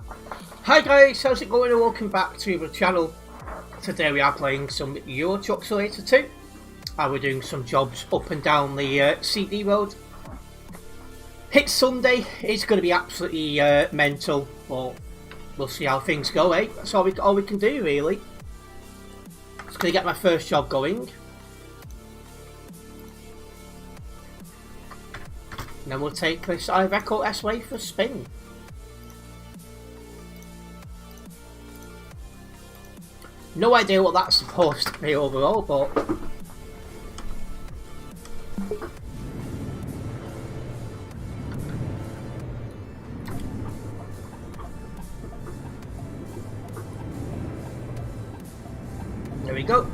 Hi guys, how's it going and welcome back to the channel. Today we are playing some Euro Truck Simulator 2 and we're doing some jobs up and down the CD road. It's Sunday, it's going to be absolutely mental, but we'll see how things go, eh? That's all we can do really. Just going to get my first job going. And then we'll take this Iveco S-Way for a spin. No idea what that's supposed to be overall, but there we go.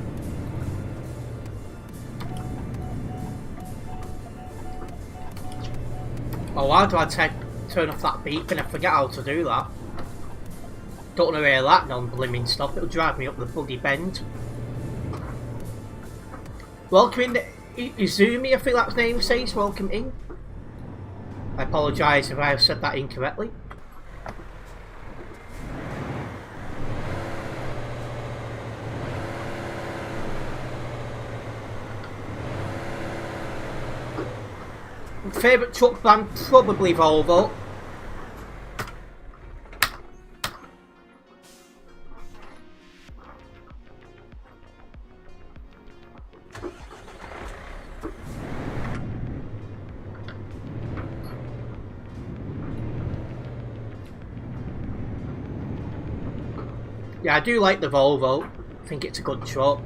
Oh, why do I turn off that beep and I forget how to do that? Don't want to hear that non-blimming stuff, it'll drive me up the bloody bend. Welcome in, Izumi, I think that's name says, welcome in. I apologise if I have said that incorrectly. Favourite truck brand, probably Volvo. Yeah, I do like the Volvo. I think it's a good truck.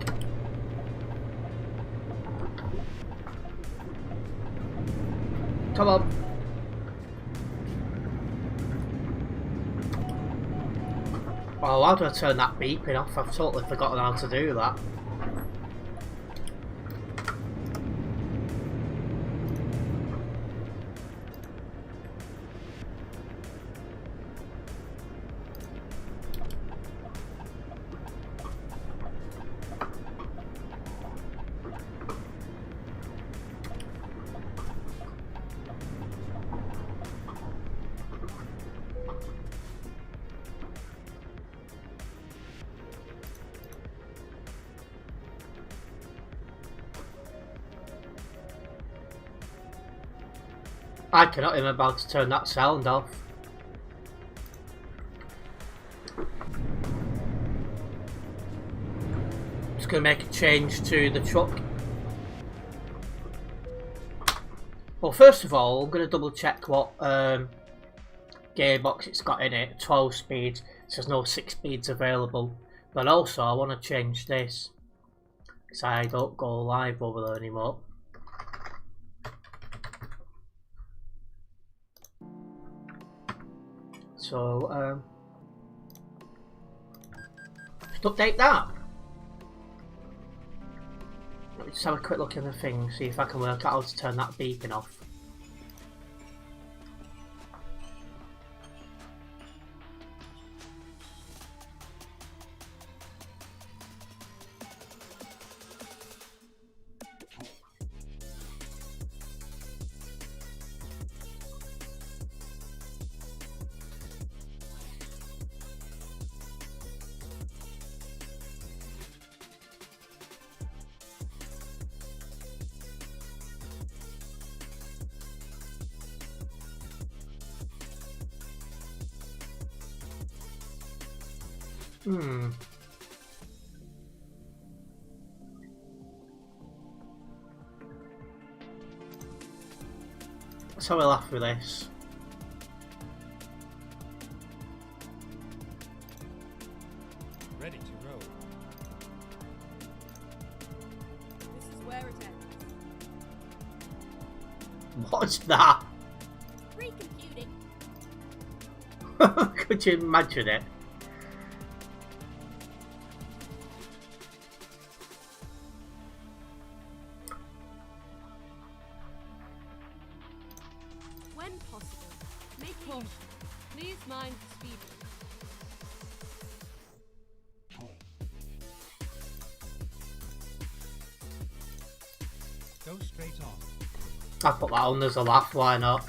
Come on. Oh, how do I turn that beeping off? I've totally forgotten how to do that. I cannot remember how to turn that sound off. Just going to make a change to the truck. Well, first of all, I'm going to double check what gearbox it's got in it. 12 speeds, so there's no 6 speeds available. But also, I want to change this, because I don't go live over there anymore. So, just update that. Let me just have a quick look in the thing, see if I can work out how to turn that beeping off. Let's have a laugh with this. Ready to roll. This is where it ends. What's that? Free computing. Could you imagine it? When possible, make caution. Please mind the speed limit. Go straight on. I put that on as a laugh, why not?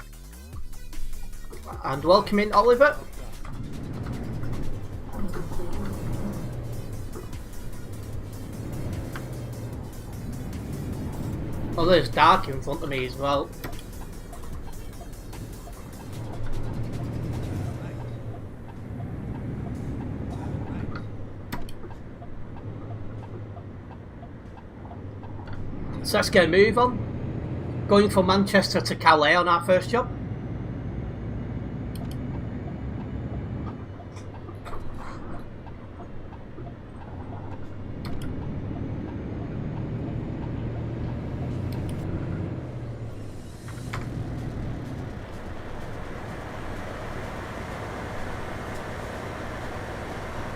And welcome in, Oliver. Oh, there's dark in front of me as well. So let's get a move on. Going from Manchester to Calais on our first job.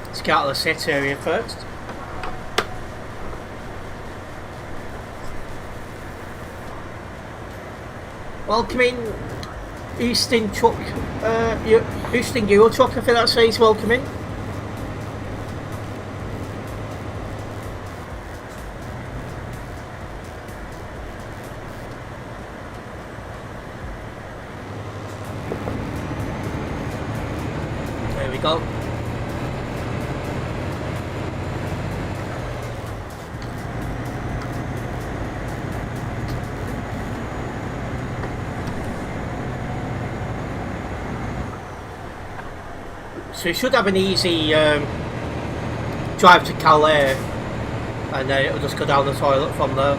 Let's get out of the city area first. Welcoming Euston Truck, Euston Euro Truck, I think that says welcoming. There we go. So you should have an easy drive to Calais, and then it'll just go down the toilet from there.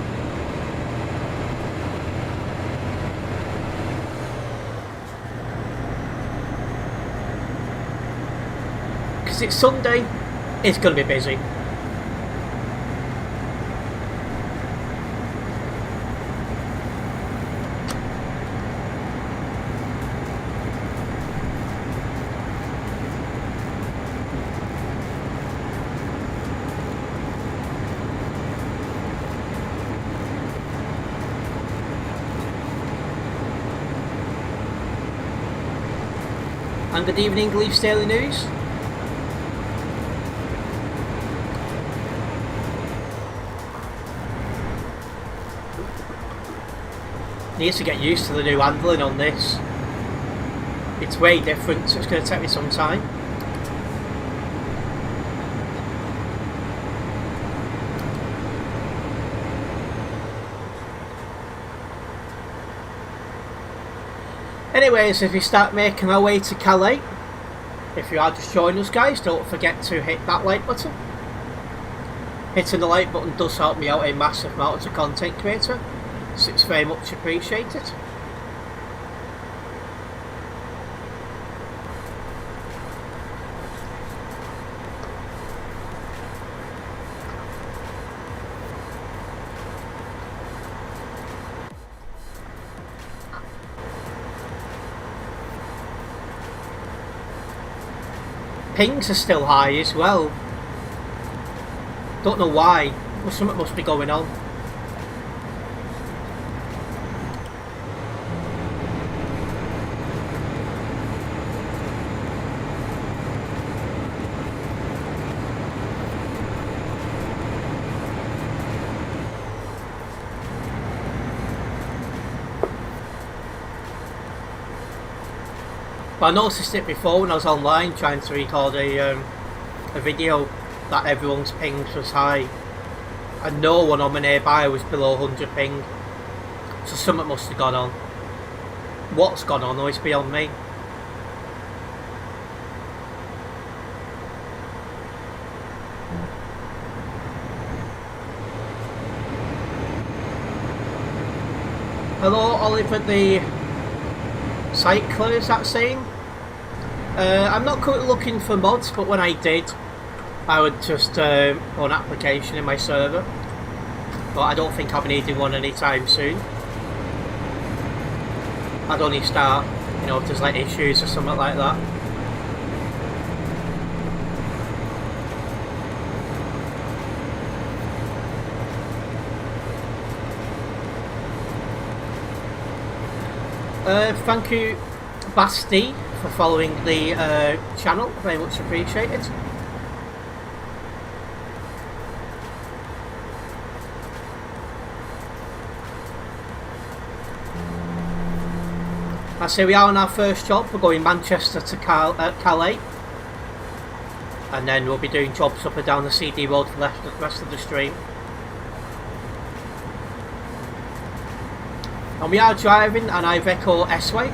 Because it's Sunday, it's going to be busy. And good evening, Leafs Daily News. Need to get used to the new handling on this. It's way different, so it's going to take me some time. Anyways, if we start making our way to Calais, if you are just joining us guys, don't forget to hit that like button. Hitting the like button does help me out a massive amount as a content creator, so it's very much appreciated. Pings are still high as well. Don't know why. Something must be going on. But I noticed it before when I was online trying to record a video that everyone's pings was high and no one on my nearby was below 100 ping. So something must have gone on. What's gone on though is beyond me. Hello Oliver the Cycler, is that saying? I'm not currently looking for mods, but when I did, I would just put an application in my server. But I don't think I'll be needing one anytime soon. I'd only start, you know, if there's like issues or something like that. Thank you, Basti, for following the channel. Very much appreciated. I say we are on our first job. We're going Manchester to Calais, and then we'll be doing jobs up and down the CD road for the rest of the stream. And we are driving an Iveco S-Way.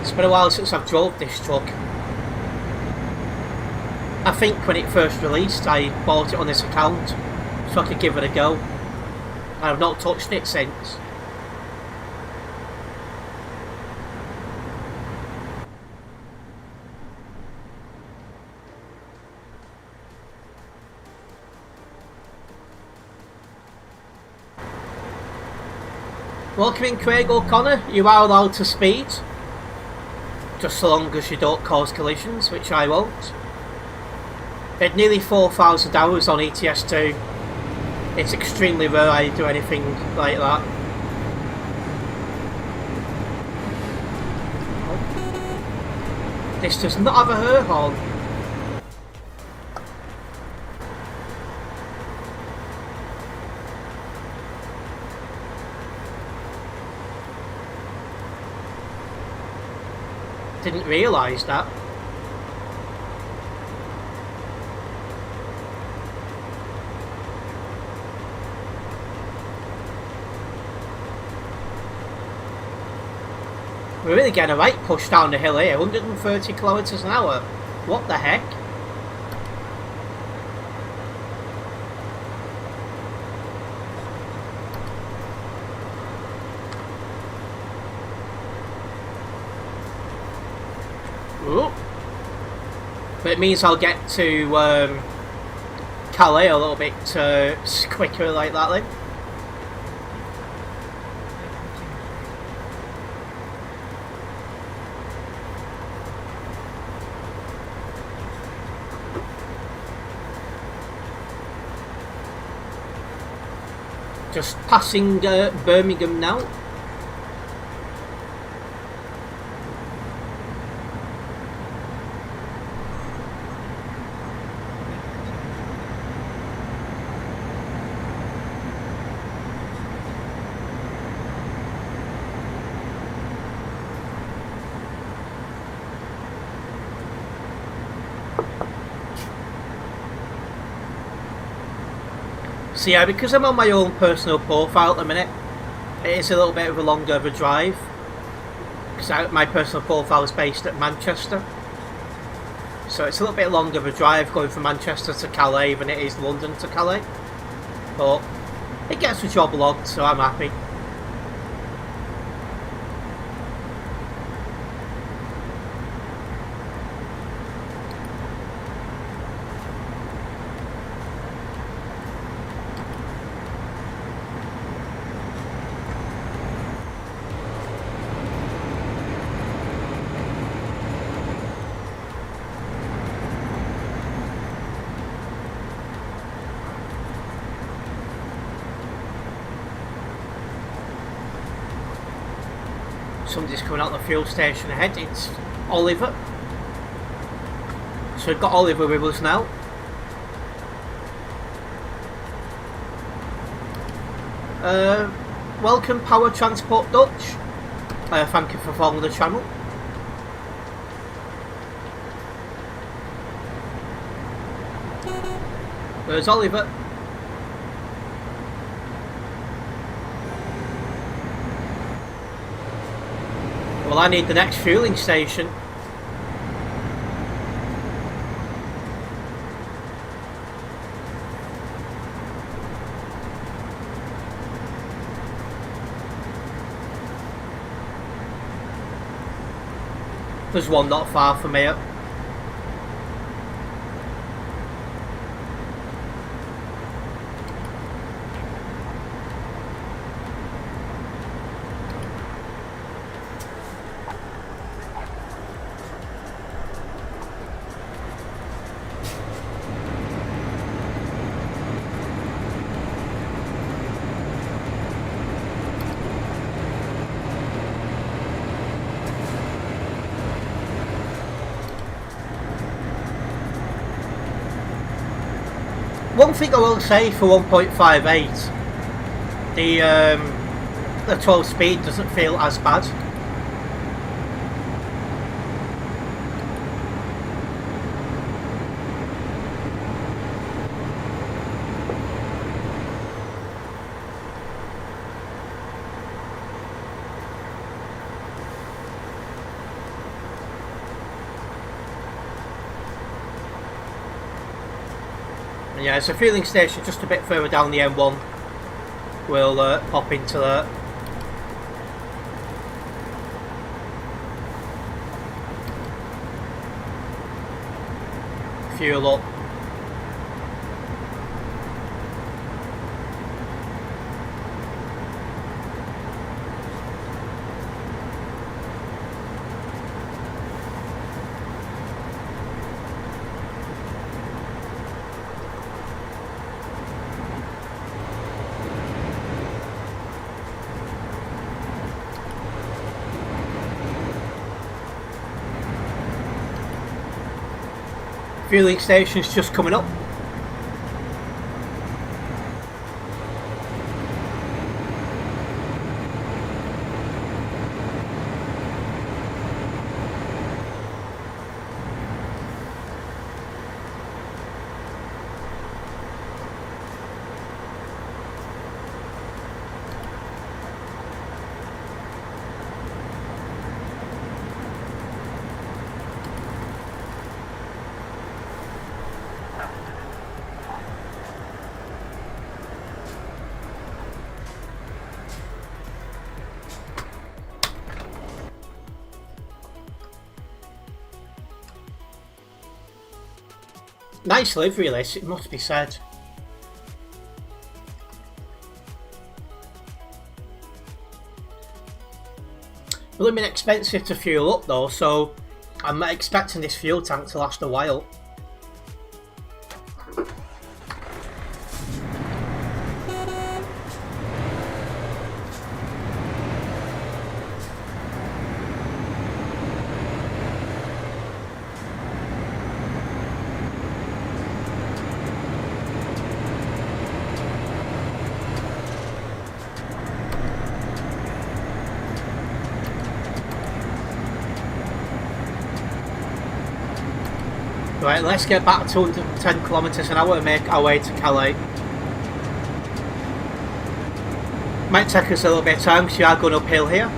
It's been a while since I've drove this truck. I think when it first released I bought it on this account so I could give it a go. And I've not touched it since. Welcome in, Craig O'Connor. You are allowed to speed, just so long as you don't cause collisions, which I won't. At nearly 4,000 hours on ETS2, it's extremely rare I do anything like that. This does not have a her horn. Didn't realise that. We're really getting a right push down the hill here, 130 kilometres an hour. What the heck? Ooh. But it means I'll get to Calais a little bit quicker like that then. Just passing Birmingham now. So yeah, because I'm on my own personal profile at the minute, it is a little bit of a longer of a drive. Because my personal profile is based at Manchester. So it's a little bit longer of a drive going from Manchester to Calais than it is London to Calais. But it gets the job logged, so I'm happy. Somebody's coming out of the fuel station ahead. It's Oliver. So we've got Oliver with us now. Welcome, Power Transport Dutch. Thank you for following the channel. Where's Oliver? Well, I need the next fueling station. There's one not far from here. One thing I will say for 1.58, the 12 speed doesn't feel as bad. And yeah, it's a fueling station just a bit further down the M1. We'll pop into that. Fuel up. Fueling station's just coming up. Nice livery this, it must be said. Blooming expensive to fuel up though, so I'm expecting this fuel tank to last a while. Right, let's get back to 210 kilometers an hour and make our way to Calais. Might take us a little bit of time because we are going uphill here.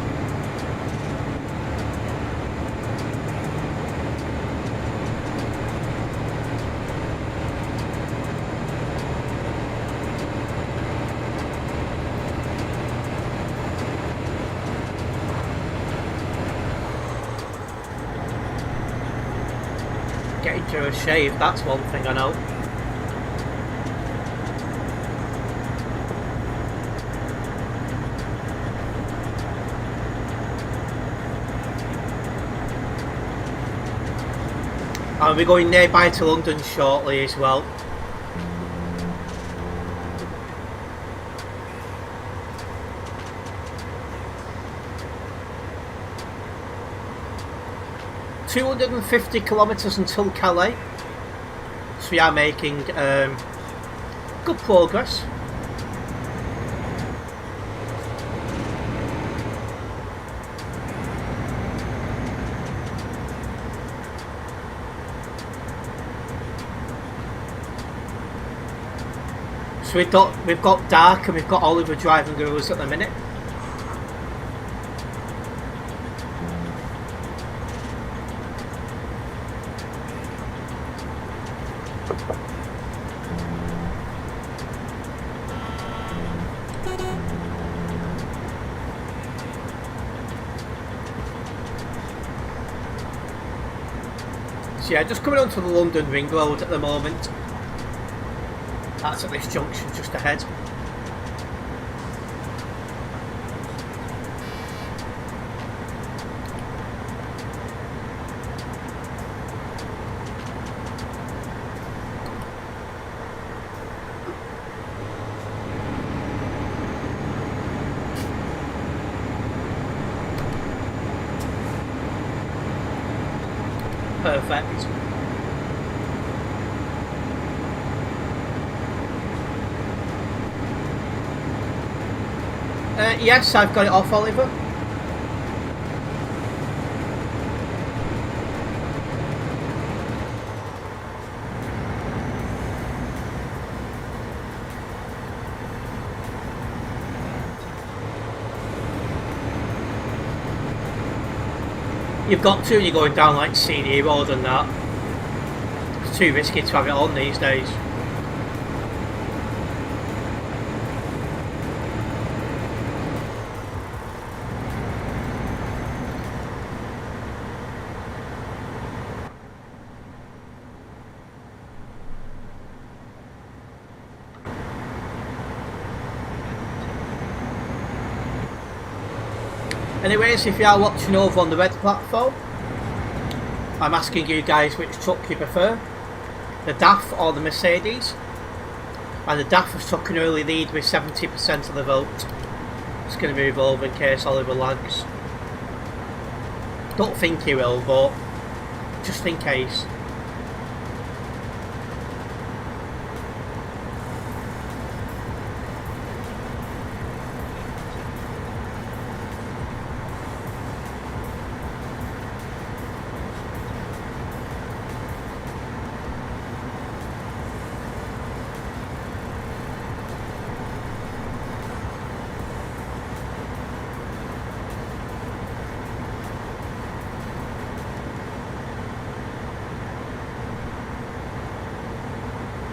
Getting to a shave, that's one thing I know. I'll be going nearby to London shortly as well. $250 kilometres until Calais, so we are making good progress. So we've got Dark and we've got Oliver driving us at the minute. So yeah, just coming onto the London Ring Road at the moment. That's at this junction just ahead. Perfect. Yes, I've got it off, Oliver. You've got to, you're going down like CD road and that. It's too risky to have it on these days. Anyways, if you are watching over on the red platform, I'm asking you guys which truck you prefer, the DAF or the Mercedes. And the DAF has took an early lead with 70% of the vote. Just going to move over in case Oliver lags. Don't think he will, but just in case.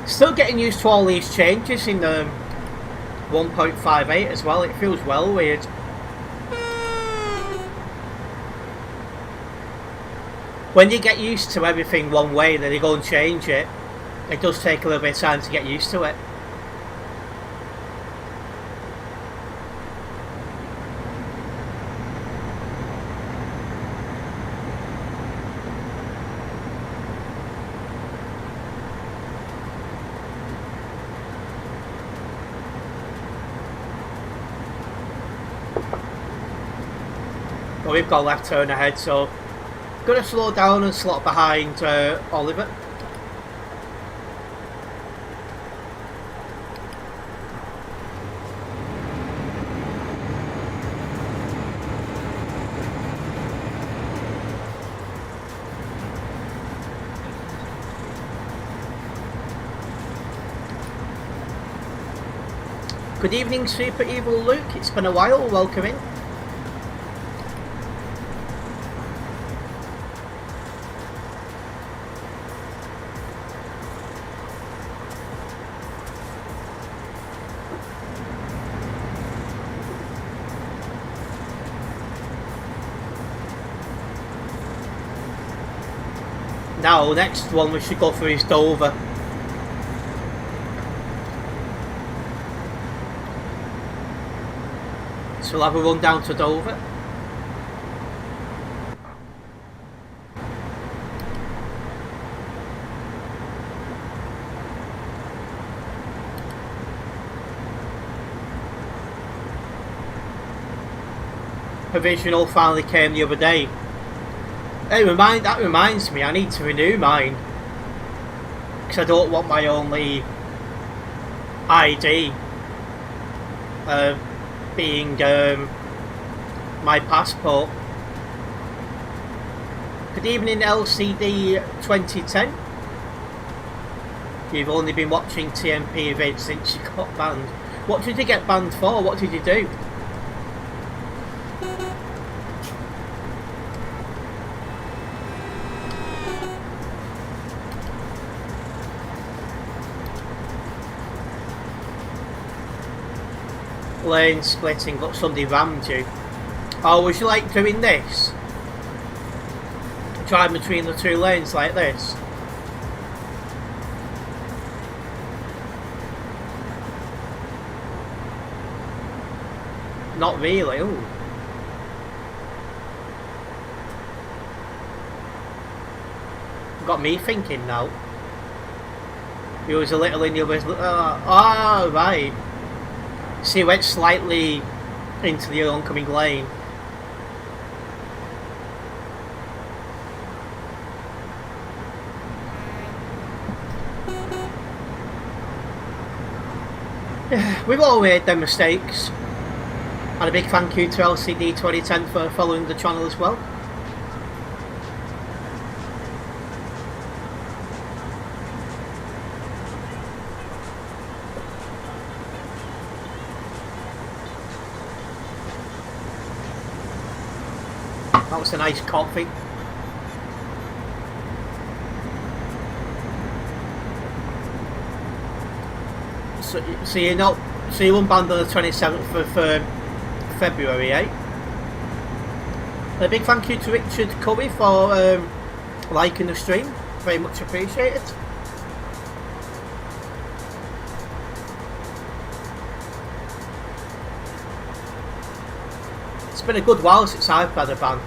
Still getting used to all these changes in 1.58 as well. It feels well weird. When you get used to everything one way, then you go and change it. It does take a little bit of time to get used to it. Well, we've got a left turn ahead, so going to slow down and slot behind Oliver. Good evening, Super Evil Luke. It's been a while. Welcome in. Now, next one we should go for is Dover. So we'll have a run down to Dover. Provisional finally came the other day. Hey, that reminds me, I need to renew mine. Because I don't want my only ID being my passport. Good evening, LCD 2010. You've only been watching TMP events since you got banned. What did you get banned for? What did you do? Lane splitting, but somebody rammed you. Oh, was you like doing this? Drive between the two lanes like this? Not really, ooh. Got me thinking now. He was a little in your business. Oh, right. See, he went slightly into the oncoming lane. Yeah, we've all made them mistakes. And a big thank you to LCD 2010 for following the channel as well. That was a nice coffee. So you're not, so you unbanned on the 27th of February, eh? And a big thank you to Richard Covey for liking the stream. Very much appreciated. been a good while since I've had a ban.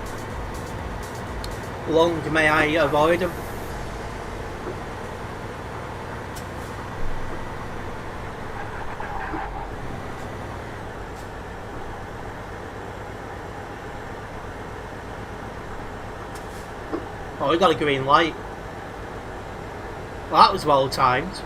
Long may I avoid them. Oh, we got a green light. Well, that was well timed.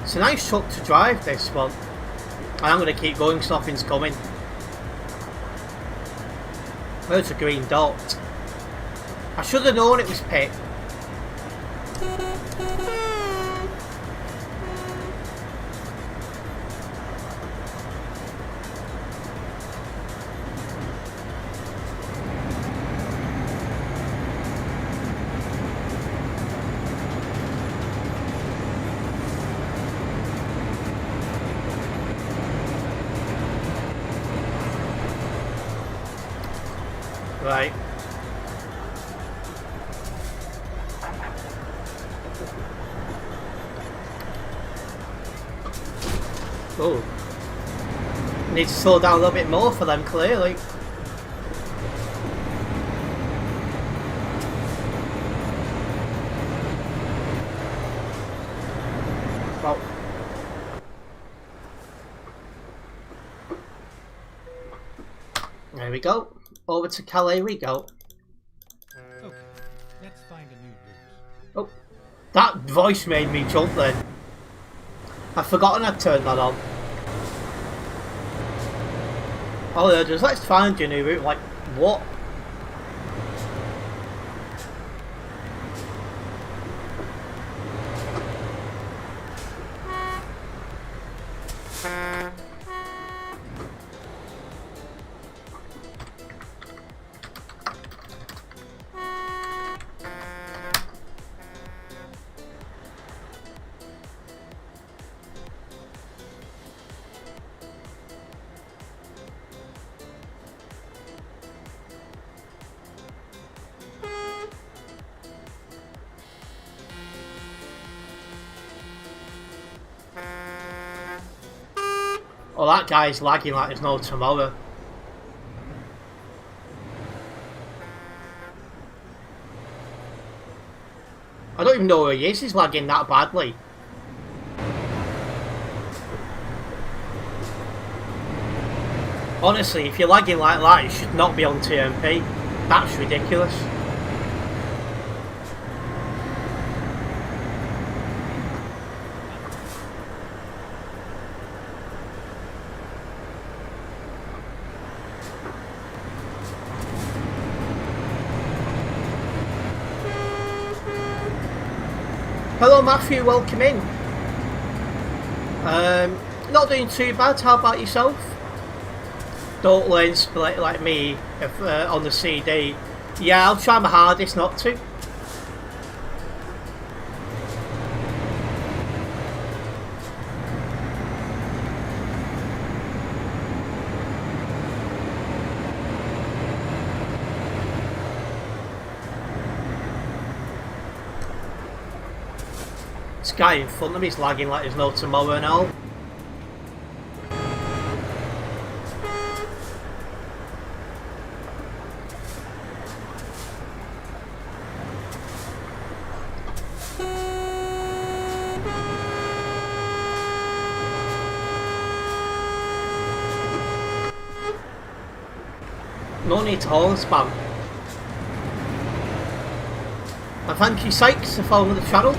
It's a nice truck to drive, this one. And I'm going to keep going because nothing's coming. There's a green dot. I should have known it was pit. Right. Oh. Need to slow down a little bit more for them, clearly. Well. There we go. Over to Calais we go. Okay, let's find a new route. Oh, that voice made me jump then. I'd forgotten I'd turned that on. Oh, there it is. Let's find your new route. Like, what? Oh, that guy's lagging like there's no tomorrow. I don't even know where he is, he's lagging that badly. Honestly, if you're lagging like that, you should not be on TMP. That's ridiculous. Hello Matthew, welcome in. Not doing too bad, how about yourself? Don't learn split like me if, on the CD. Yeah, I'll try my hardest not to. This guy in front of me is lagging like there's no tomorrow and all. No need to horn spam. And thank you Sykes for following the channel.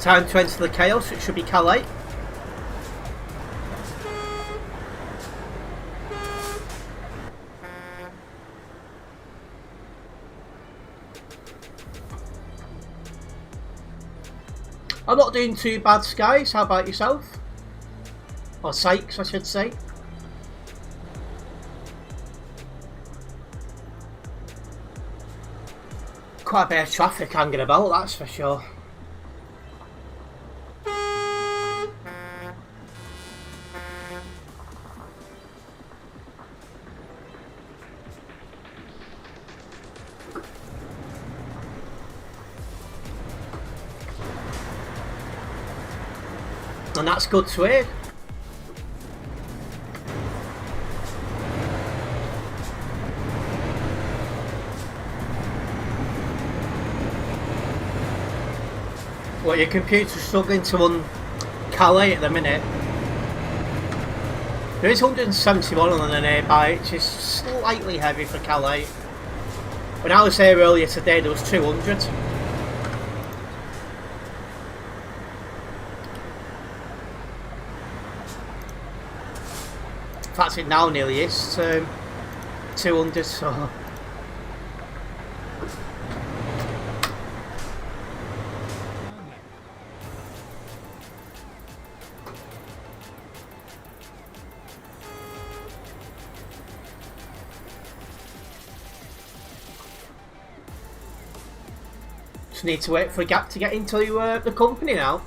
Time to enter the chaos. It should be Calais. I'm not doing too bad, Skies. How about yourself? Or Sykes, I should say. Quite a bit of traffic hanging about, that's for sure. And that's good to hear. What, your computer's struggling to run Calais at the minute? There is 171 on the nearby, which is slightly heavy for Calais. When I was there earlier today, there was 200. In fact, it now nearly is 200, so... Just need to wait for a gap to get into the company now.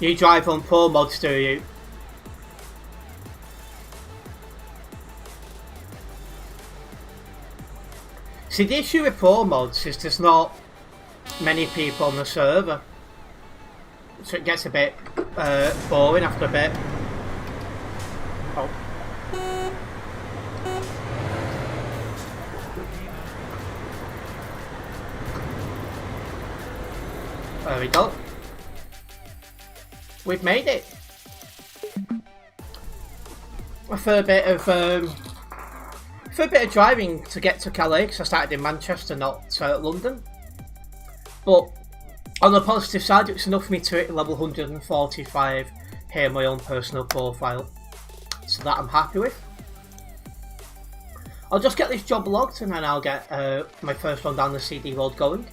You drive on Pro mods, do you? See, the issue with Pro mods is there's not many people on the server, so it gets a bit boring after a bit. Oh. There we go. We've made it. A fair bit of driving to get to Calais, because I started in Manchester, not London. But on the positive side, it's enough for me to hit level 145 here in my own personal profile, so that I'm happy with. I'll just get this job logged and then I'll get my first run down the CD road going.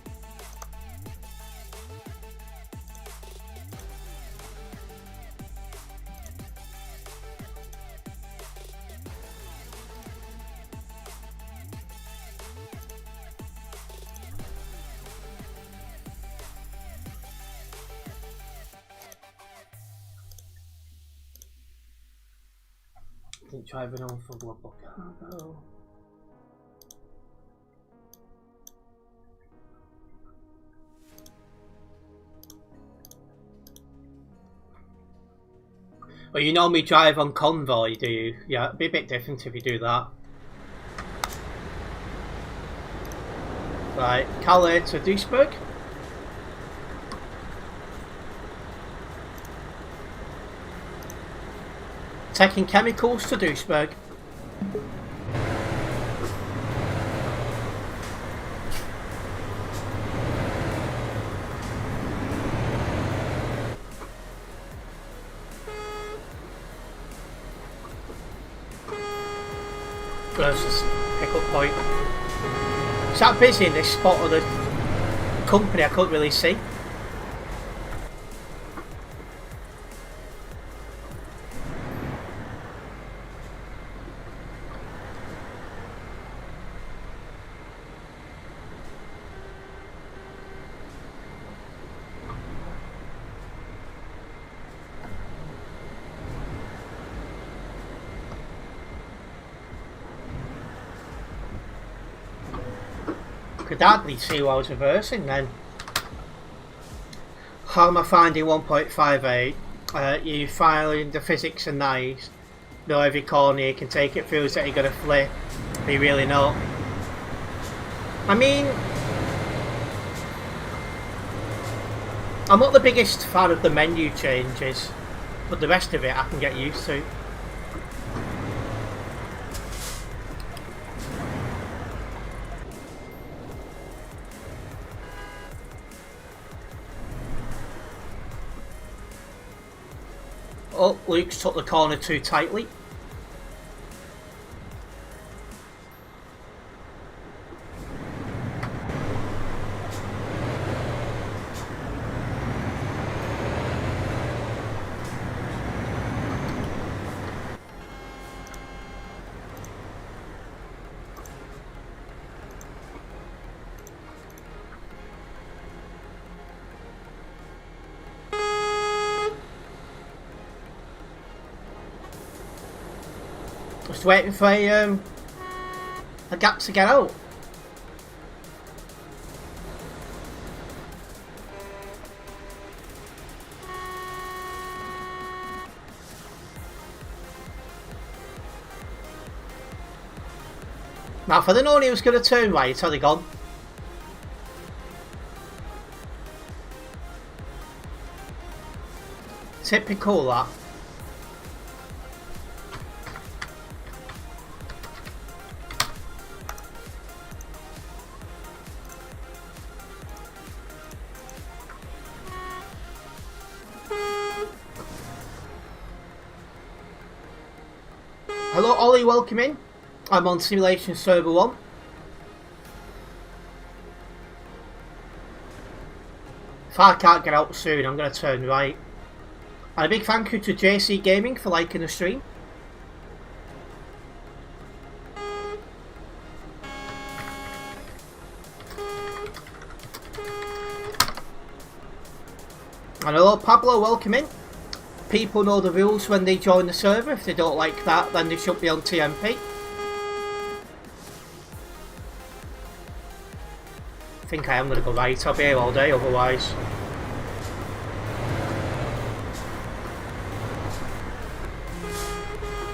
Driving on for global cargo. Well, you normally drive on convoy, do you? Yeah, it'd be a bit different if you do that. Right, Calais to Duisburg. Taking chemicals to Duisburg. Versus pickup point. It's that busy in this spot of the company, I couldn't really see. Could hardly see what I was reversing then. How am I finding 1.58? You filing the physics are nice. know every corner you can take it through, that you're going to flip. But you really not. I mean, I'm not the biggest fan of the menu changes, but the rest of it I can get used to. Oh, Luke's took the corner too tightly. Just waiting for a gap to get out. Now, if I'd have known he was going to turn right, I'd have gone. Typical, that. Hello Ollie, welcome in. I'm on Simulation Server 1. If I can't get out soon, I'm going to turn right. And a big thank you to JC Gaming for liking the stream. And hello Pablo, welcome in. People know the rules when they join the server. If they don't like that, then they should be on TMP. I think I am going to go right. I'll be here all day otherwise.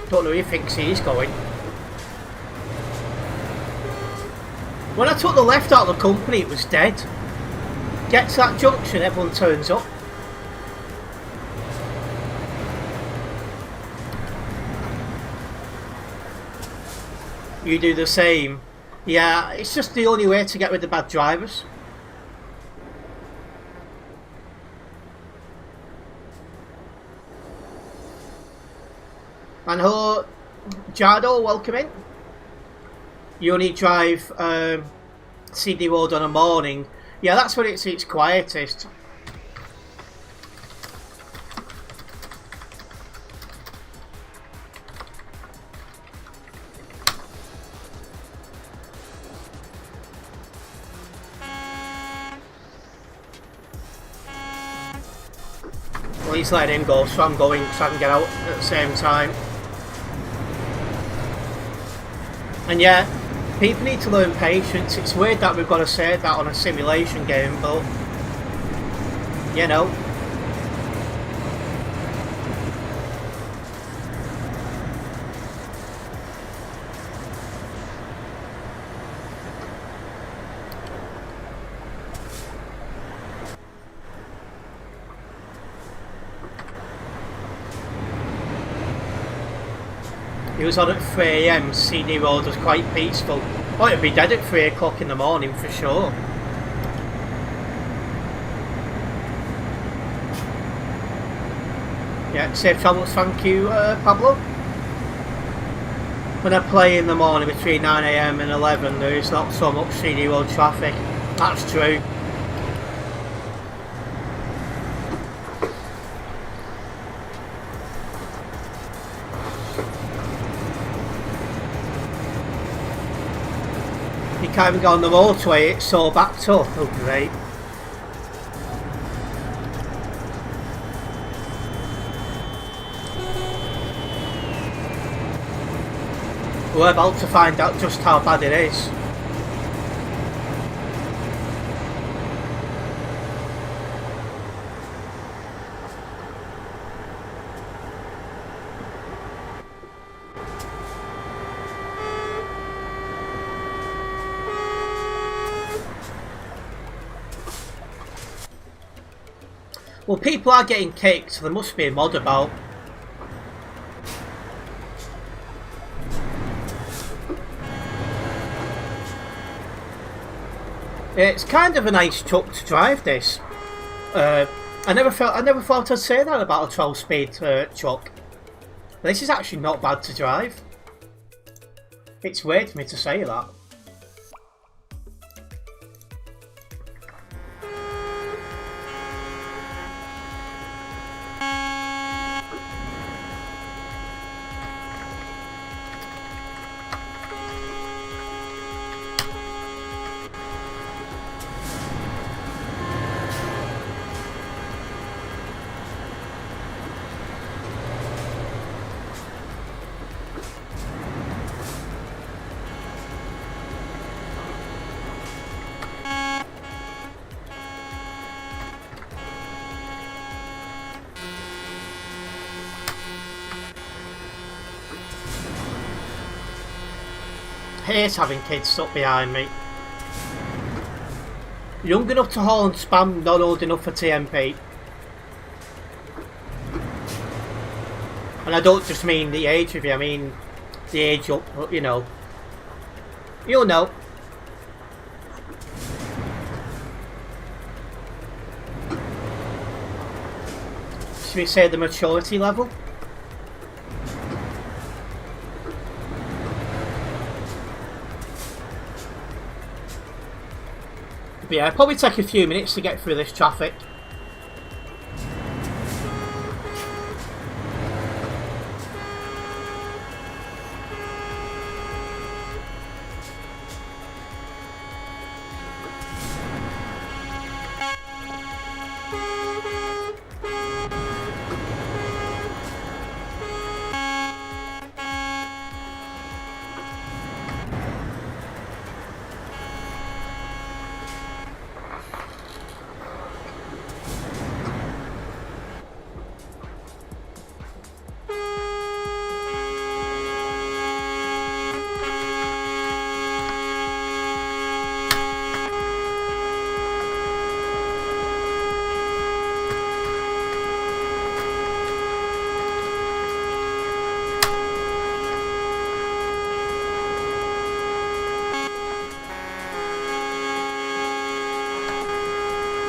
Don't know who he thinks he's going. When I took the left out of the company, it was dead. Get to that junction, everyone turns up. You do the same. Yeah, it's just the only way to get rid of bad drivers. And hello, Jardo, welcome in. You only drive CD Road on a morning. Yeah, that's when it's its quietest. Well, he's letting him go, so I'm going so I can get out at the same time. And yeah, people need to learn patience. It's weird that we've got to say that on a simulation game, but you know. He was on at 3 AM, CD Road was quite peaceful. Oh, it'd be dead at 3 o'clock in the morning for sure. Yeah, safe travels, thank you, Pablo. When I play in the morning between 9 AM and 11, there is not so much CD Road traffic. That's true. You can't even go on the motorway, it's so backed up. Oh great. We're about to find out just how bad it is. Well, people are getting kicked, so there must be a mod about. It's kind of a nice truck to drive. This. I never thought I'd say that about a 12-speed truck. This is actually not bad to drive. It's weird for me to say that. Hate having kids stuck behind me. Young enough to haul and spam, not old enough for TMP. And I don't just mean the age of you, I mean the age up, you know. You'll know. Should we say the maturity level? But yeah, it'll probably take a few minutes to get through this traffic.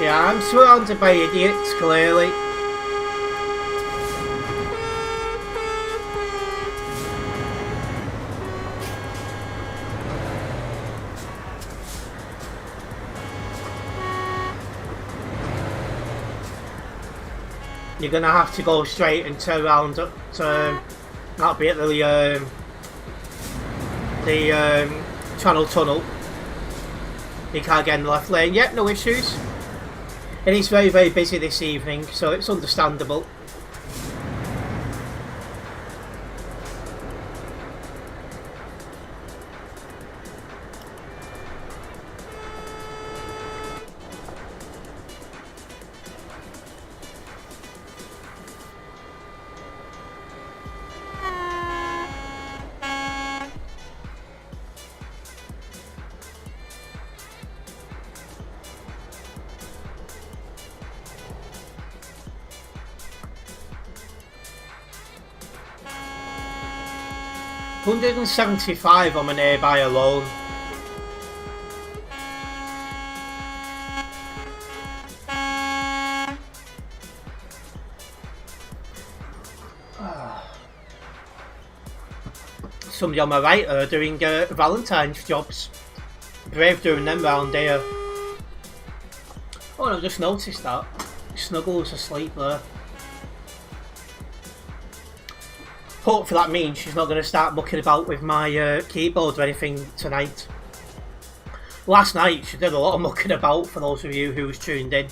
Yeah, I'm surrounded by idiots, clearly. You're gonna have to go straight and turn around at that'll be at the Channel Tunnel. You can't get in the left lane yet, no issues. It is very, very busy this evening, so it's understandable. £175 on my nearby alone. Somebody on my right are doing Valentine's jobs. Brave doing them round here. Oh, and I've just noticed that. Snuggles asleep there. Hopefully that means she's not going to start mucking about with my keyboard or anything tonight. Last night she did a lot of mucking about, for those of you who was tuned in.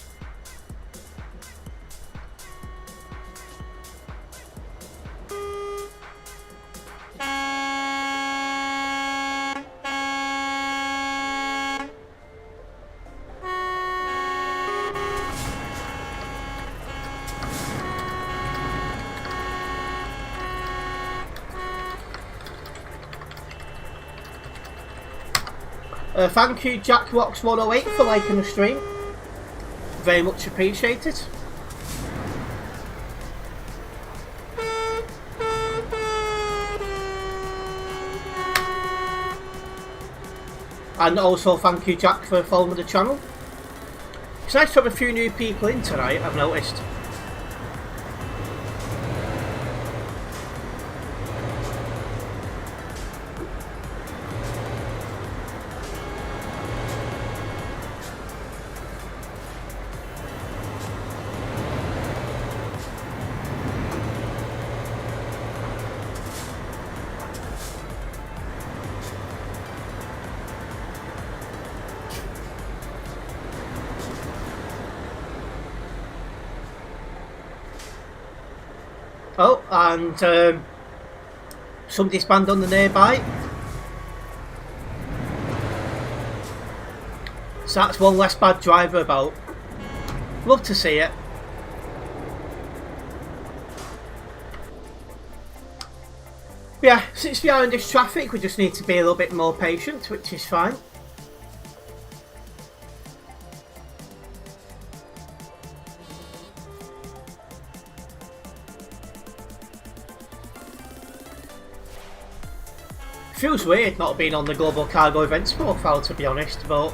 Thank you Jack Rocks 108 for liking the stream. Very much appreciated. And also thank you, Jack, for following the channel. It's nice to have a few new people in tonight, I've noticed. Oh, and somebody's banned on the nearby. So that's one less bad driver about. Love to see it. Yeah, since we are in this traffic, we just need to be a little bit more patient, which is fine. Feels weird not being on the Global Cargo Events profile, to be honest, but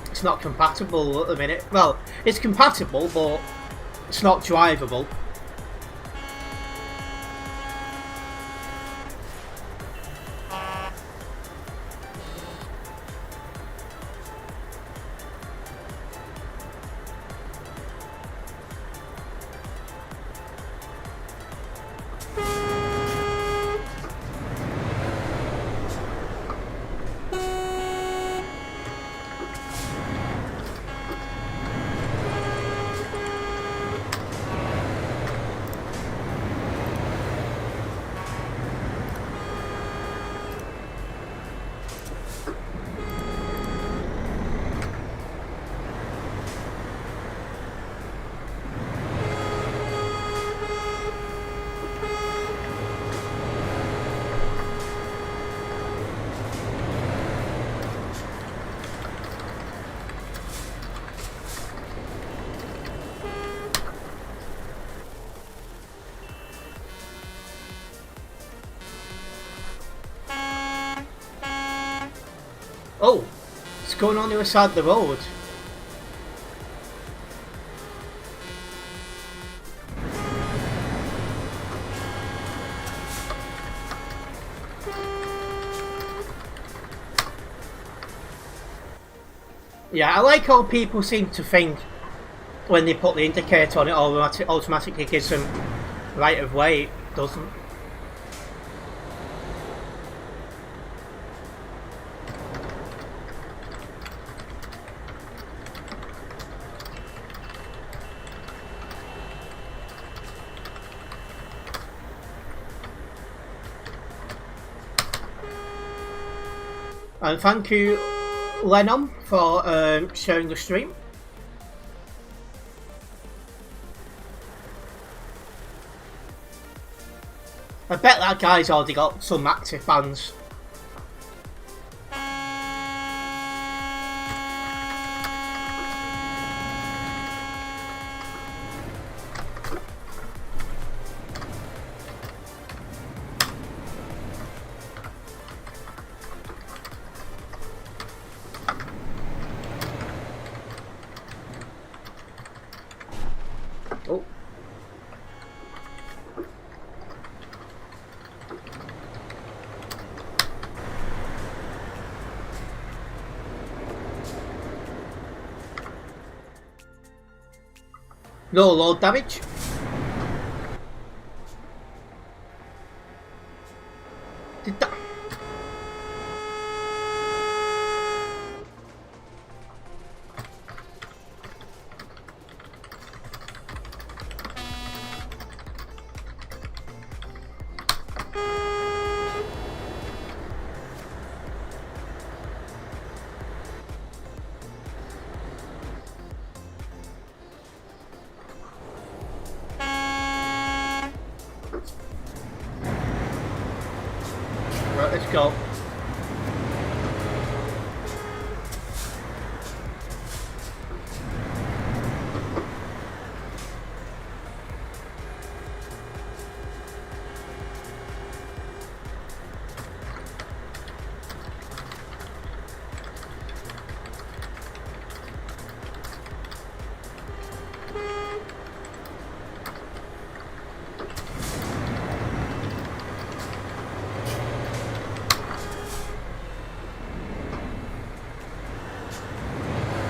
it's not compatible at the minute. Well, it's compatible, but it's not drivable. Oh, it's going on the other side of the road. Yeah, I like how people seem to think when they put the indicator on it automatically gives them right of way. It doesn't. And thank you, Lennon, for sharing the stream. I bet that guy's already got some active fans. Oh. No load damage. Did that... Right, let's go.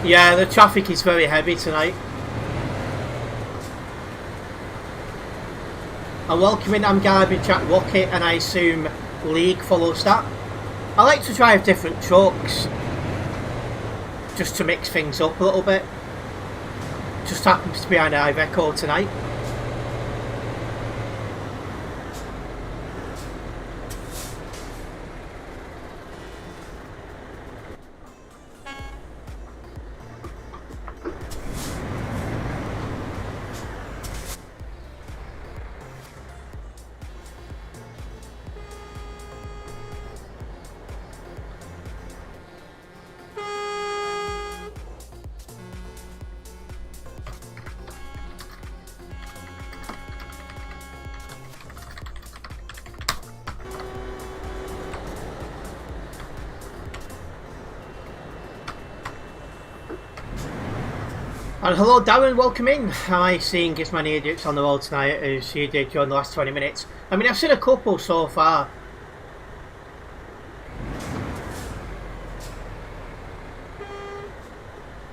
Yeah, the traffic is very heavy tonight. And welcoming I'm Garbage at Rocket, and I assume League follows that. I like to drive different trucks just to mix things up a little bit. Just happens to be on Iveco tonight. And hello Darren, welcome in. Am I seeing as many idiots on the road tonight as you did during the last 20 minutes? I mean, I've seen a couple so far.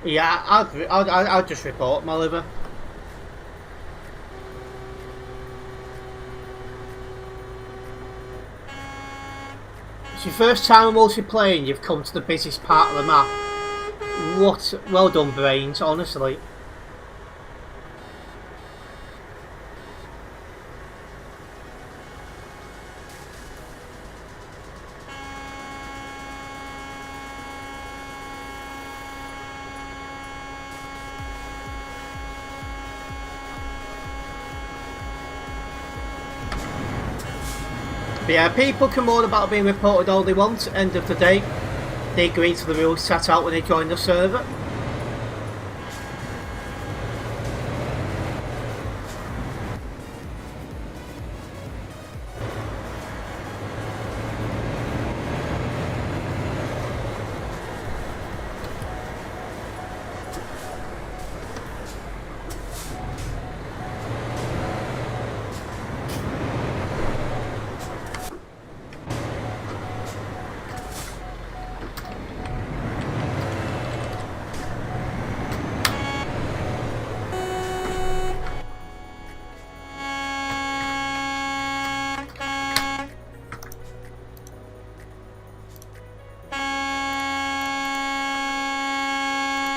Yeah, I'll just report, my liver. It's your first time multiplaying, you've come to the busiest part of the map. What? Well done, brains, honestly. But yeah, people can moan about being reported all they want. End of the day, they agree to the rules set out when they join the server.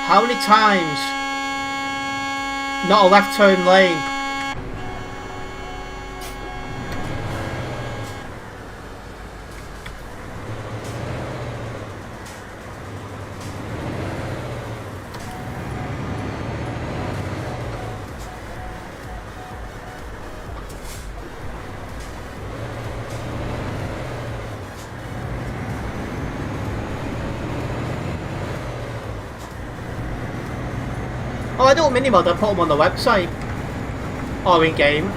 How many times? Not a left turn lane. Oh, I don't mini-mod, I put them on the website. Or in-game.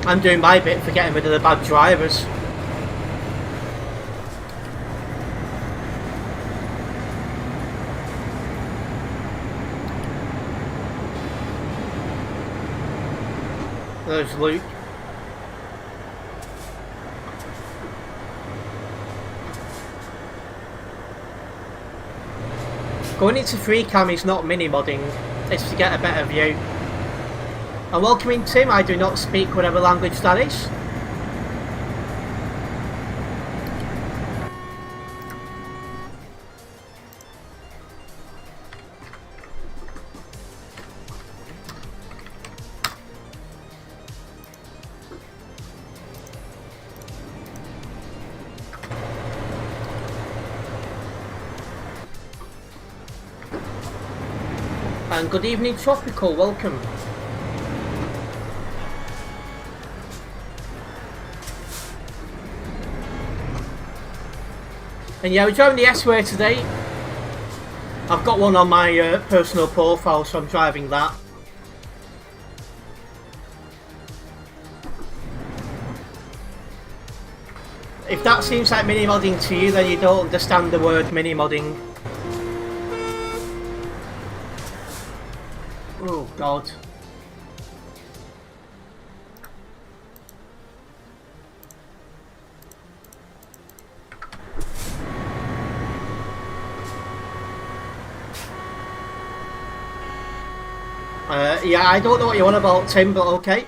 I'm doing my bit for getting rid of the bad drivers. There's Luke. Going into free cam is not mini-modding, it's to get a better view. And welcoming Tim, I do not speak whatever language that is. And good evening Tropical, welcome. And yeah, we're driving the S-Way today. I've got one on my personal profile, so I'm driving that. If that seems like mini-modding to you, then you don't understand the word mini-modding. Oh God. Yeah, I don't know what you want about Tim, but okay.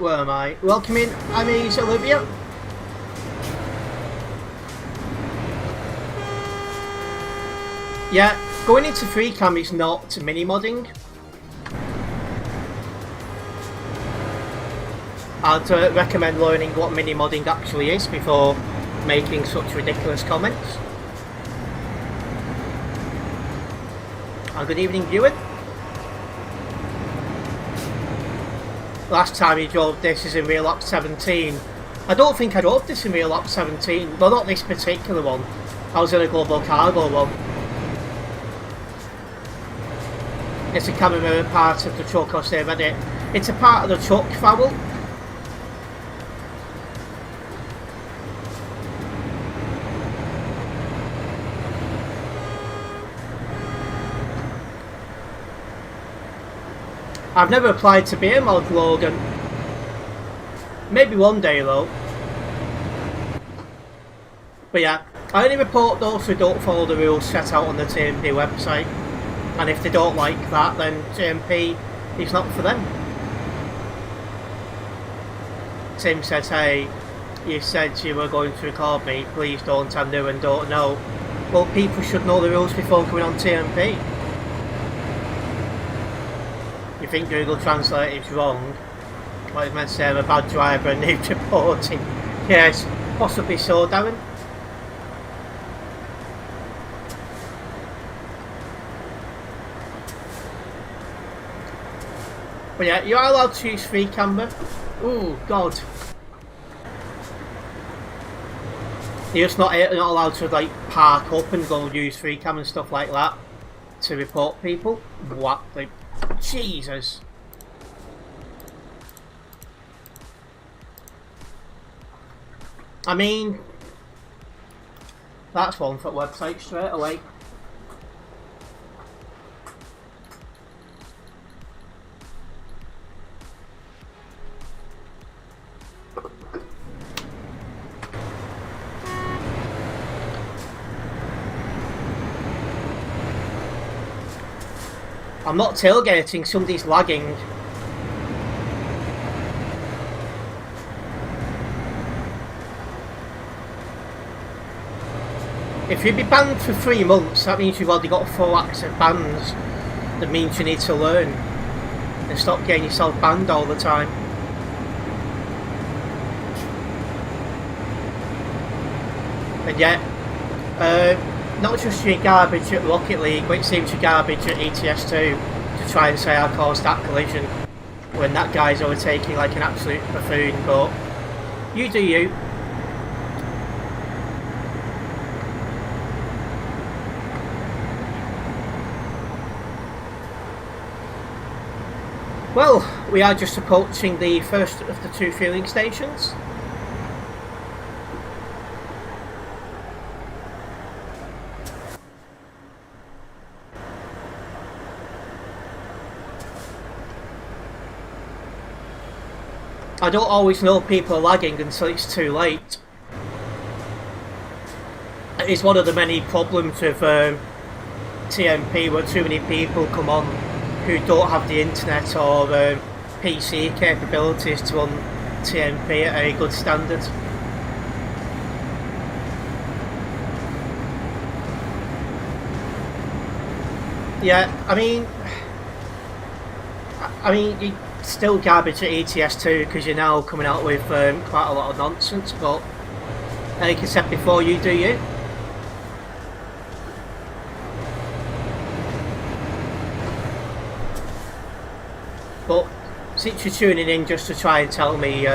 Where am I? Welcoming Ami's Olivia. Yeah, going into free cam is not mini modding. I'd recommend learning what mini modding actually is before making such ridiculous comments. And good evening, viewer. Last time you drove this is in Real Ops 17. I don't think I drove this in Real Ops 17. Well, not this particular one. I was in a Global Cargo one. It's a camera part of the truck, or say read it. It's a part of the truck, Farrell. I've never applied to be a mod, Logan. Maybe one day though. But yeah, I only report those who don't follow the rules set out on the TMP website. And if they don't like that, then TMP is not for them. Tim says, hey, you said you were going to record me, please don't, I knew and don't know. Well, people should know the rules before coming on TMP. You think Google Translate is wrong? Like it's meant to say I'm a bad driver and need reporting. Yes, possibly so, Darren. But yeah, you are allowed to use free camera. Ooh, God. You're just not allowed to like park up and go use free cam and stuff like that to report people. What? Like, Jesus. I mean, that's one for website straight away. I'm not tailgating, somebody's lagging. If you'd be banned for 3 months, that means you've already got 4 active bans. That means you need to learn and stop getting yourself banned all the time. And yet, not just your garbage at Rocket League, but it seems your garbage at ETS2 to try and say I caused that collision when that guy's overtaking like an absolute buffoon, but you do you. Well, we are just approaching the first of the 2 fueling stations. I don't always know people are lagging until it's too late. It's one of the many problems with TMP where too many people come on who don't have the internet or PC capabilities to run TMP at a good standard. Yeah, I mean, you still garbage at ETS2 because you're now coming out with quite a lot of nonsense, but like I said before, you do you. But since you're tuning in just to try and tell me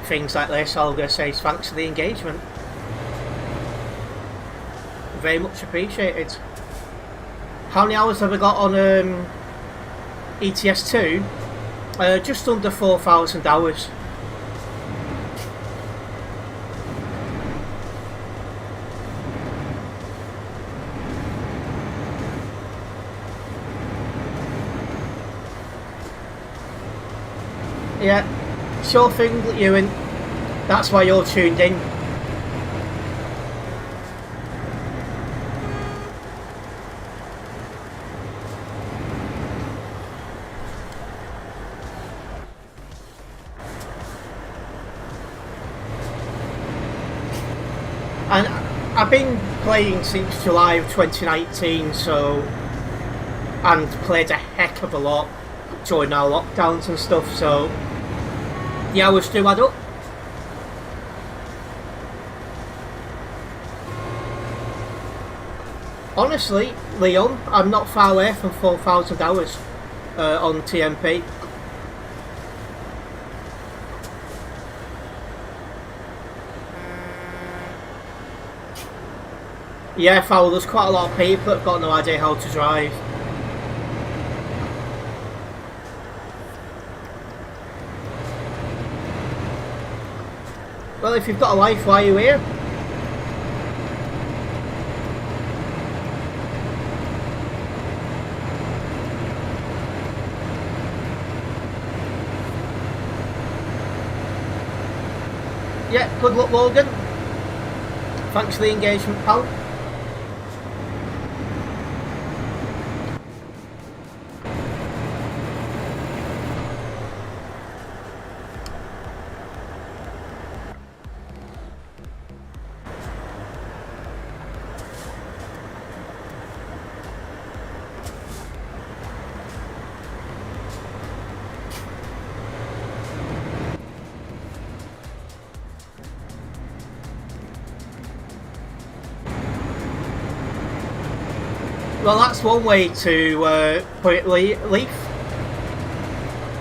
things like this, all I'm going to say is thanks for the engagement. Very much appreciated. How many hours have I got on ETS2, just under 4,000 hours. Yeah, sure thing, Ewan. That's why you're tuned in. And I've been playing since July of 2019, so, and played a heck of a lot during our lockdowns and stuff, so the hours do add up. Honestly, Leon, I'm not far away from 4,000 hours on TMP. Yeah, Fowl, there's quite a lot of people that have got no idea how to drive. Well, if you've got a life, why are you here? Yeah, good luck, Logan. Thanks for the engagement, pal. Well, that's one way to put it, Leaf.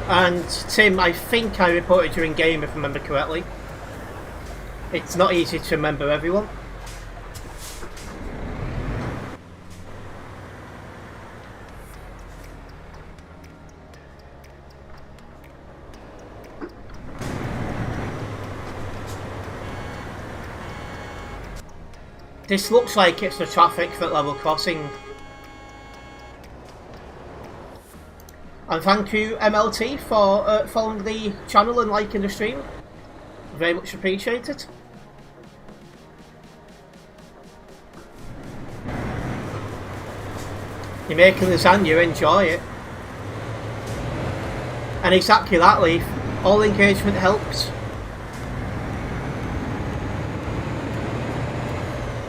And Tim, I think I reported you in game if I remember correctly. It's not easy to remember everyone. This looks like it's the traffic for level crossing. And thank you, MLT, for following the channel and liking the stream. Very much appreciated. You're making lasagna, enjoy it. And exactly that, Leaf. All engagement helps.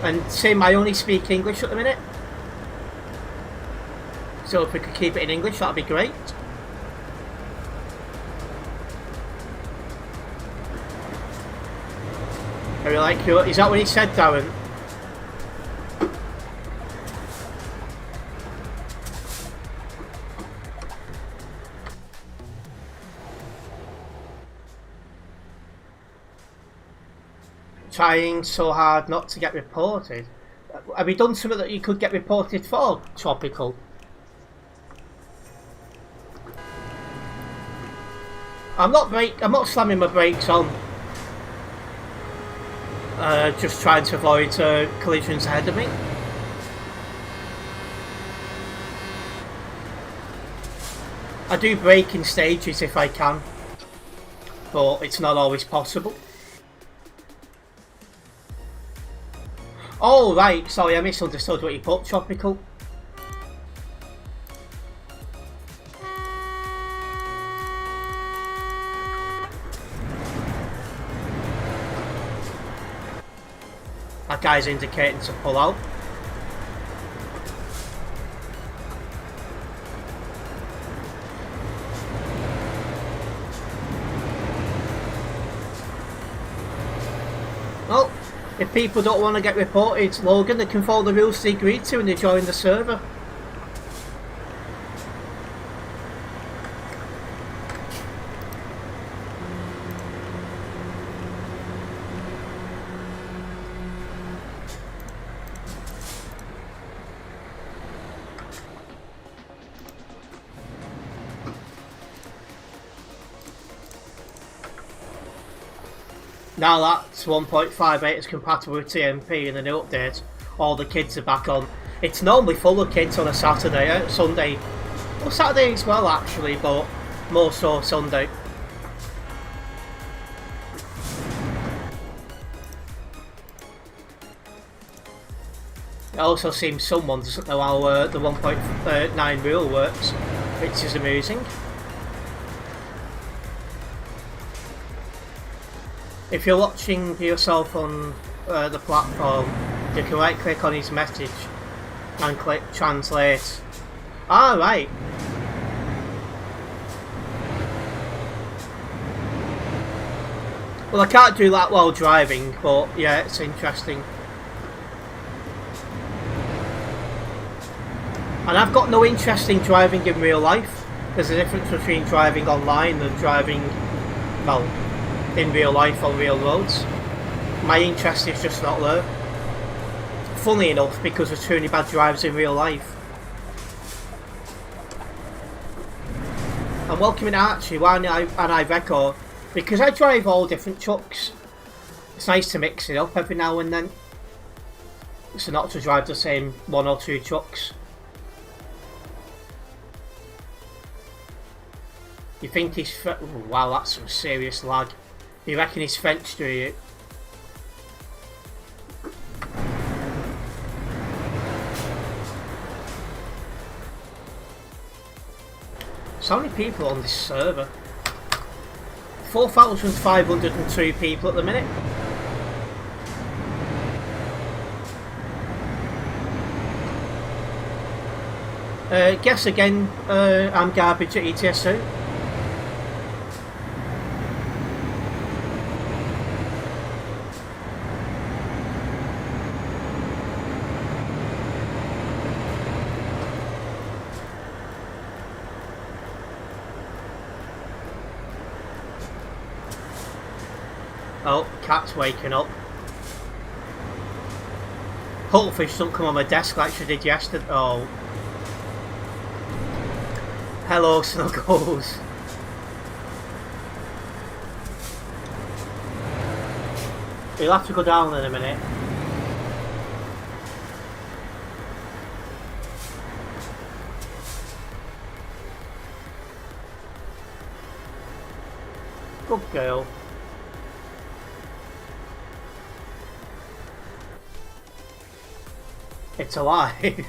And Tim, I only speak English at the minute. So if we could keep it in English, that'd be great. I really like you. Is that what he said, Darren? Trying so hard not to get reported. Have we done something that you could get reported for, Tropical? I'm not slamming my brakes on. Just trying to avoid collisions ahead of me. I do brake in stages if I can, but it's not always possible. Oh right, sorry, I misunderstood what you put, Tropical. That guy's indicating to pull out. Well, if people don't want to get reported, Logan, they can follow the rules they agreed to and they join the server. Now that 1.58 is compatible with TMP in the new update, all the kids are back on. It's normally full of kids on a Saturday, Sunday. Well, Saturday as well actually, but more so Sunday. It also seems someone doesn't know how the 1.9 rule works, which is amusing. If you're watching yourself on the platform, you can right click on his message and click translate. Ah, right. Well, I can't do that while driving, but yeah, it's interesting. And I've got no interest in driving in real life. There's a difference between driving online and driving, well, in real life on real roads. My interest is just not there. Funny enough, because there's too many bad drives in real life. I'm welcoming Archie, and I record, because I drive all different trucks. It's nice to mix it up every now and then. So not to drive the same one or two trucks. You think he's... Oh, wow, that's some serious lag. You reckon he's French, do you? So many people on this server. 4,502 people at the minute. Guess again, I'm garbage at ETS2. Oh, cat's waking up. Hopefully she don't come on my desk like she did yesterday. Oh. Hello, Snuggles. You'll have to go down in a minute. Good girl. It's alive.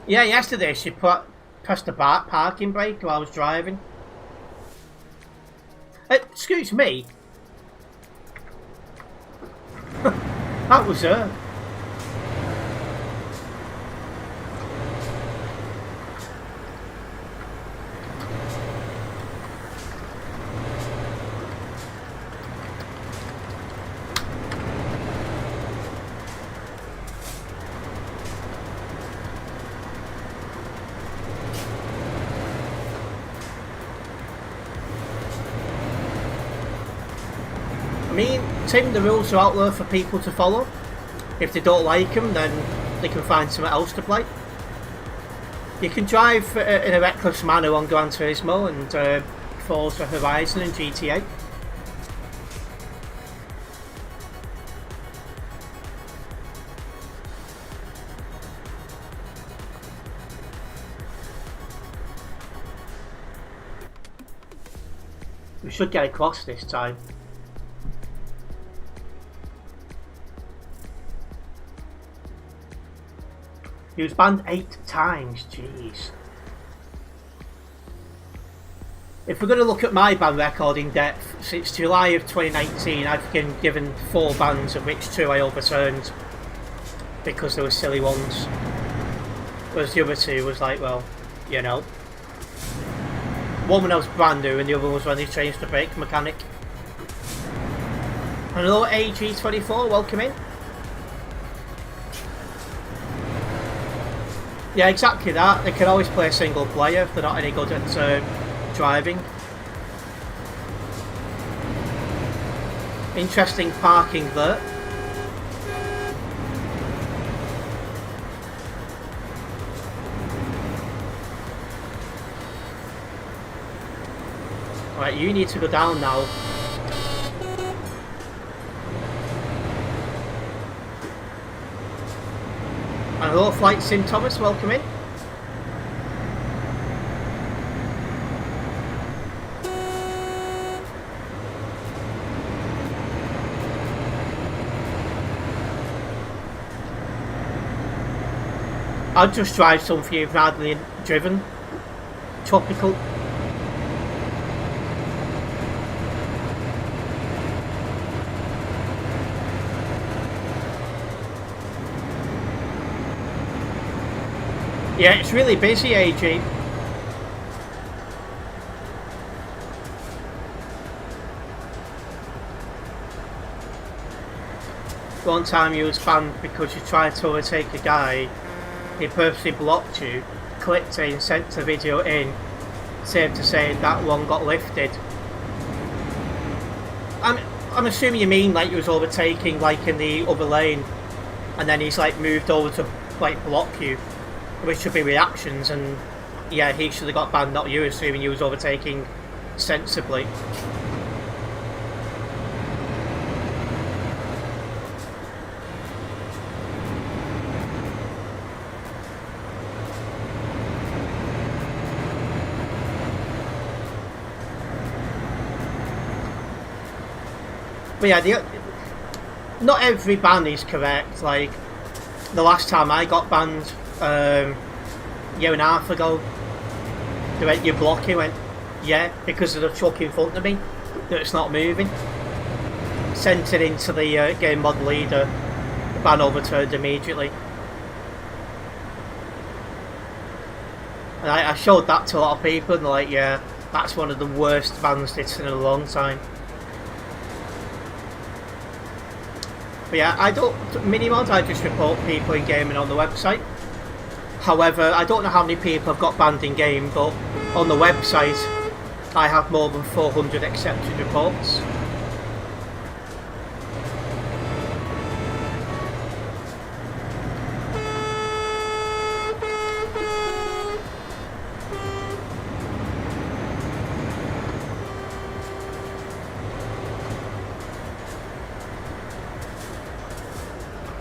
Yeah, yesterday she pressed the parking brake while I was driving. Excuse me. That was her. Tim, the rules are out there for people to follow. If they don't like them, then they can find something else to play. You can drive in a reckless manner on Gran Turismo and Forza Horizon and GTA. We should get across this time. He was banned 8 times, jeez. If we're going to look at my ban record in depth, since July of 2019 I've been given 4 bans, of which 2 I overturned because they were silly ones. Whereas the other 2 was like, well, you know. One when I was brand new and the other was when they changed the brake mechanic. And hello AG24, welcome in. Yeah, exactly that. They can always play single player if they're not any good at driving. Interesting parking there. Right, you need to go down now. And hello, Flight Sim Thomas, welcome in. I'd just drive something rather than driven. Tropical. Yeah, it's really busy, AG. One time you was banned because you tried to overtake a guy, he purposely blocked you, clicked it and sent the video in, safe to say that one got lifted. I'm assuming you mean like you was overtaking like in the other lane, and then he's like moved over to like block you, which should be reactions, and yeah, he should have got banned, not you, assuming you was overtaking sensibly. But yeah, not every ban is correct. Like the last time I got banned, a year and a half ago, they went, "You're blocking." Went, "Yeah," because of the truck in front of me that's not moving. Sent it into the game mod leader. The ban overturned immediately. And I showed that to a lot of people, and they're like, "Yeah, that's one of the worst bans they've seen in a long time." But yeah, I don't minimod. I just report people in game and on the website. However, I don't know how many people have got banned in game, but on the website, I have more than 400 accepted reports.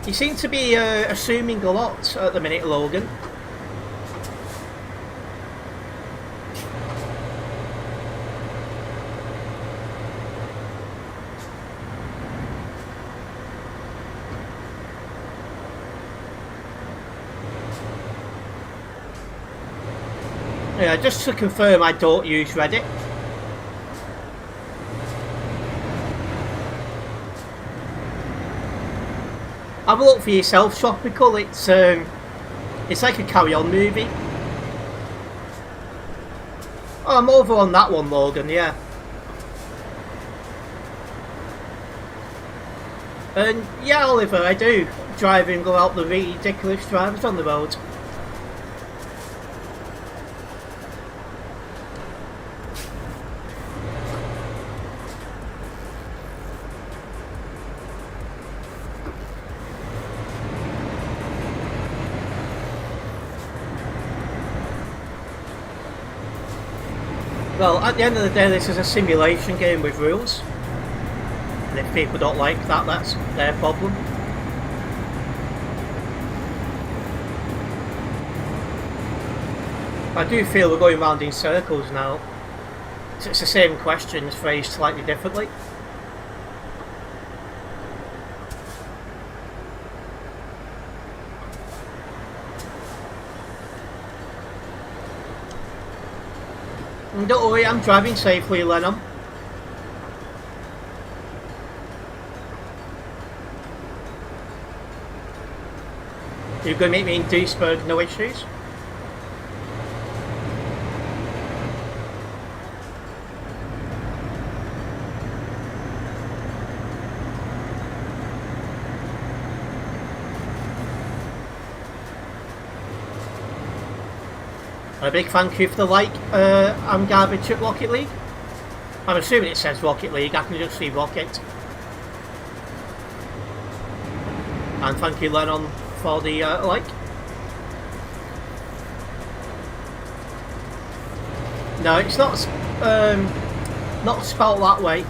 You seem to be assuming a lot at the minute, Logan. Yeah, just to confirm, I don't use Reddit. Have a look for yourself, Tropical. It's like a carry-on movie. Oh, I'm over on that one, Logan. Yeah. And yeah, Oliver, I do drive and go out the ridiculous drivers on the road. Well, at the end of the day, this is a simulation game with rules. And if people don't like that, that's their problem. I do feel we're going round in circles now. It's the same questions phrased slightly differently. And don't worry, I'm driving safely, Lennon. You're going to meet me in Duisburg, no issues? A big thank you for the like. I'm garbage at Rocket League. I'm assuming it says Rocket League, I can just see Rocket. And thank you, Lennon, for the like. No, it's not Not spelt that way.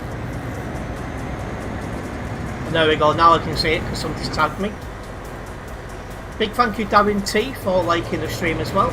And there we go, now I can see it because somebody's tagged me. Big thank you Darren T for liking the stream as well.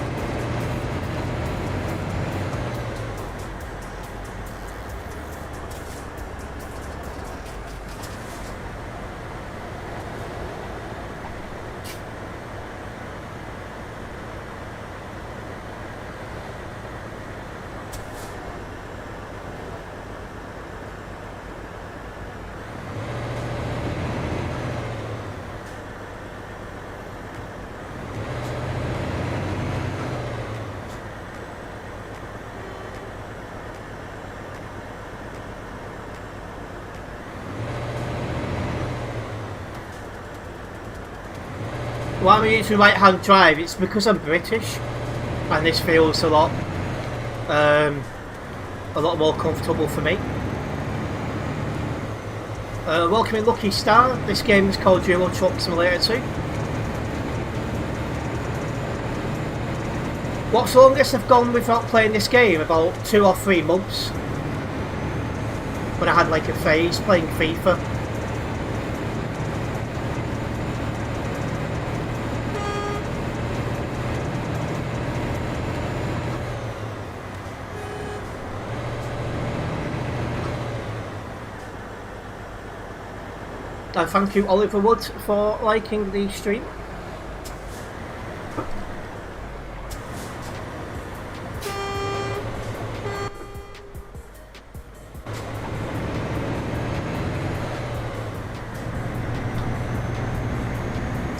Why am I using right hand drive? It's because I'm British and this feels a lot more comfortable for me. Welcome in Lucky Star. This game is called Euro Truck Simulator 2. What's the longest I've gone without playing this game? About 2 or 3 months. When I had like a phase playing FIFA. And thank you Oliver Wood for liking the stream.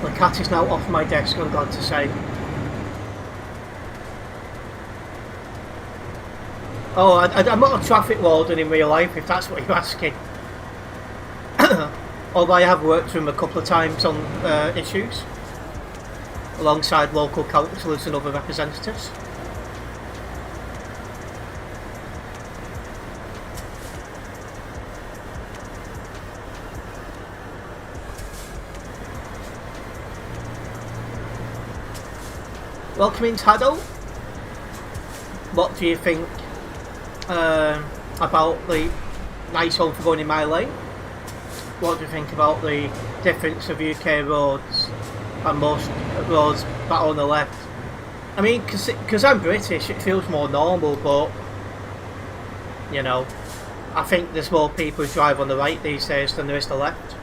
The cat is now off my desk, I'm glad to say. Oh, I'm not a traffic warden in real life, if that's what you're asking. Although I have worked with him a couple of times on issues, alongside local councillors and other representatives. Welcome in Tado. What do you think about the nice home for going in my lane? What do you think about the difference of UK roads and most roads back on the left? I mean, because I'm British, it feels more normal, but, you know, I think there's more people who drive on the right these days than there is the left.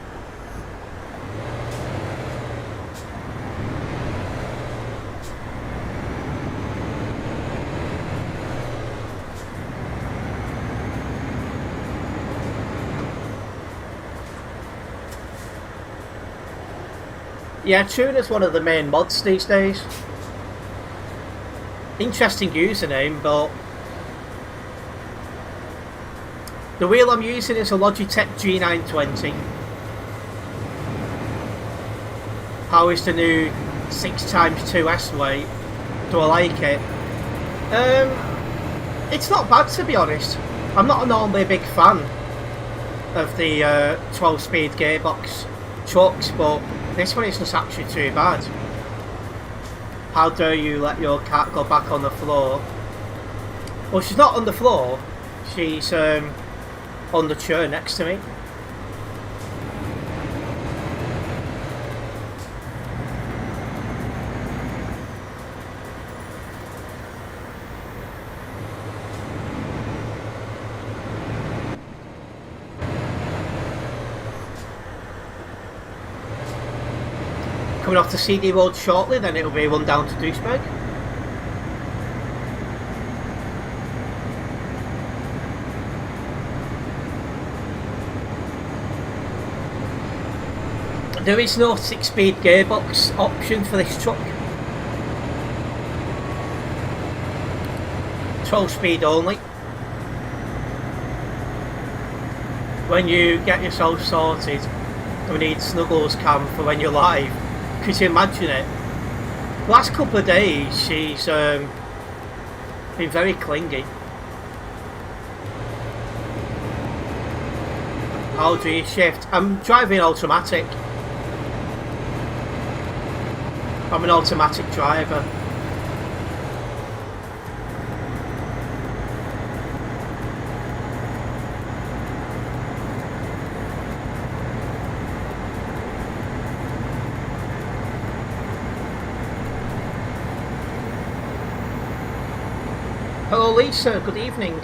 Yeah, Tune is one of the main mods these days. Interesting username, but the wheel I'm using is a Logitech G920. How is the new 6x2S weight? Do I like it? It's not bad, to be honest. I'm not normally a big fan of the 12-speed gearbox trucks, but this one isn't actually too bad. How dare you let your cat go back on the floor? Well, she's not on the floor. She's on the chair next to me. Coming off the CD road shortly, then it'll be one down to Duisburg. There is no 6-speed gearbox option for this truck. 12-speed only. When you get yourself sorted, we need Snuggles cam for when you're live. Could you imagine it? The last couple of days she's been very clingy. How do you shift? I'm driving automatic. I'm an automatic driver. Hello Lisa, good evening.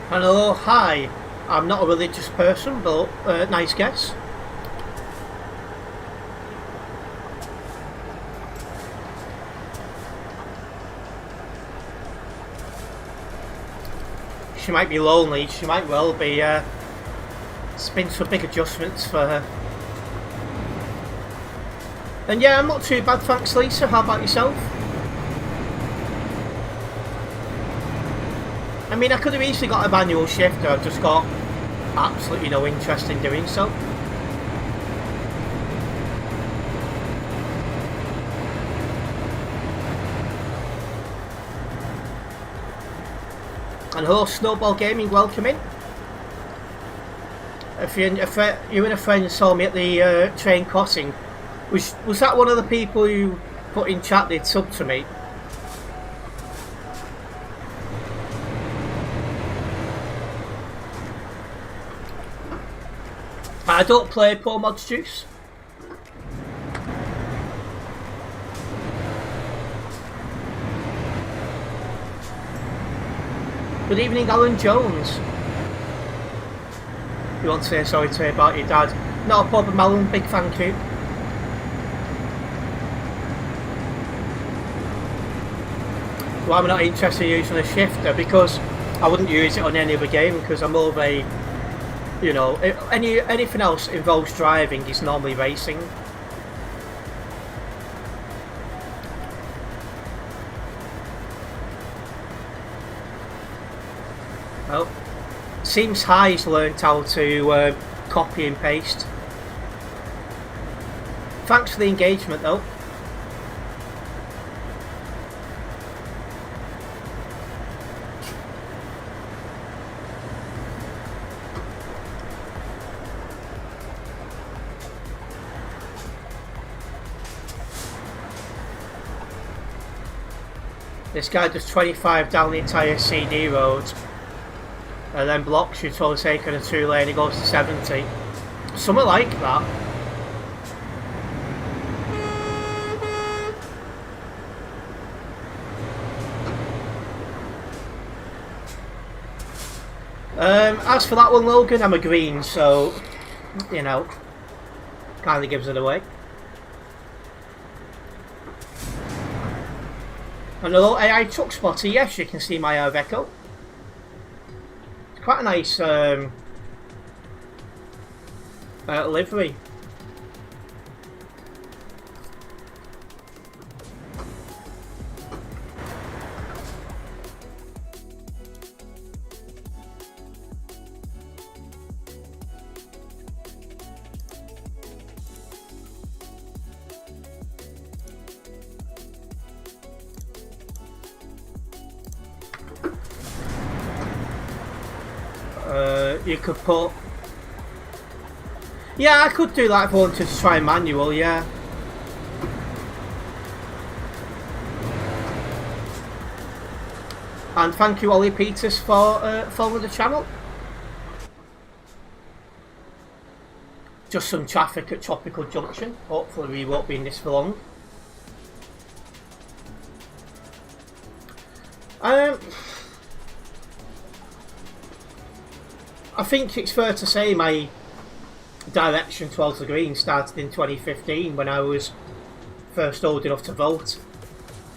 Hello, hi. I'm not a religious person, but nice guess. She might be lonely, she might well be. It's been some big adjustments for her. And yeah, I'm not too bad, thanks Lisa. How about yourself? I mean, I could have easily got a manual shifter, I've just got absolutely no interest in doing so. And hello Snowball Gaming, welcome in. If you and a friend saw me at the train crossing, was that one of the people who put in chat they'd sub to me? I don't play Pro Mods Juice. Good evening, Alan Jones. You want to say sorry to me about your dad? Not a problem, Alan. Big thank you. Well, I'm not interested in using a shifter because I wouldn't use it on any other game because I'm more of a, you know, anything else involves driving is normally racing. Well, seems High's learned how to copy and paste. Thanks for the engagement though. This guy does 25 down the entire CD road and then blocks you to the sake of a 2-lane, he goes to 70. Something like that. As for that one, Logan, I'm a green, so, you know, kind of gives it away. And hello AI Truck Spotter, yes, you can see my Aveco. It's quite a nice livery. You could put... Yeah, I could do that if I wanted to try manual, yeah. And thank you Ollie Peters for following the channel. Just some traffic at Tropical Junction. Hopefully we won't be in this for long. I think it's fair to say my direction towards the green started in 2015 when I was first old enough to vote.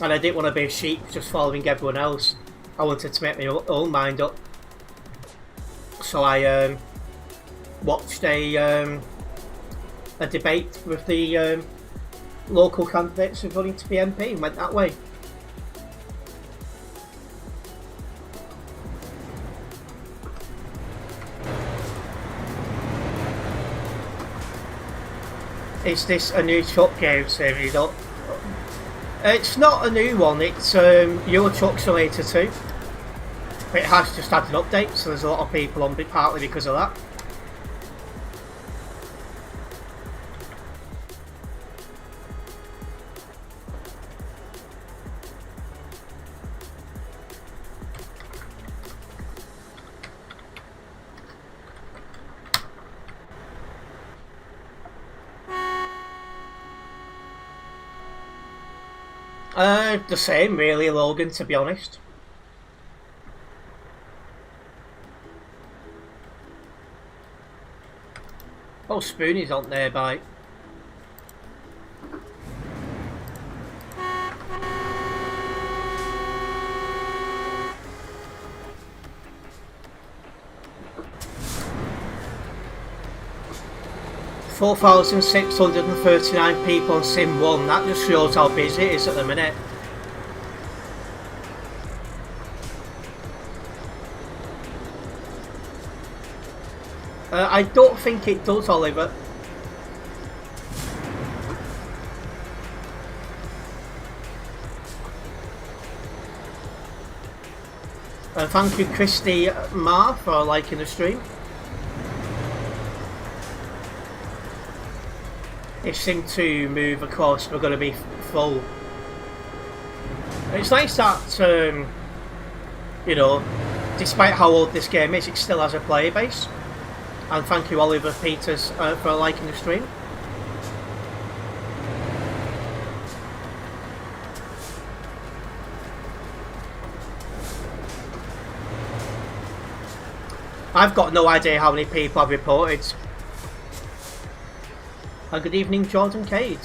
And I didn't want to be a sheep just following everyone else. I wanted to make my own mind up. So I watched a debate with the local candidates who were running to be MP and went that way. Is this a new truck game series? It's not a new one, it's Euro Truck Simulator 2. It has just had an update, so there's a lot of people on it partly because of that. The same really, Logan, to be honest. Oh, Spoonie's on nearby. $4,639 people on Sim 1, that just shows how busy it is at the minute. I don't think it does, Oliver. Thank you, Christy Ma, for liking the stream. If Sim 2 move across, we're going to be full. It's nice that, you know, despite how old this game is, it still has a player base. And thank you, Oliver Peters, for liking the stream. I've got no idea how many people have reported. Good evening, Jordan Cade.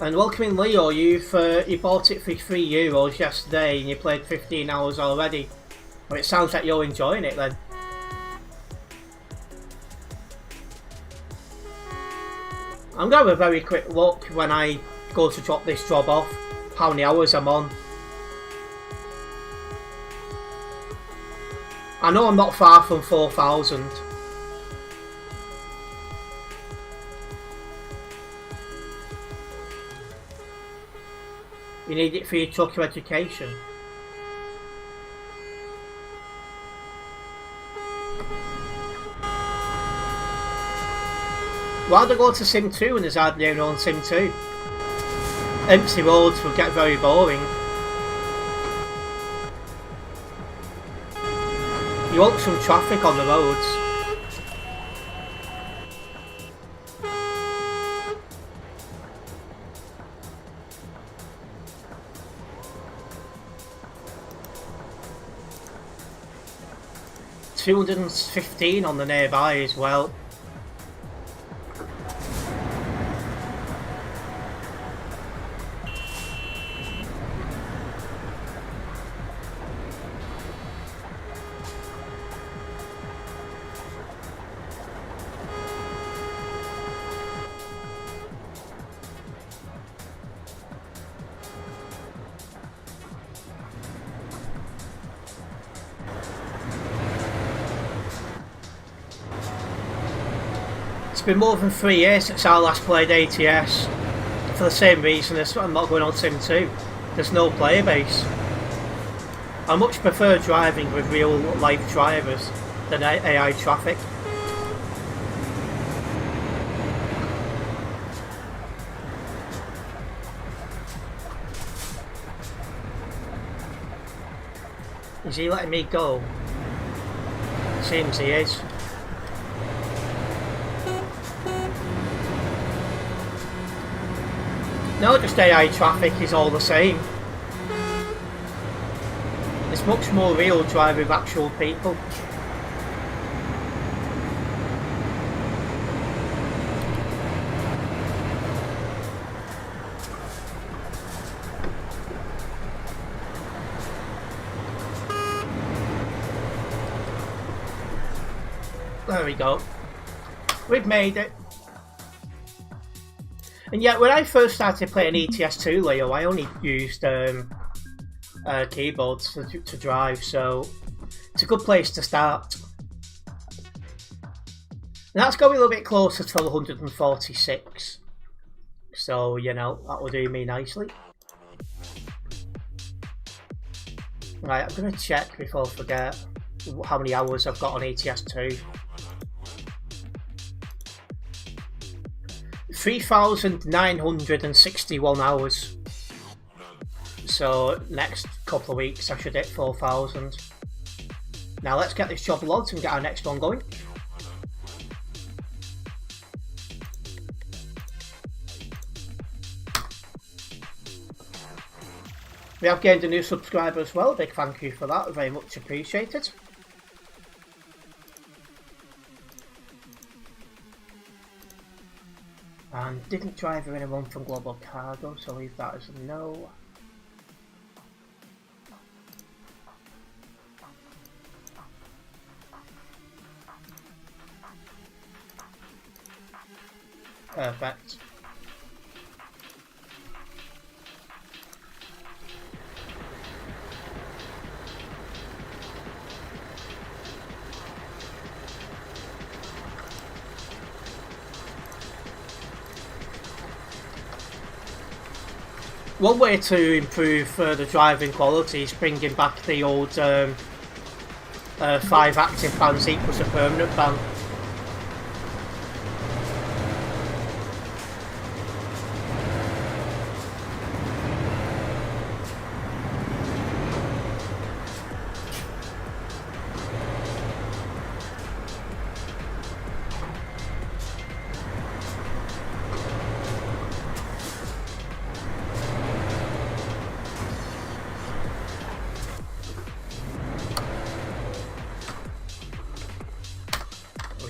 And welcoming Leo, you bought it for €3 yesterday and you played 15 hours already. Well, it sounds like you're enjoying it then. I'm going to have a very quick look when I go to drop this job off, how many hours I'm on. I know I'm not far from 4,000. You need it for your trucker education. Why'd I go to Sim 2 when there's hardly anyone on Sim 2? Empty roads would get very boring. You want some traffic on the roads. $215 on the nearby as well. It's been more than 3 years since I last played ATS, for the same reason as I'm not going on Sim 2. There's no player base. I much prefer driving with real life drivers than AI traffic. Is he letting me go? Seems he is. No, just AI traffic is all the same. It's much more real driving with actual people. There we go. We've made it. And yet, when I first started playing ETS2, Leo, I only used keyboards to drive, so it's a good place to start. And that's going a little bit closer to 146, so you know that will do me nicely. Right, I'm going to check before I forget how many hours I've got on ETS2. 3,961 hours. So next couple of weeks I should hit 4,000. Now let's get this job logged and get our next one going. We have gained a new subscriber as well, big thank you for that, very much appreciated. And didn't drive her anyone from Global Cargo, so leave that as a no. Perfect. One way to improve the driving quality is bringing back the old 5 active bans equals a permanent ban.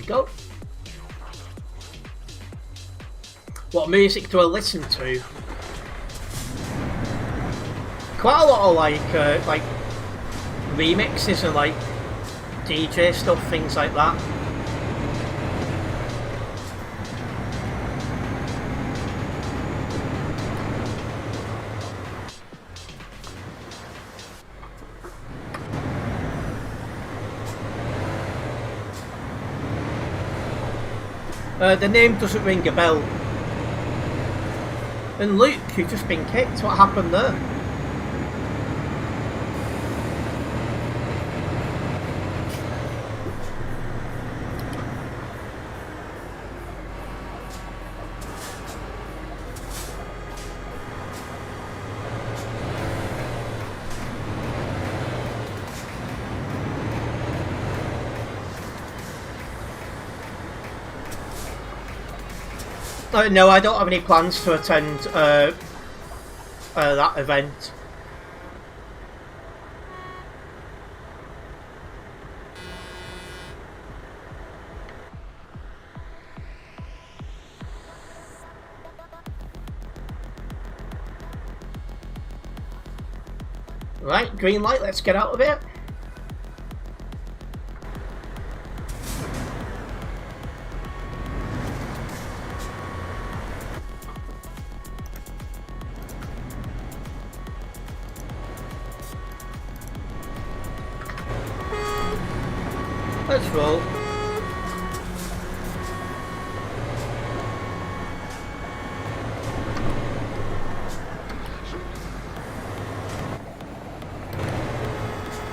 Go. What music do I listen to? Quite a lot of like remixes and like DJ stuff, things like that. The name doesn't ring a bell. And Luke, you've just been kicked. What happened there? No, I don't have any plans to attend that event. Right, green light, let's get out of here. Let's roll.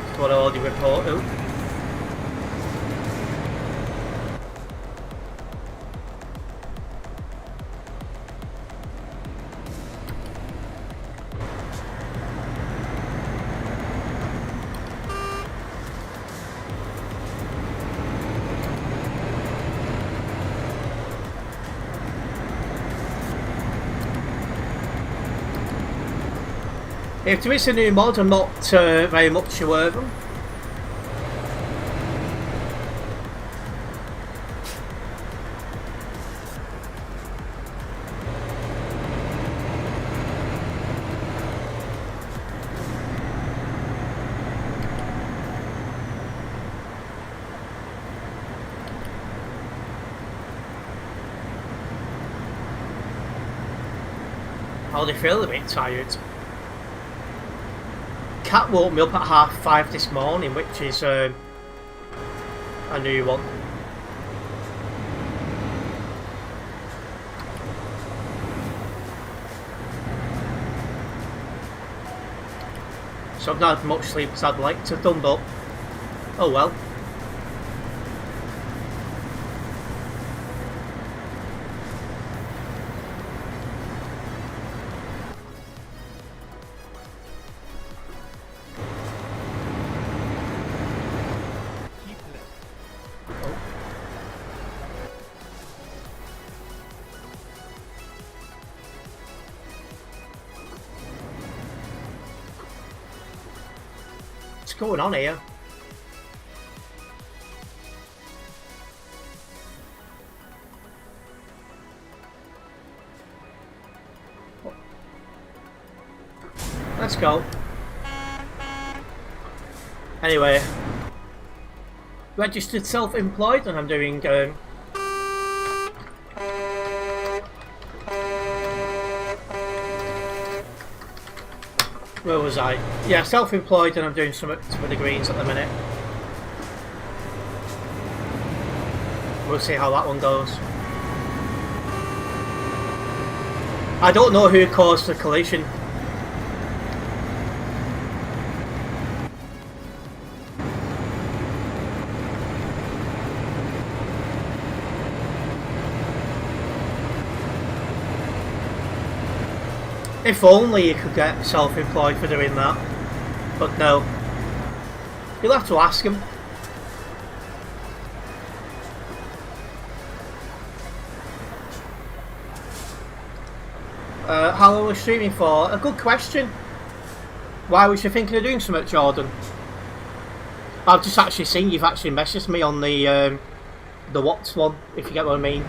That's what I already reported. If there is a new mod, I'm not very much aware of them. Oh, they feel a bit tired. Cat woke me up at 5:30 this morning, which is a new one. So I've not had much sleep as I'd like to have done, but oh well. What's going on here? Let's go. Anyway, registered self-employed, and I'm doing where was I? Yeah, self-employed, and I'm doing some of the greens at the minute. We'll see how that one goes. I don't know who caused the collision. If only you could get self-employed for doing that, but no. You'll have to ask him. How long was streaming for? A good question. Why was you thinking of doing something, Jordan? I've just actually seen you've actually messaged me on the Watts one, if you get what I mean.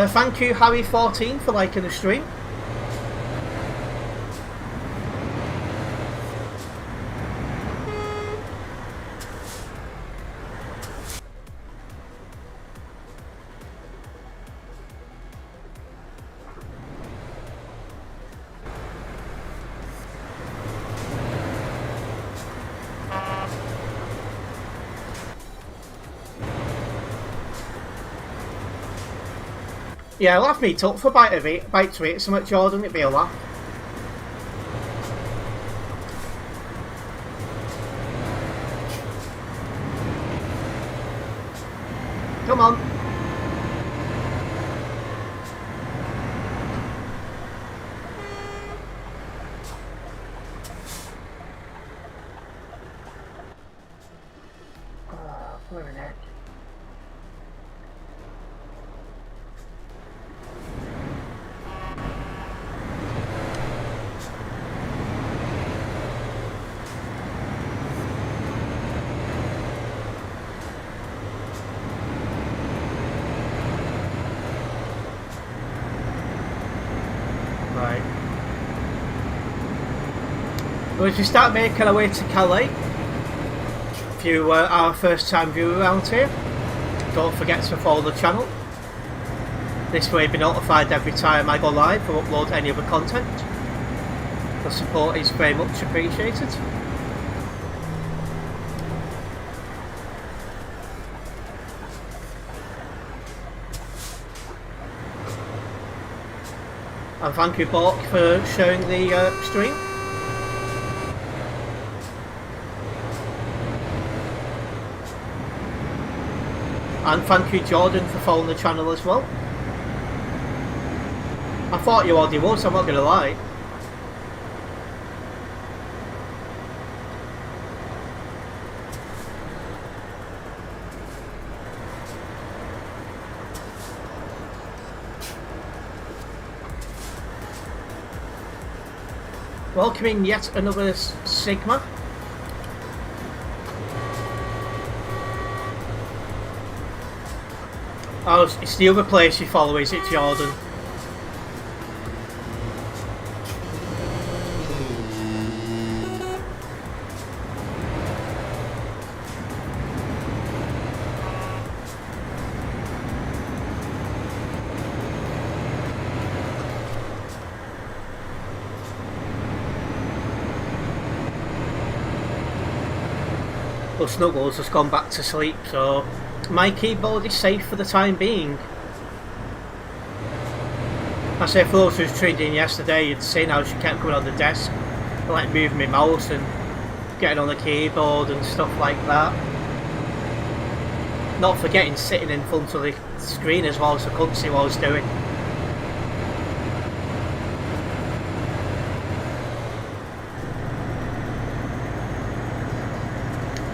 Thank you, Harry14, for liking the stream. Yeah, I'll have me up for a bite to eat something, Jordan, it'd be a laugh. Come on. Oh, wait a minute. As we start making our way to Calais, if you are our first time viewer around here, don't forget to follow the channel. This way you'll be notified every time I go live or upload any other content. The support is very much appreciated. And thank you, Bork, for sharing the stream. And thank you, Jordan, for following the channel as well. I thought you already was, I'm not going to lie. Welcoming yet another Sigma. Oh, it's the other place you follow, is it, Jordan? Well, Snuggles has gone back to sleep, so my keyboard is safe for the time being. I say, for those who was tuned in yesterday, you'd seen how she kept coming on the desk, like moving my mouse and getting on the keyboard and stuff like that. Not forgetting sitting in front of the screen as well, so I couldn't see what I was doing.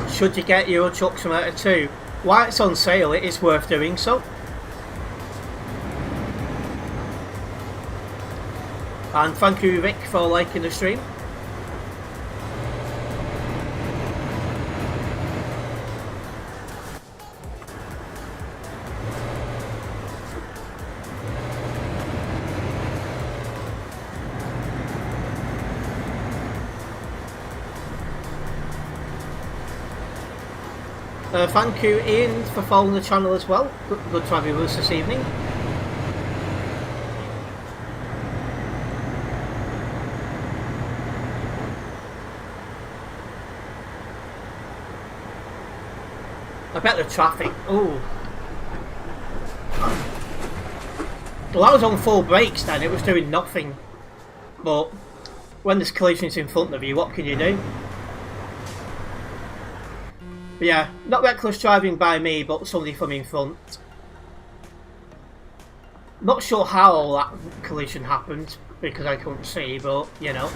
Should you get Euro Truck Simulator 2? While it's on sale, it is worth doing so. And thank you, Rick, for liking the stream. Thank you, Ian, for following the channel as well. Good to have you with us this evening. I bet the traffic. Oh. Well, I was on full brakes then, it was doing nothing. But when there's collisions in front of you, what can you do? But yeah, not reckless driving by me, but somebody from in front. Not sure how that collision happened, because I couldn't see, but, you know.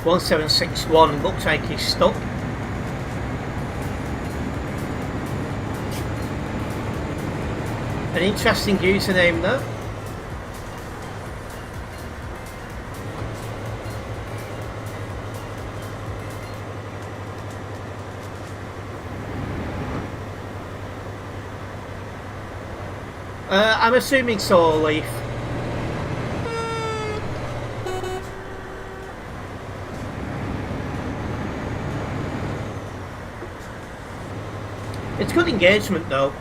"1761 looks like he's stuck." An interesting username there. I'm assuming Solar Leaf. It's good engagement though.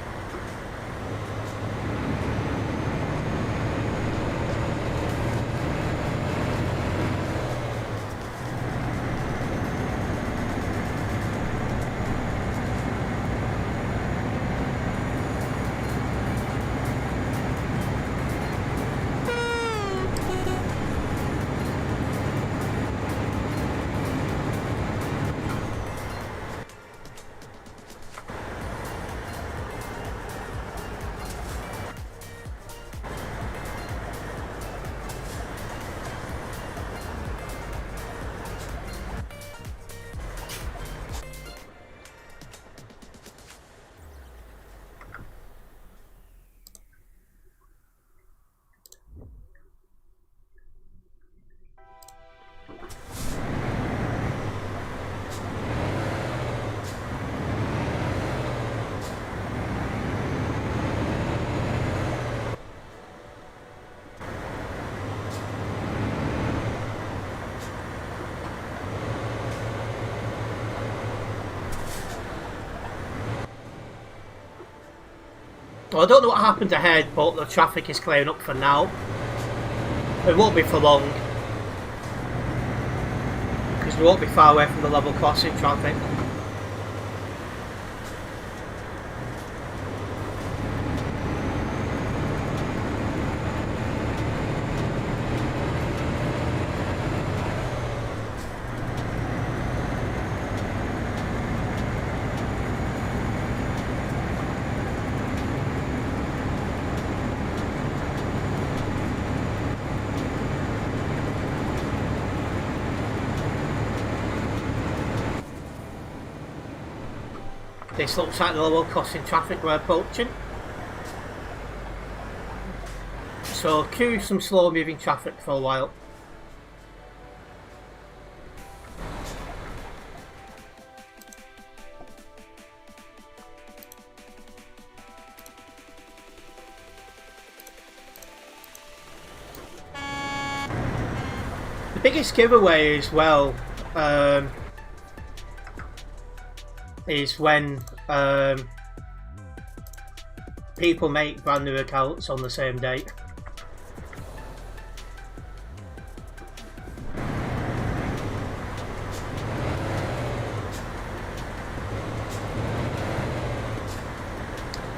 Well, I don't know what happened ahead, but the traffic is clearing up for now. It won't be for long, because we won't be far away from the level crossing traffic. This looks like the level crossing traffic we're approaching. So cue some slow moving traffic for a while. The biggest giveaway as well is when people make brand new accounts on the same date.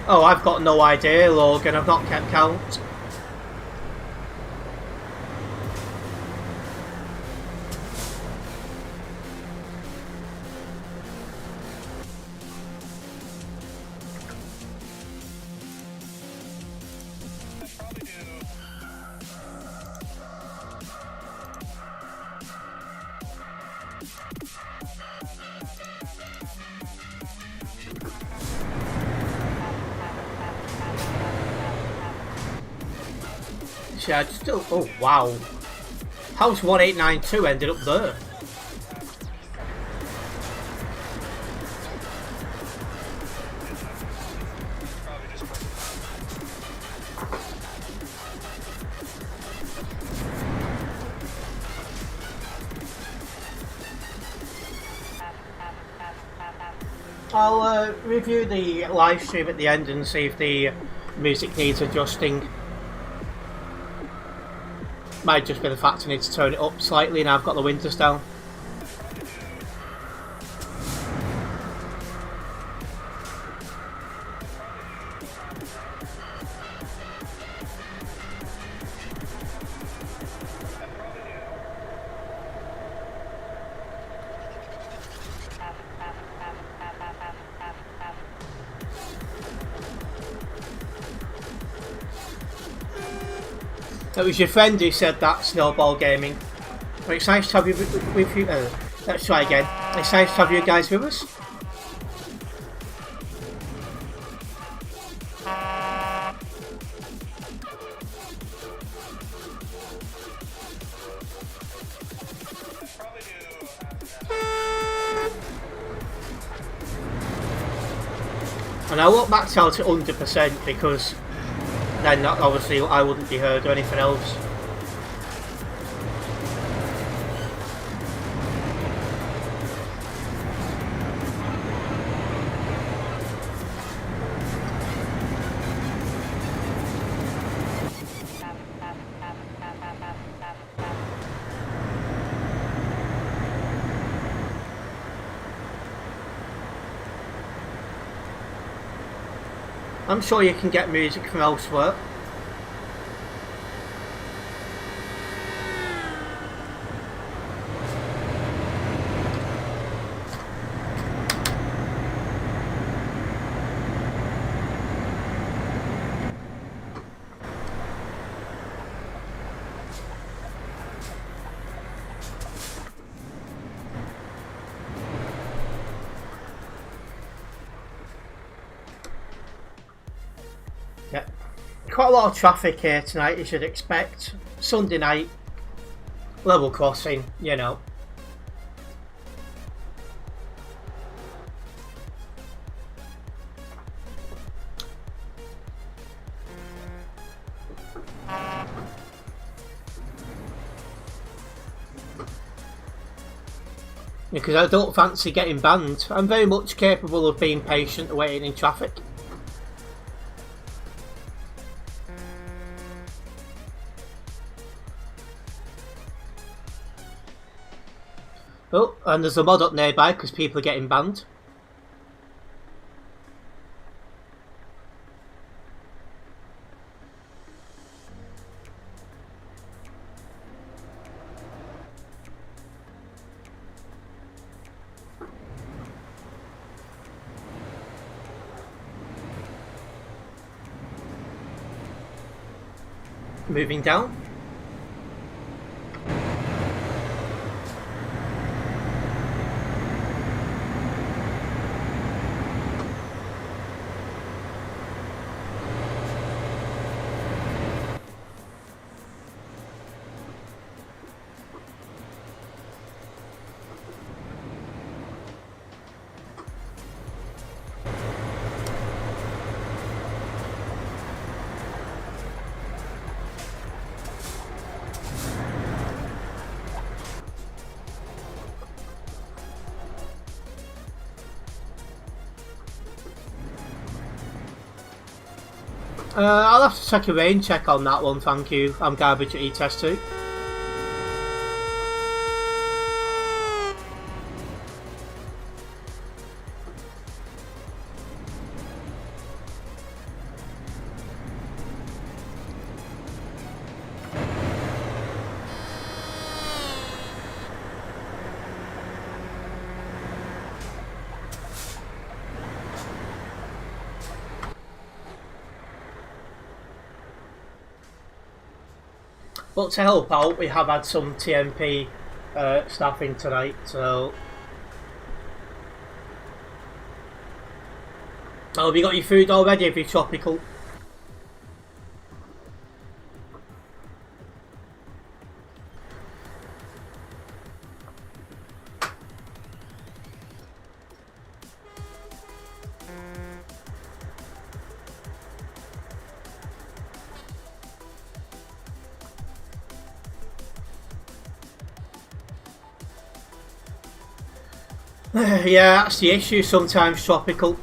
Oh, I've got no idea, Logan. I've not kept count. See, I just don't. Oh wow! How's 1892 ended up there? I'll review the live stream at the end and see if the music needs adjusting. Might just be the fact I need to turn it up slightly and I've got the windows down. It was your friend who said that, Snowball Gaming. But it's nice to have you with you. Let's try again. It's nice to have you guys with us. And I won't max out at 100% because then obviously I wouldn't be heard or anything else. I'm sure you can get music from elsewhere. Quite a lot of traffic here tonight, you should expect. Sunday night, level crossing, you know. Because I don't fancy getting banned. I'm very much capable of being patient waiting in traffic. Oh, and there's a mod up nearby because people are getting banned. Moving down. I'll have to take a rain check on that one, thank you. I'm garbage at E-Test 2. But to help out, we have had some TMP staff in tonight, so... Oh, have you got your food already, if you're tropical? Yeah, that's the issue sometimes, Tropical.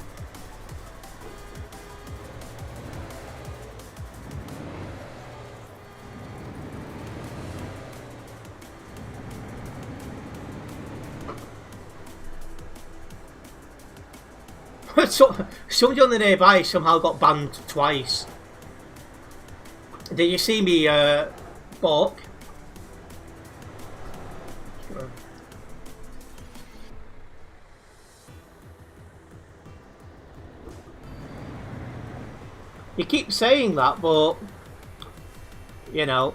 Somebody on the nearby somehow got banned twice. Did you see me balk? You keep saying that, but you know,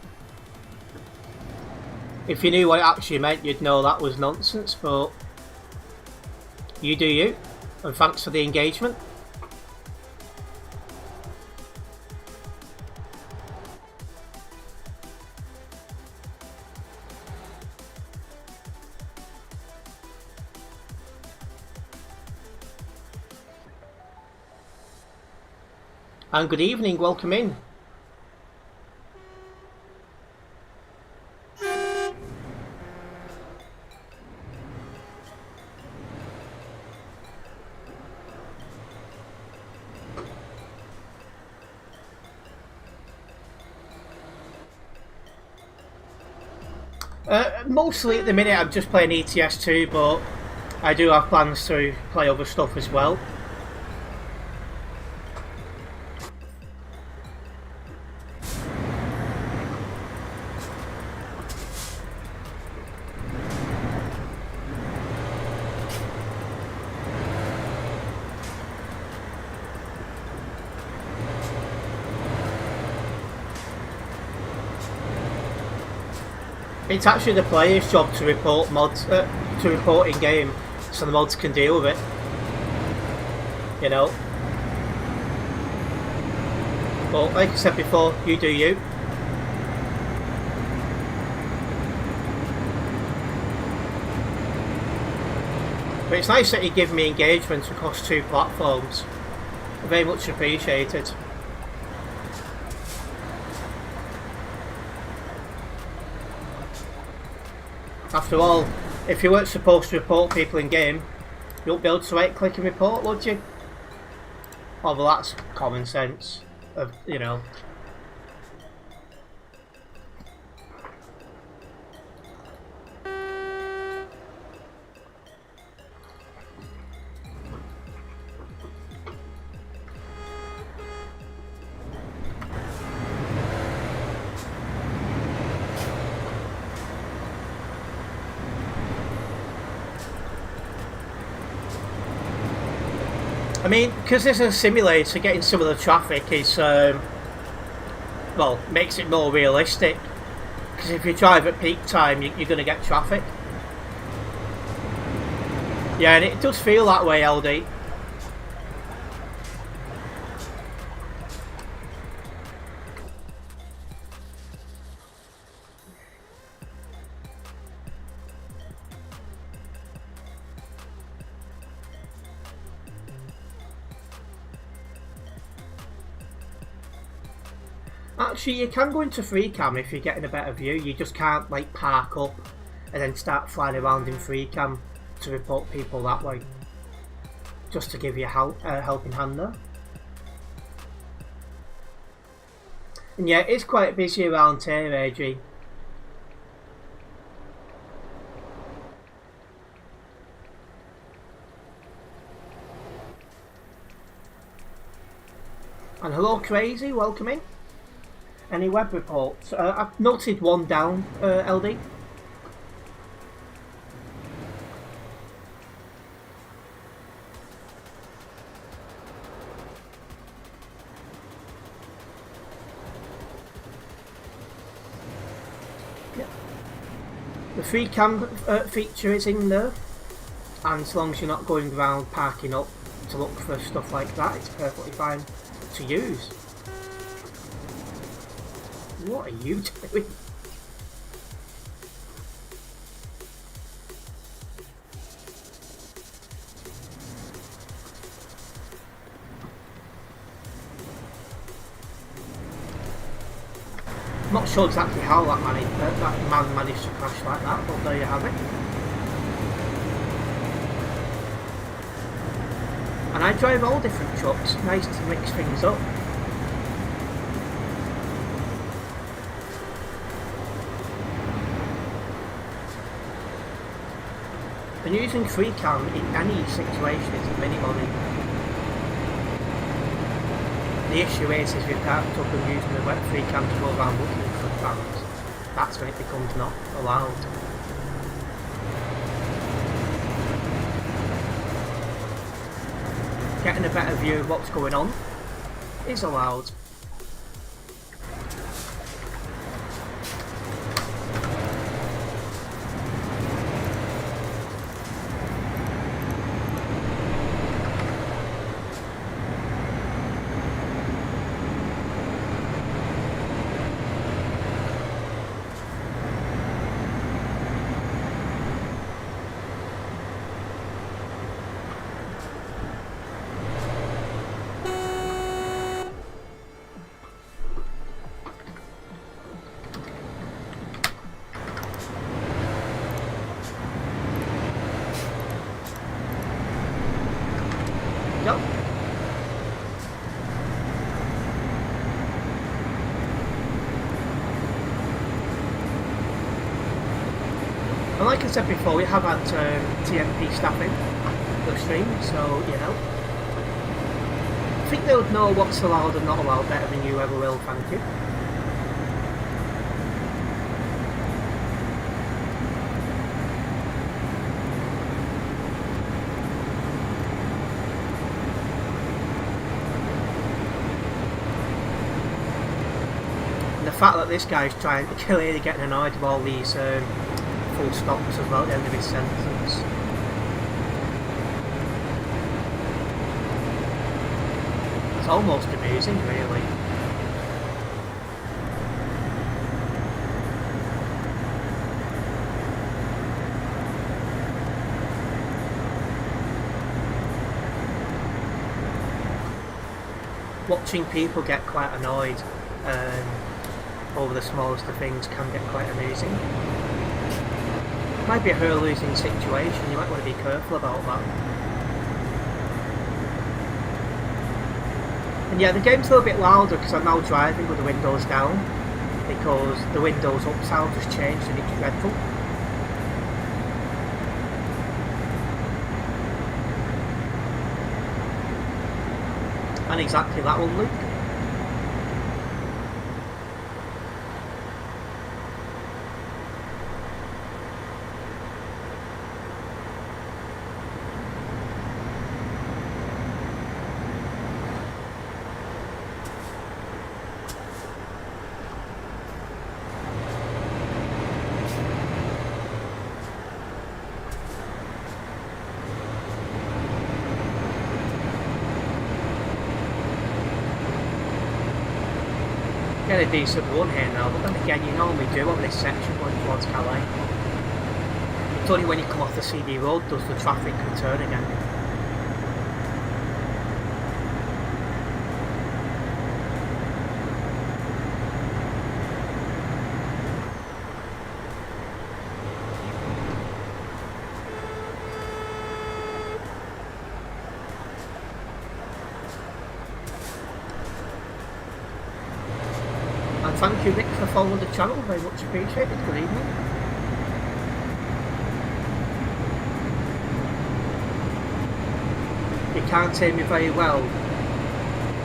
if you knew what it actually meant, you'd know that was nonsense. But you do you, and thanks for the engagement. And good evening, welcome in. Mostly at the minute I'm just playing ETS2, but I do have plans to play other stuff as well. It's actually the player's job to report mods, to report in game, so the mods can deal with it. You know. But like I said before, you do you. But it's nice that you give me engagement across 2 platforms. Very much appreciated. After all, if you weren't supposed to report people in game, you wouldn't be able to right-click and report, would you? Oh, well, that's common sense, you know. I mean, because this is a simulator, getting some of the traffic is, well, makes it more realistic. Because if you drive at peak time, you're going to get traffic. Yeah, and it does feel that way, LD. Actually, you can go into free cam if you're getting a better view. You just can't like park up and then start flying around in free cam to report people that way. Just to give you a helping hand there. And yeah, it's quite busy around here, AG. And hello Crazy, welcome in. Any web reports? I've noted one down, LD. Yeah. The free cam feature is in there, and as long as you're not going around parking up to look for stuff like that, it's perfectly fine to use. What are you doing? I'm not sure exactly how that man managed to crash like that, but there you have it. And I drive all different trucks, nice to mix things up. And using free cam in any situation is minimally. The issue is if you're parked up and using the wet free cam to go around looking for vans, that's when it becomes not allowed. Getting a better view of what's going on is allowed. Yep. And like I said before, we have had TMP staffing the stream, so you know. I think they would know what's allowed and not allowed better than you ever will, thank you. The fact that this guy's trying to clearly getting annoyed with all these full stops as well at the end of his sentence. It's almost amusing, really. Watching people get quite annoyed over the smallest of things can get quite amusing. It might be a her losing situation, you might want to be careful about that. And yeah, the game's a little bit louder because I'm now driving with the windows down, because the windows up sound has changed and it's dreadful. And exactly that one, Luke. Get a decent run here now, but then again you normally do on this section going towards Calais. It's only when you come off the CD road does the traffic return again. Thank you, Nick, for following the channel. Very much appreciated. Good evening. You can't hear me very well.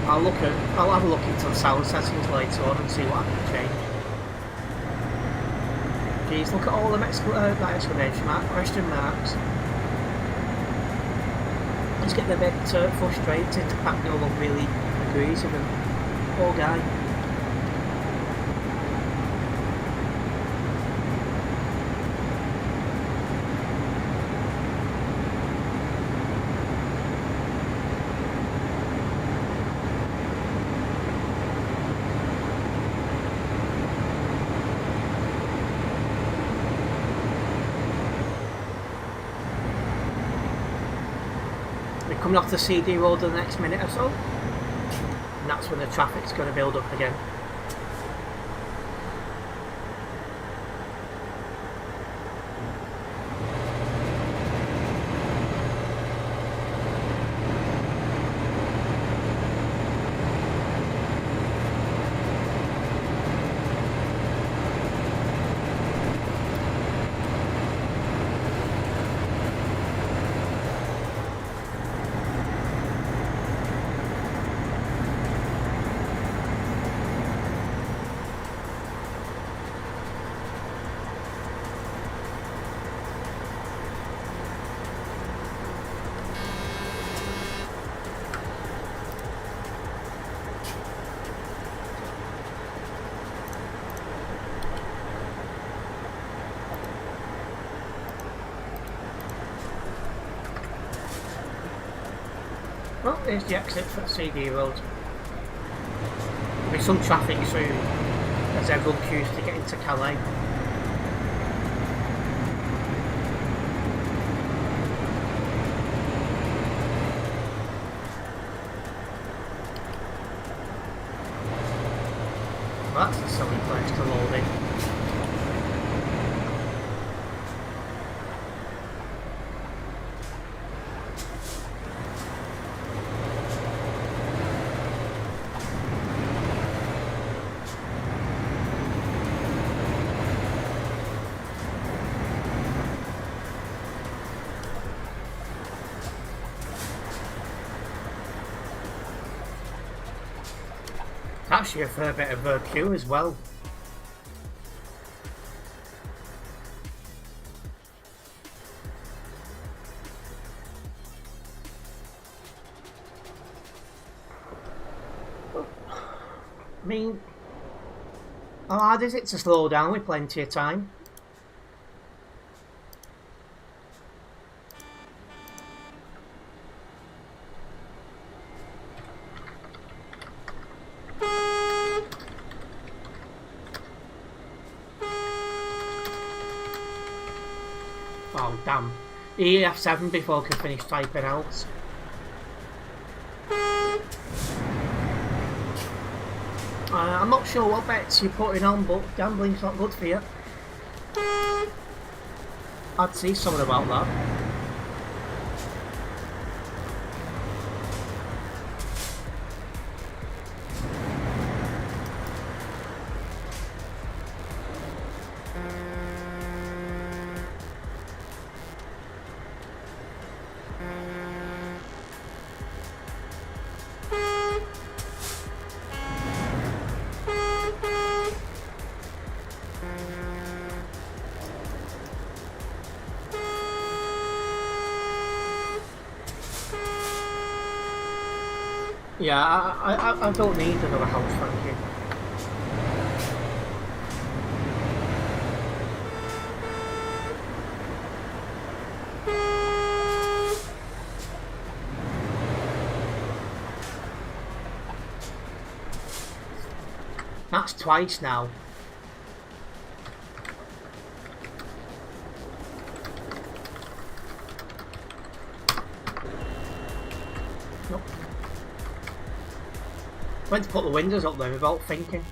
I'll have a look into the sound settings later on and see what I can change. Jeez, look at all them exclamation mark, question marks. He's getting a bit frustrated. The fact no one really agrees with him. Poor guy. Coming off the CD road in the next minute or so, and that's when the traffic's going to build up again. Oh, there's the exit for the CD road. There'll be some traffic soon as everyone queues to get into Calais. Well, that's a silly place to load in. Actually a fair bit of queue as well. I mean, how hard is it to slow down with plenty of time? Oh damn. F7 before I can finish typing out. I'm not sure what bets you're putting on, but gambling's not good for you. I'd see something about that. Yeah, I don't need another house, thank you. That's twice now. Nope. Went to put the windows up there without thinking.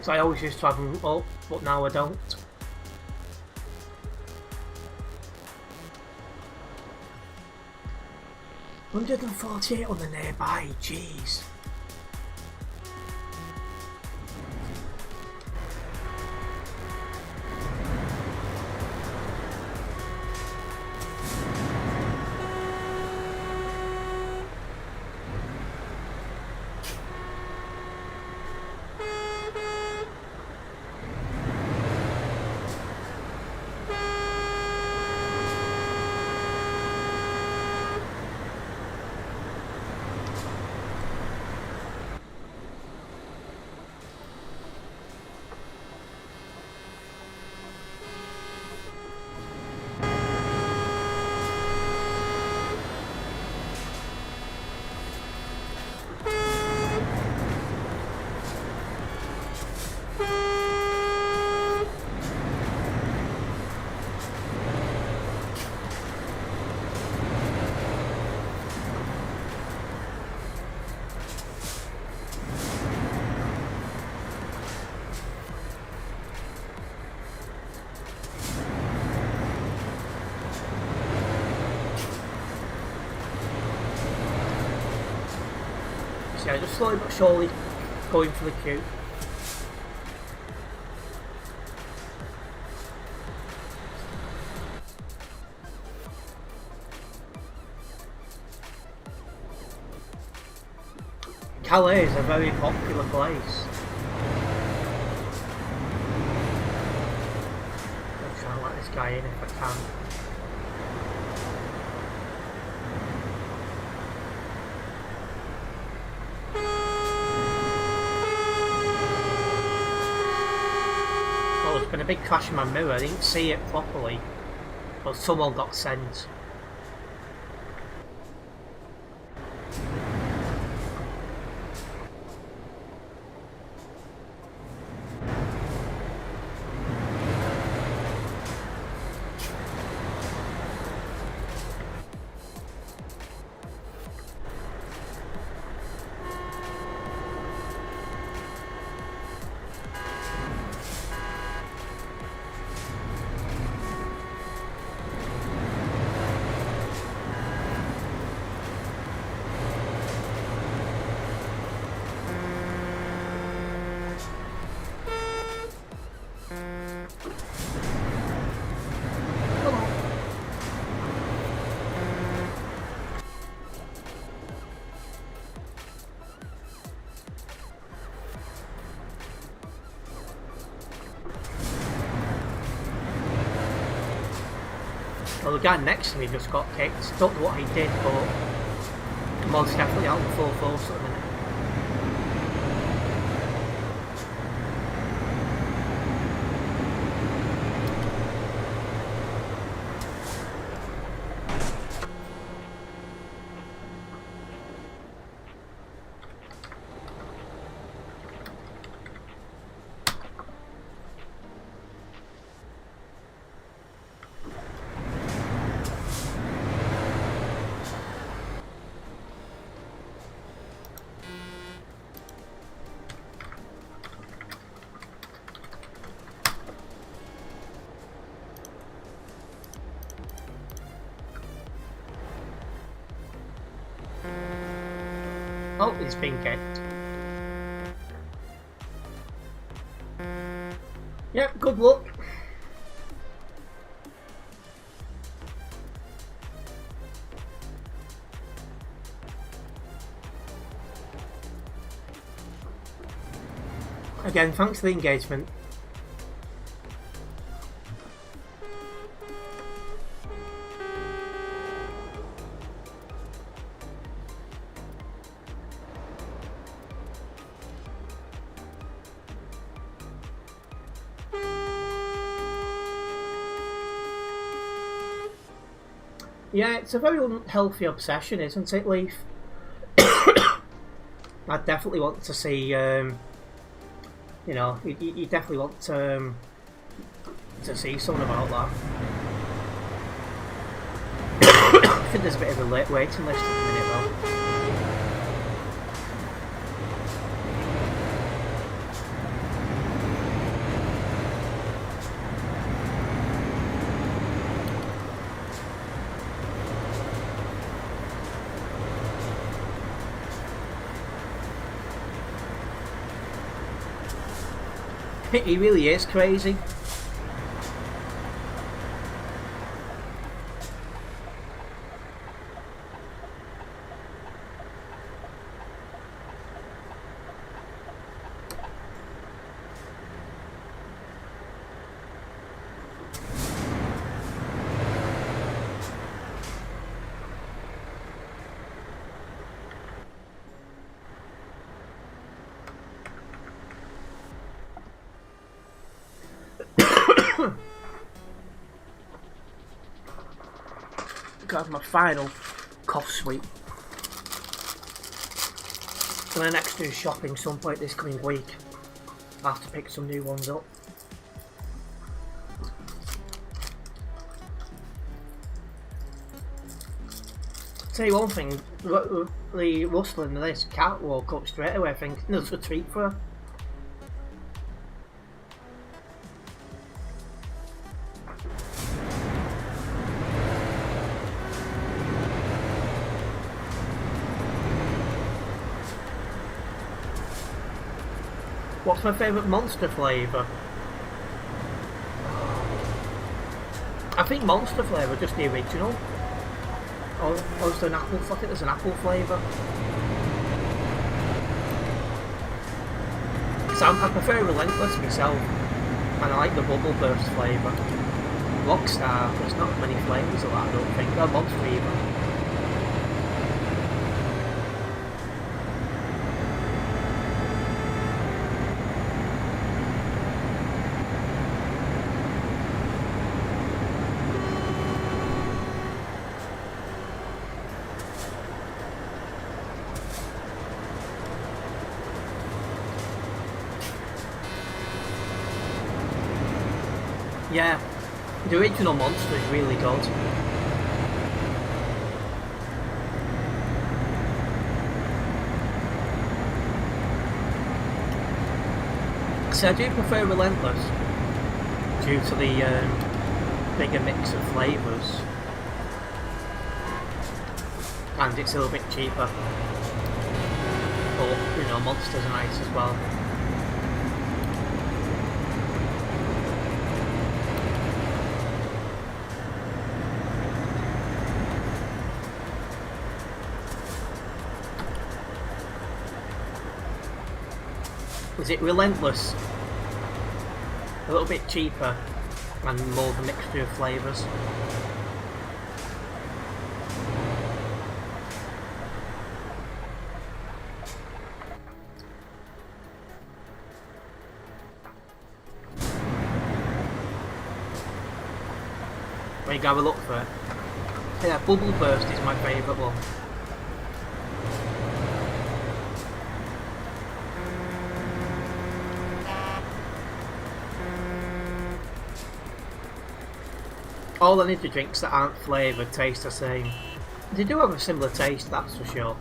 So I always used to have them up, but now I don't. $148 on the nearby, jeez. Yeah, just slowly but surely going for the queue. Calais is a very popular place. I'll try and let this guy in if I can. There's been a big crash in my mirror, I didn't see it properly, but someone got sent. Well, the guy next to me just got kicked. Don't know what he did, but the mod's definitely out on full force at the minute. Oh, he's been kicked. Yep, good luck. Again, thanks for the engagement. Yeah, it's a very unhealthy obsession, isn't it, Leaf? I definitely want to see, you know, you definitely want to see something about that. I think there's a bit of a late waiting list at the minute, though. He really is crazy. Got my final cough sweep. For the next do shopping some point this coming week. I have to pick some new ones up. Tell you one thing, the rustling of this cat woke up straight away thinking there's a treat for her. What's my favourite Monster flavour? I think Monster flavour, just the original. Or is there an apple? I think there's an apple flavour. So I prefer Relentless myself, and I like the Bubble Burst flavour. Rockstar, there's not many flavours of that, I don't think. Or Monster either. Yeah, the original Monster is really good. So I do prefer Relentless due to the bigger mix of flavours, and it's a little bit cheaper. But you know, Monster's nice as well. Is it Relentless? A little bit cheaper and more of a mixture of flavours. you gotta look for it. Yeah, Bubble Burst is my favourite one. All energy drinks that aren't flavoured taste the same. They do have a similar taste, that's for sure.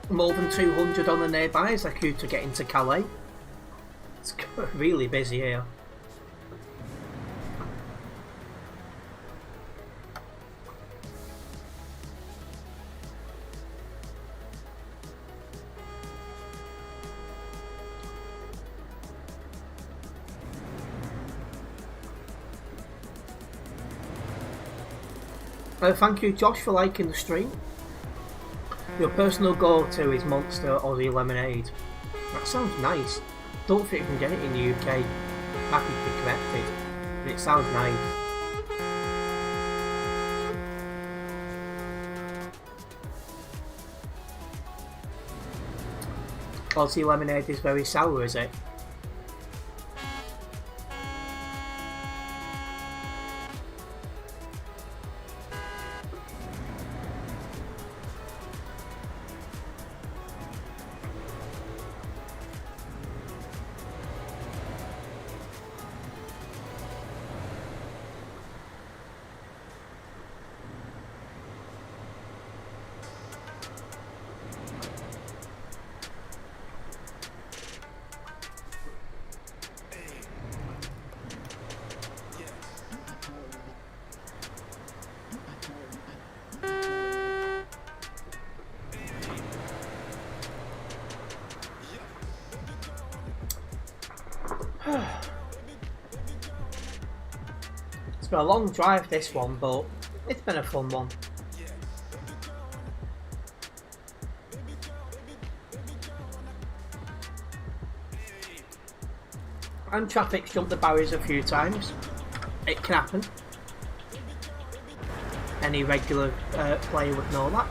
More than 200 on the nearbys, like you to get into Calais. It's really busy here. Thank you, Josh, for liking the stream. Your personal go-to is Monster Aussie Lemonade. That sounds nice. Don't think you can get it in the UK. Happy to be corrected, but it sounds nice. Aussie Lemonade is very sour, is it? It's been a long drive, this one, but it's been a fun one. And traffic's jumped the barriers a few times. It can happen. Any regular player would know that.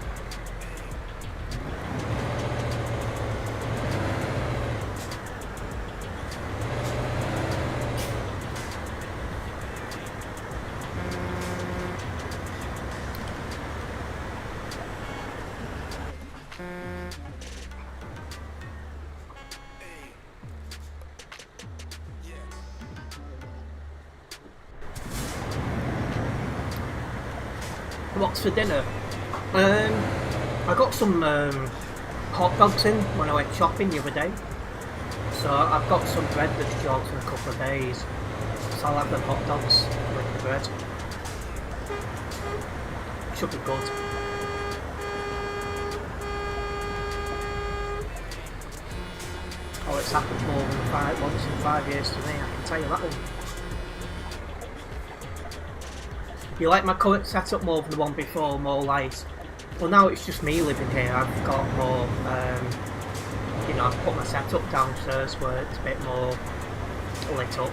What's for dinner? I got some hot dogs in when I went shopping the other day. So I've got some bread that's jogged in a couple of days. So I'll have them hot dogs with the bread. Should be good. Oh, it's happened more than once in 5 years to me, I can tell you that one. You like my current setup more than the one before, more light? Well, now it's just me living here. I've got more, you know, I've put my setup downstairs where it's a bit more lit up.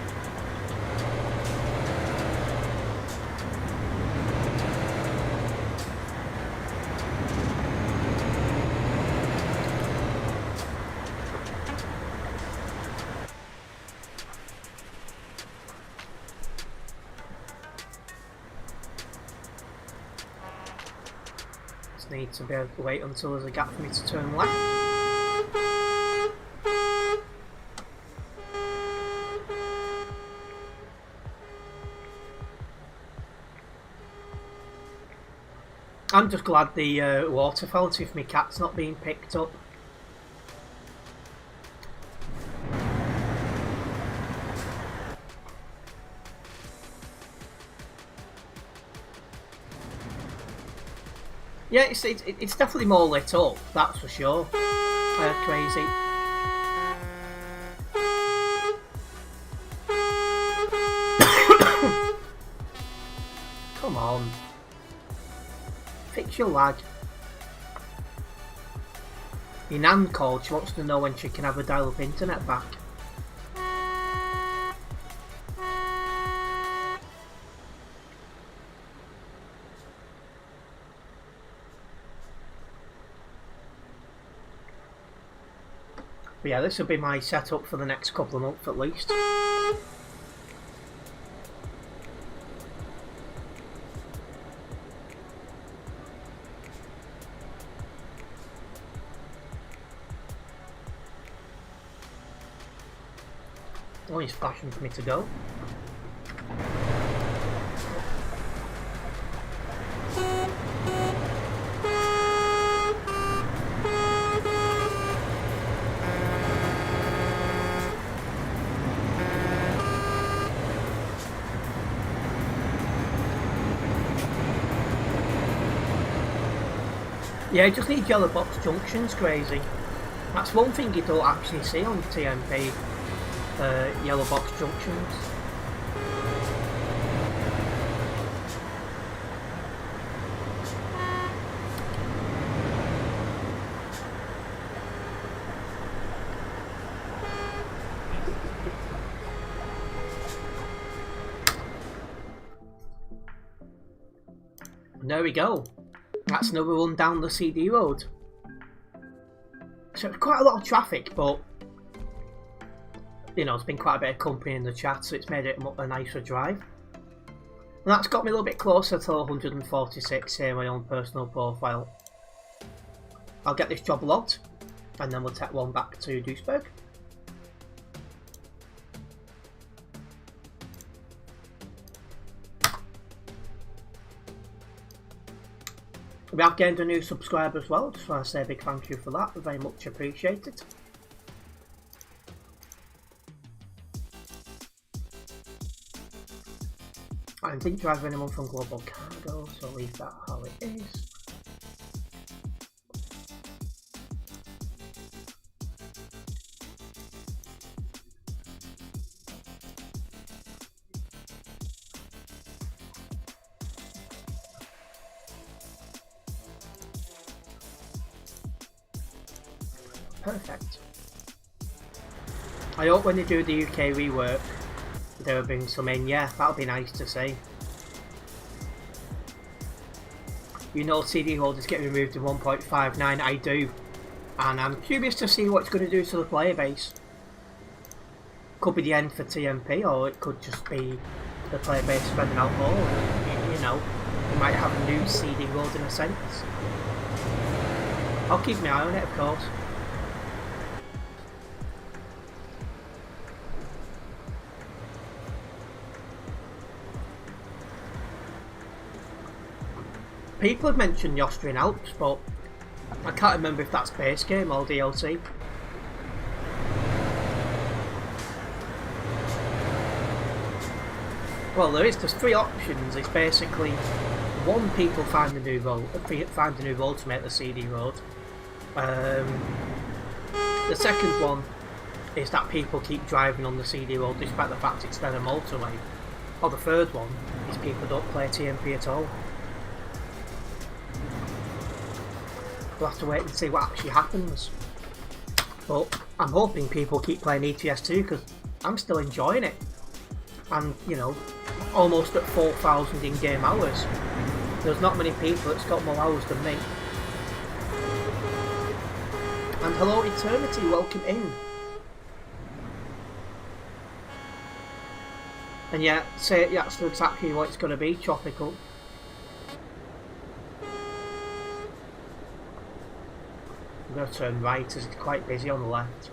Need to be able to wait until there's a gap for me to turn left. I'm just glad the water fountain for my cat's not being picked up. Yeah, it's definitely more lit up, that's for sure. Crazy. on. Fix your lag. Your nan called, she wants to know when she can have a dial-up internet back. But yeah, this will be my setup for the next couple of months at least. Oh, he's flashing for me to go. Yeah, you just need yellow box junctions, crazy. That's one thing you don't actually see on TMP. Yellow box junctions. And there we go. That's another run down the CD road. So it's quite a lot of traffic, but you know, it's been quite a bit of company in the chat, so it's made it a nicer drive. And that's got me a little bit closer to 146 here in my own personal profile. I'll get this job logged, and then we'll take one back to Duisburg. We have gained a new subscriber as well, just want to say a big thank you for that, very much appreciated. I didn't drive anyone from Global Cargo, so I'll leave that how it is. Perfect. I hope when they do the UK rework, they'll bring some in. Yeah, that'll be nice to see. You know CD-ROM is getting removed in 1.59, I do. And I'm curious to see what it's going to do to the player base. Could be the end for TMP, or it could just be the player base spreading out more. You know, we might have a new CD-ROM in a sense. I'll keep my eye on it, of course. People have mentioned the Austrian Alps, but I can't remember if that's base game or DLC. Well, there's three options. It's basically one, people find a new road to make the CD road. The second one is that people keep driving on the CD road despite the fact it's then a motorway. Or the third one is people don't play TMP at all. We'll have to wait and see what actually happens. But I'm hoping people keep playing ETS2 because I'm still enjoying it. And, you know, almost at 4,000 in-game hours. There's not many people that's got more hours than me. And hello Eternity, welcome in. And yeah, say that's exactly what it's going to be, tropical. I'm going to turn right as it's quite busy on the left.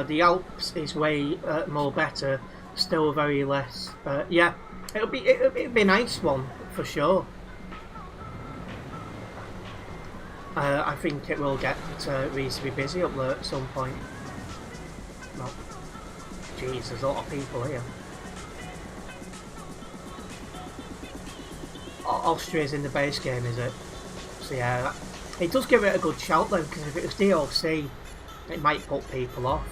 The Alps is way more better, still very less. Yeah, it'll be a nice one for sure. I think it will get reasonably busy up there at some point. Well, jeez, there's a lot of people here. Austria's in the base game, is it? So yeah, it does give it a good shout then, because if it was DLC, It might put people off.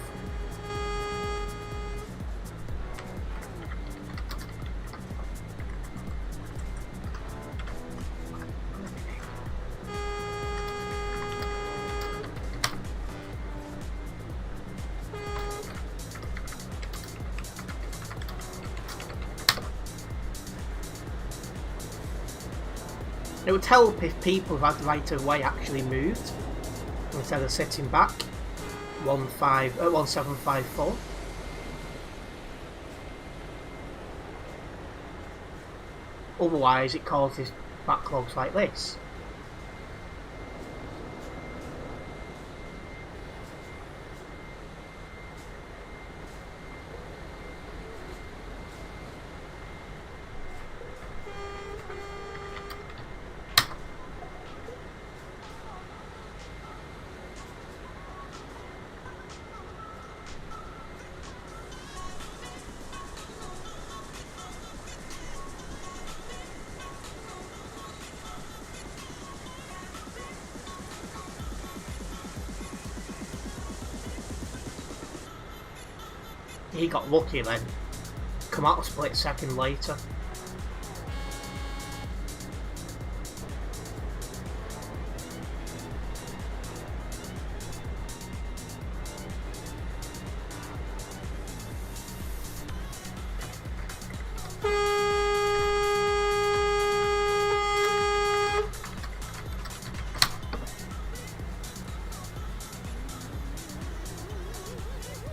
It would help if people who had the right of way actually moved instead of sitting back. 1754. Otherwise, it causes backlogs like this. He got lucky then. Come out a split second later.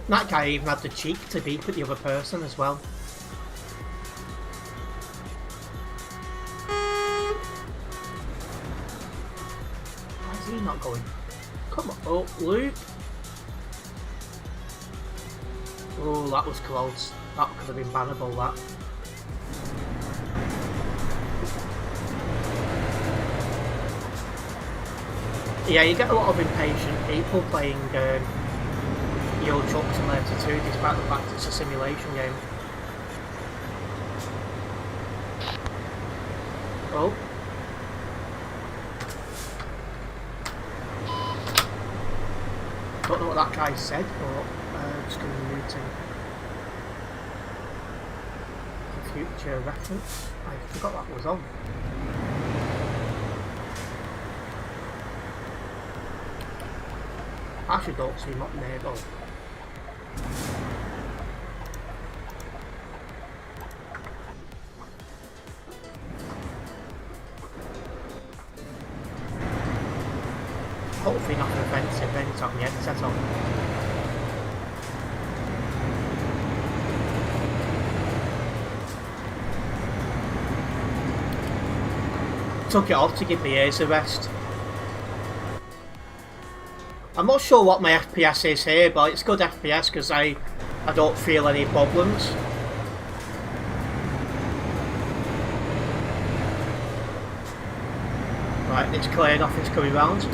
That guy even had the cheek to beep at the other person as well. Why is he not going? Come on, oh, Luke. Oh, that was close. That could have been bannable, that. Yeah, you get a lot of impatient people playing Euro Truck Simulator 2, despite the fact it's a simulation game. Oh. Don't know what that guy said, but just going to mute him. For future reference. I forgot that was on. I actually don't see him up there though. Hopefully not an offensive event on the headset on. Took it off to give my ears a rest. I'm not sure what my FPS is here, but it's good FPS because I don't feel any problems. Right, it's cleared off, it's coming round.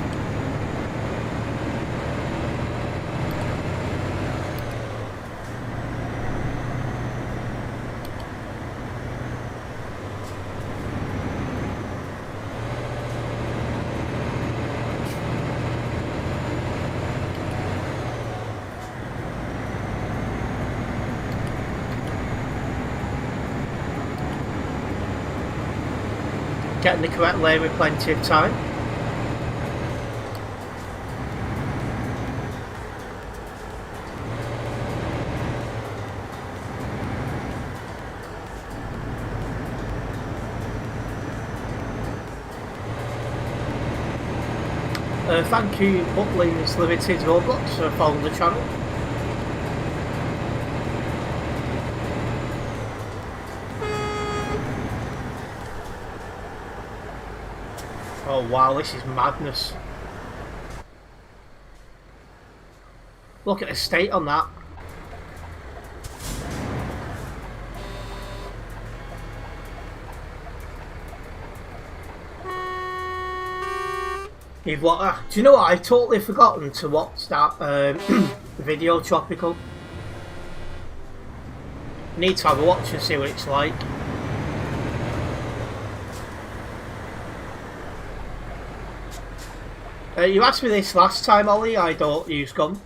Getting the correct lane with plenty of time. Thank you Butlins Limited Roblox for following the channel. Oh wow, this is madness. Look at the state on that. You've what? Do you know what? I've totally forgotten to watch that video Tropical. Need to have a watch and see what it's like. You asked me this last time, Ollie. I don't use gum.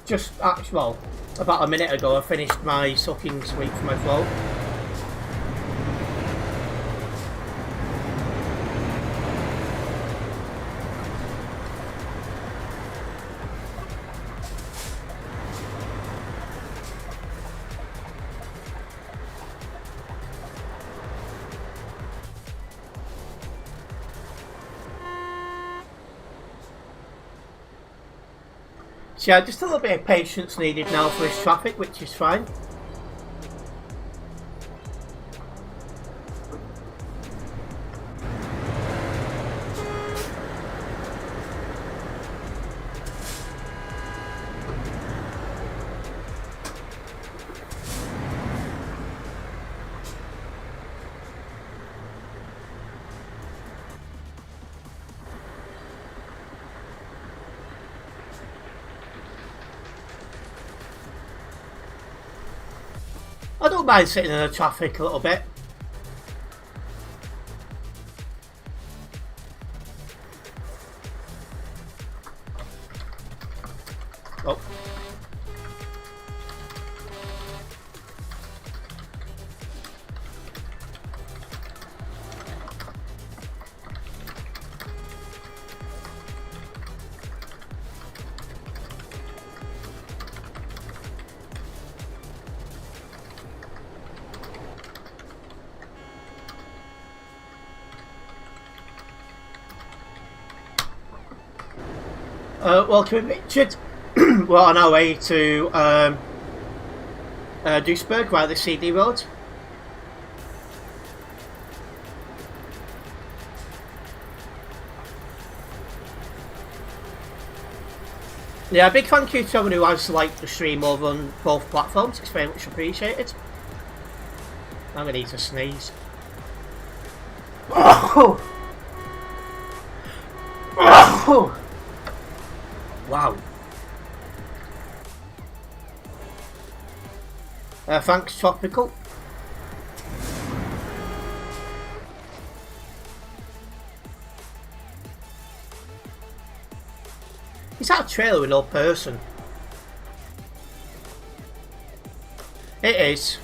just actually, well, about a minute ago, I finished my sucking sweep for my throat. So yeah, just a little bit of patience needed now for this traffic, which is fine. I don't mind sitting in the traffic a little bit. Oh. Welcome, Richard. We're on our way to Duisburg via the CD road. Yeah, big thank you to everyone who has liked the stream over on both platforms. It's very much appreciated. I'm gonna need to sneeze. Oh. Oh. Wow. Thanks, Tropical. Is that a trailer with no person? It is.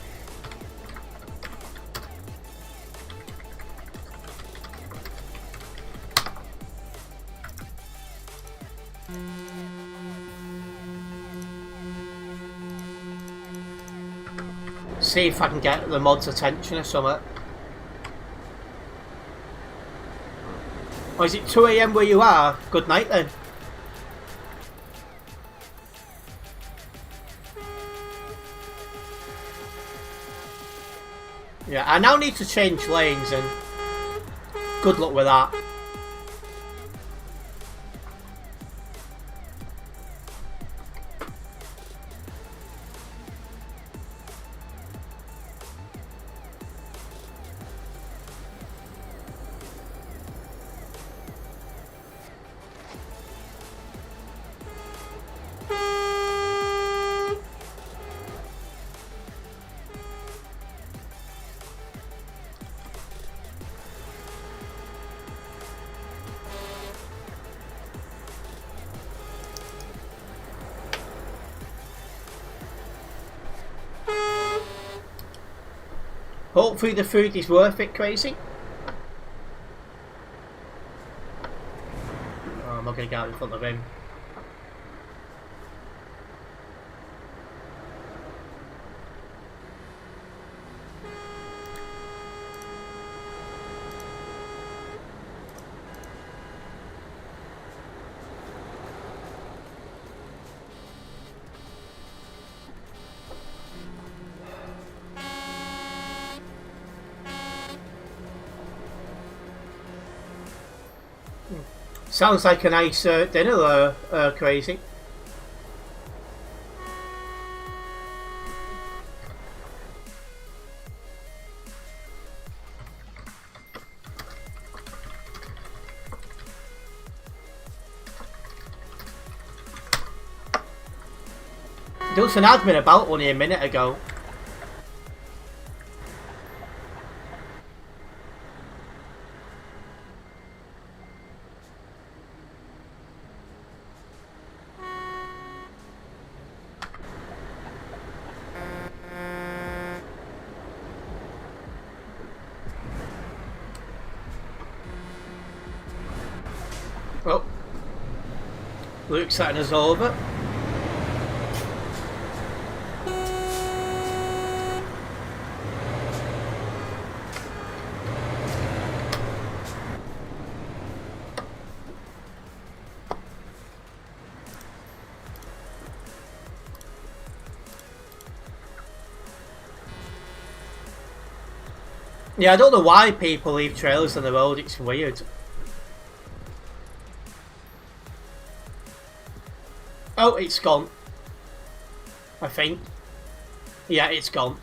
See if I can get the mod's attention or something. Or is it 2 AM where you are? Good night then. Yeah, I now need to change lanes and good luck with that. Hopefully the food is worth it, Crazy. Oh, I'm not going to get out in front of him. Sounds like a nice dinner, Crazy. There was an admin about only a minute ago. Luke's setting us over. Yeah, I don't know why people leave trailers on the road, it's weird. Oh, it's gone. I think. Yeah, it's gone.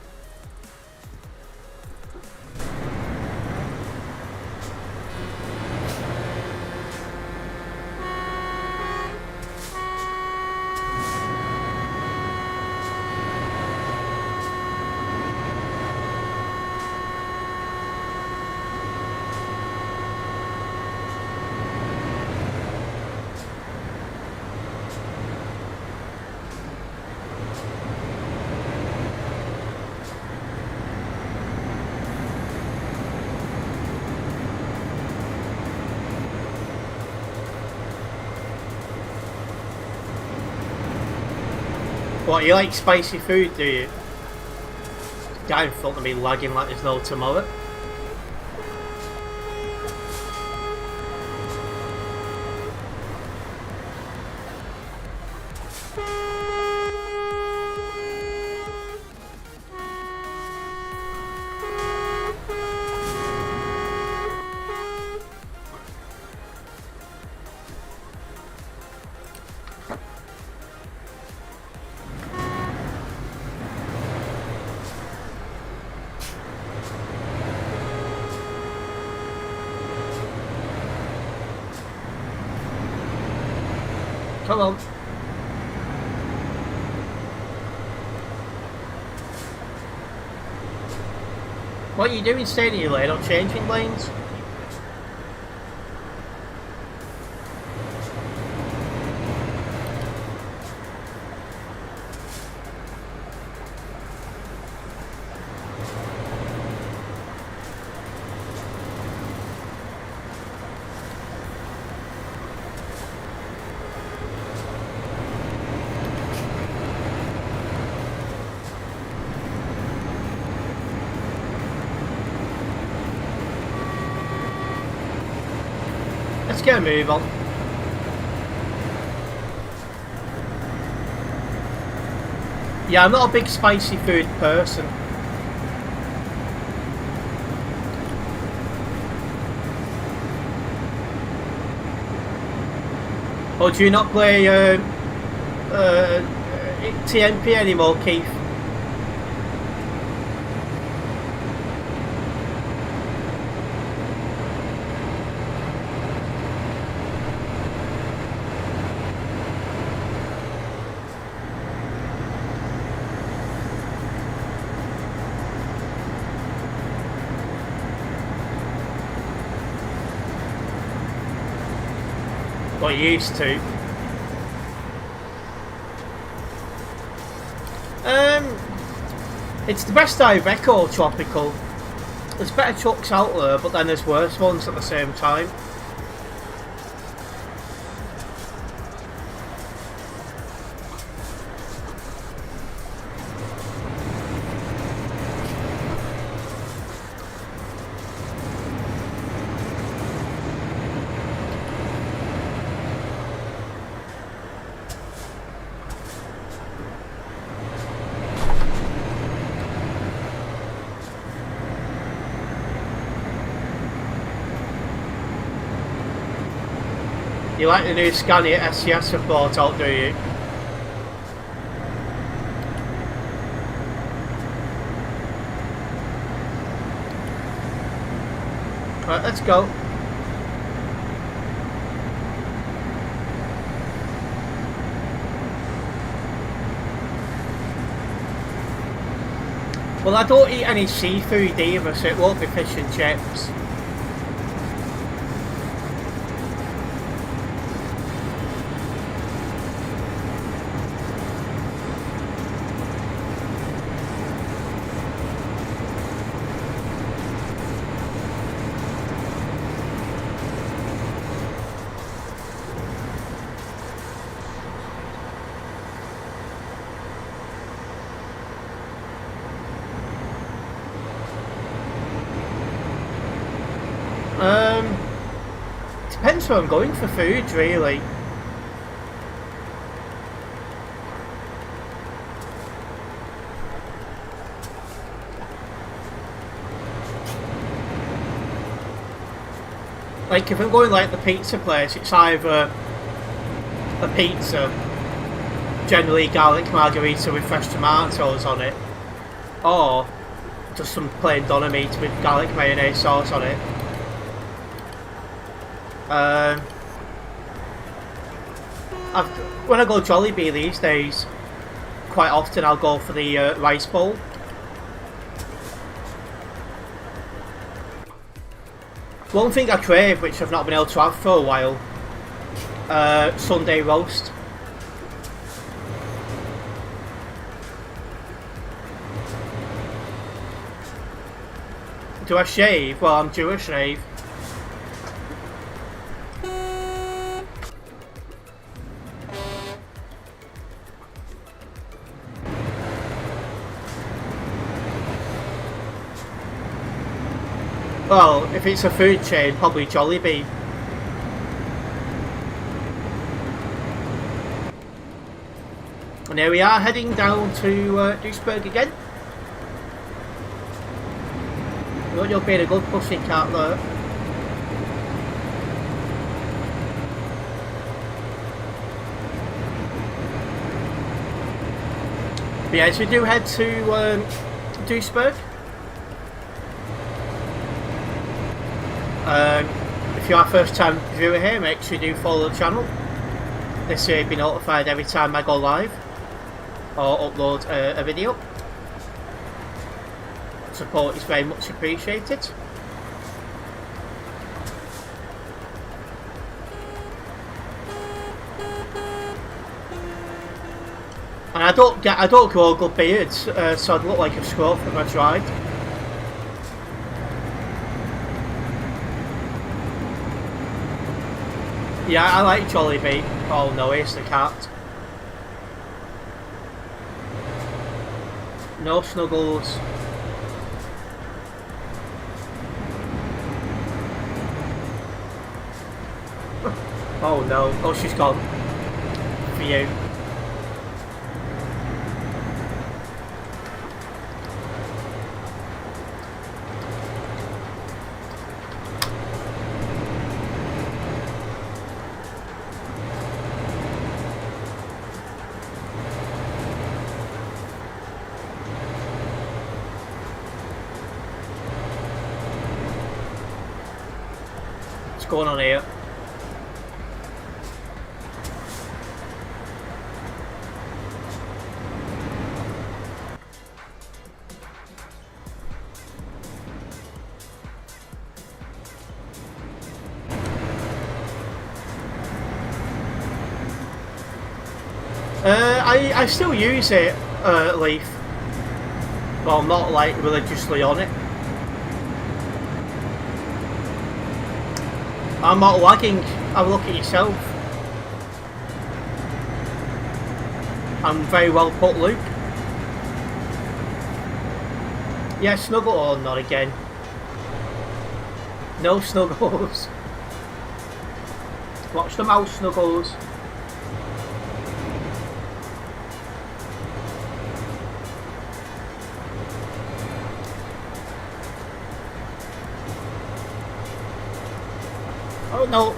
What, you like spicy food, do you? The guy in front of me lagging like there's no tomorrow. Come on. What are you doing staying in your lane, not changing lanes? Let's get a move on. Yeah, I'm not a big spicy food person. Or do you not play TNP anymore, Keith? What you used to. It's the best Iveco Tropical. There's better trucks out there, but then there's worse ones at the same time. You like the new Scania SCS report out, do you? Right, let's go. Well, I don't eat any seafood either, so it won't be fish and chips. Depends where I'm going for food, really. Like if I'm going like the pizza place, it's either a pizza, generally garlic margarita with fresh tomatoes on it, or just some plain doner meat with garlic mayonnaise sauce on it. When I go Jollibee these days, quite often I'll go for the rice bowl. One thing I crave, which I've not been able to have for a while, Sunday roast. Do I shave? Well, I'm due a shave. Well, if it's a food chain, probably Jollibee. And here we are, heading down to Duisburg again. You're being a good pussycat there. But yeah, so we do head to Duisburg. If you are a first time viewer here, make sure you do follow the channel. This way you'll be notified every time I go live or upload a video. Support is very much appreciated. And I don't grow good beards, so I'd look like a scruff if I tried. Yeah, I like Jollibee. Oh no, here's the cat. No snuggles. Oh no, oh she's gone. For you. What's going on here? I still use it, Leaf. But I'm not like religiously on it. I'm not lagging. Have a look at yourself. I'm very well put, Luke. Yeah, snuggle. Oh, not again. No snuggles. Watch the mouse, Snuggles. Oh no.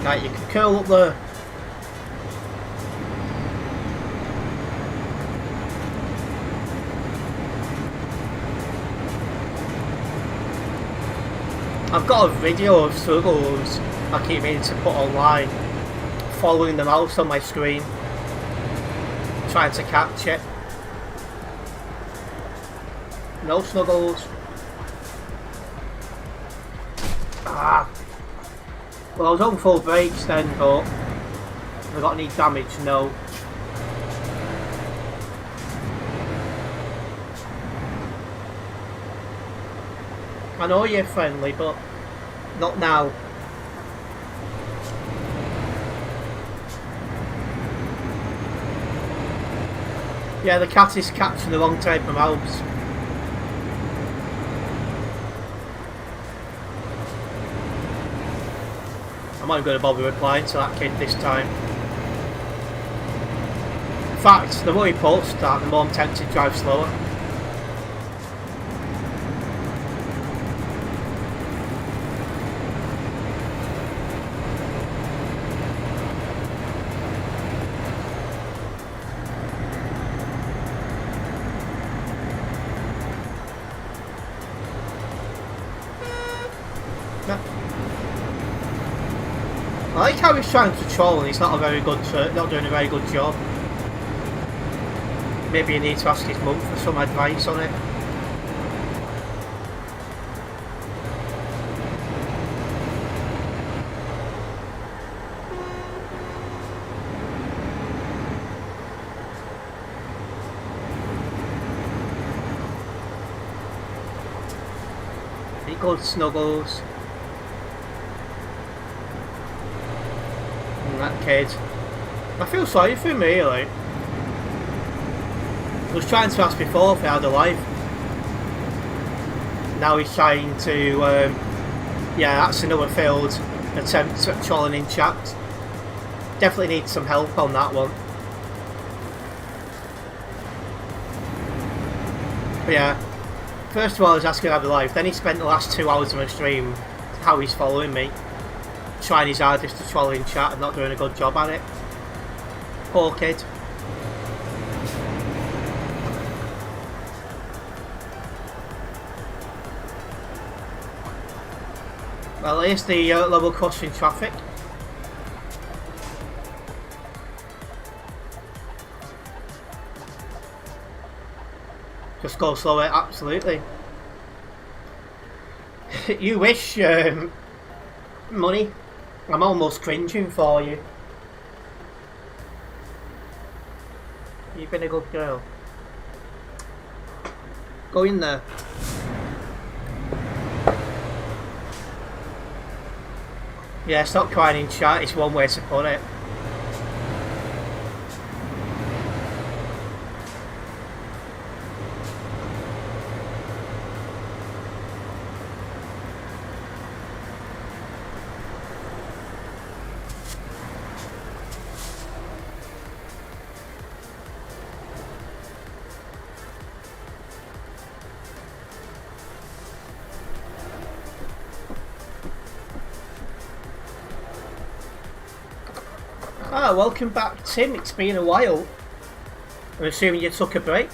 Right, you can curl up there. I've got a video of Snuggles I keep meaning to put online, following the mouse on my screen, trying to catch it. No Snuggles. Ah. Well, I was on full brakes then, but have I got any damage? No. I know you're friendly, but not now. Yeah, the cat is catching the wrong type of mouse. I'm not even going to bother replying to that kid this time. In fact, the more he posts that, the more I'm tempted to drive slower. I like how he's trying to troll and he's not doing a very good job. Maybe you need to ask his mum for some advice on it. He goes Snuggles. That kid. I feel sorry for him really. I was trying to ask before if he had a life. Now he's trying to, yeah, that's another failed attempt at trolling in chat. Definitely need some help on that one. But yeah, first of all I was asking if I had a life, then he spent the last 2 hours of my stream how he's following me. Trying his hardest to troll in chat and not doing a good job at it. Poor kid. Well, here's the level crossing traffic. Just go slower, absolutely. You wish, money. I'm almost cringing for you. You've been a good girl. Go in there. Yeah, stop crying in chat, it's one way to put it. Ah, welcome back Tim, it's been a while. I'm assuming you took a break.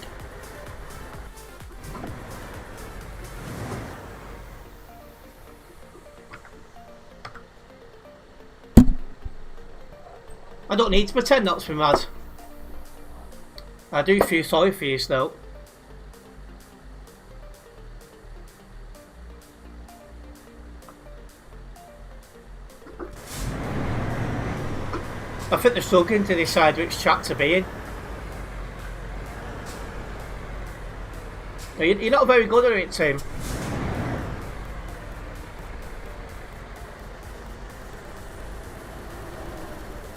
I don't need to pretend not to be mad. I do feel sorry for you though. I think they're struggling to decide which chat to be in. You're not very good at it, Tim.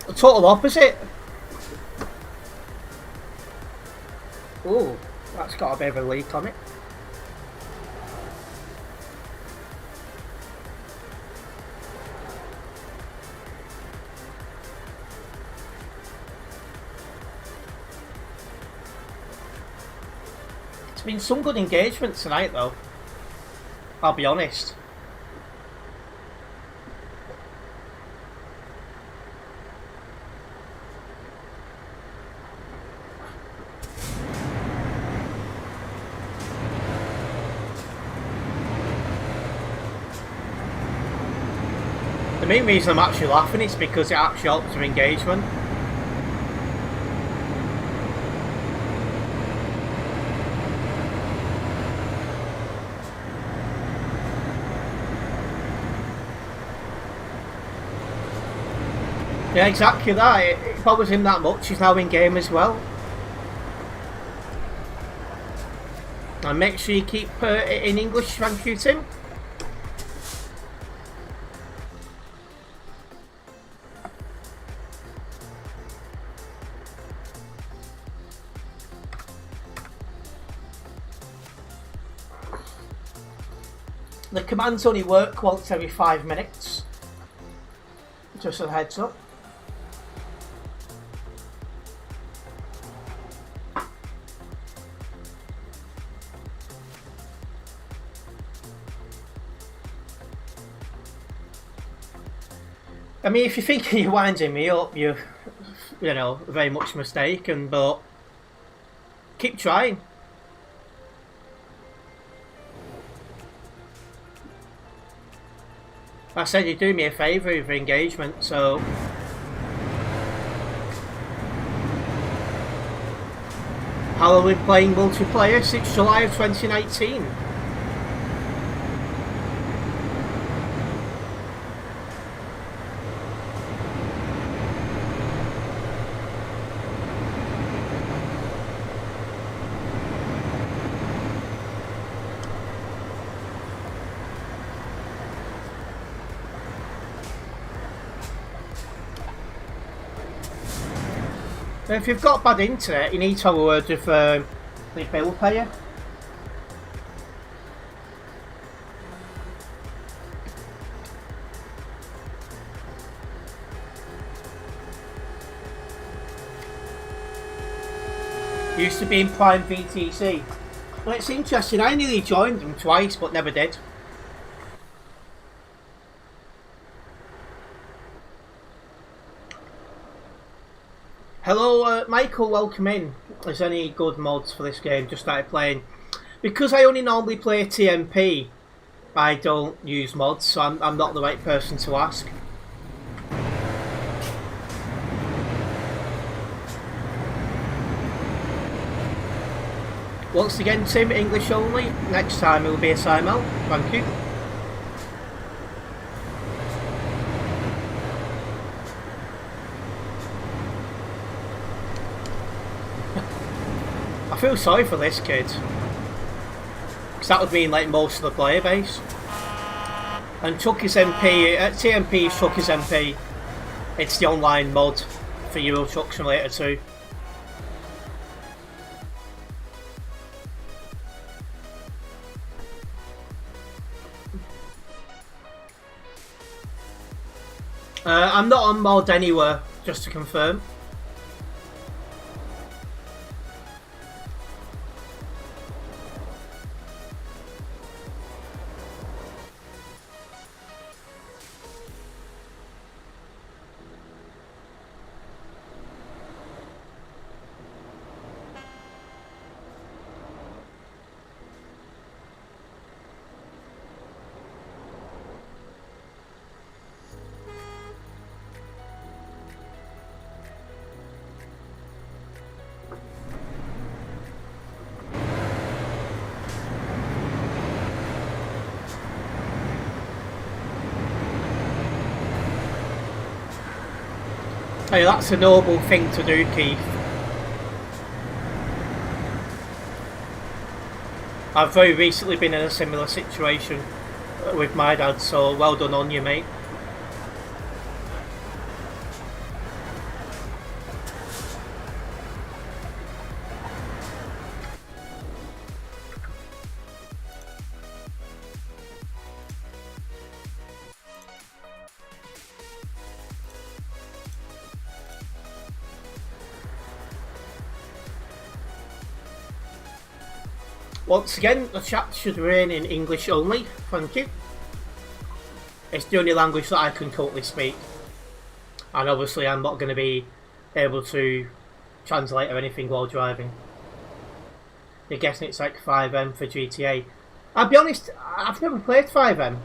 The total opposite. Ooh, that's got a bit of a leak on it. It's been some good engagement tonight though, I'll be honest. The main reason I'm actually laughing is because it actually helps with engagement. Yeah, exactly that. It bothers him that much. He's now in game as well. And make sure you keep it in English, thank you, Tim. The commands only work once every 5 minutes. Just a heads up. I mean, if you think you're winding me up, you're, you know, very much mistaken, but keep trying. I said you'd do me a favour with your engagement, so... How long have we been playing multiplayer? Since July of 2019. If you've got bad internet, you need to have a word with the bill payer. Used to be in Prime VTC. Well, it's interesting, I nearly joined them twice but never did. Hello Michael, welcome in. Is there any good mods for this game? Just started playing. Because I only normally play TMP, I don't use mods, so I'm not the right person to ask. Once again Tim, English only. Next time it will be a Simel. Thank you. I feel sorry for this kid, because that would mean like most of the player base. And Chucky's MP, TMP is Chucky's MP. It's the online mod for Euro Truck Simulator 2. I'm not on mod anywhere, just to confirm. Hey, that's a noble thing to do, Keith. I've very recently been in a similar situation with my dad, so well done on you, mate. Once again, the chat should remain in English only, thank you. It's the only language that I can currently speak. And obviously I'm not going to be able to translate or anything while driving. You're guessing it's like 5M for GTA. I'll be honest, I've never played 5M.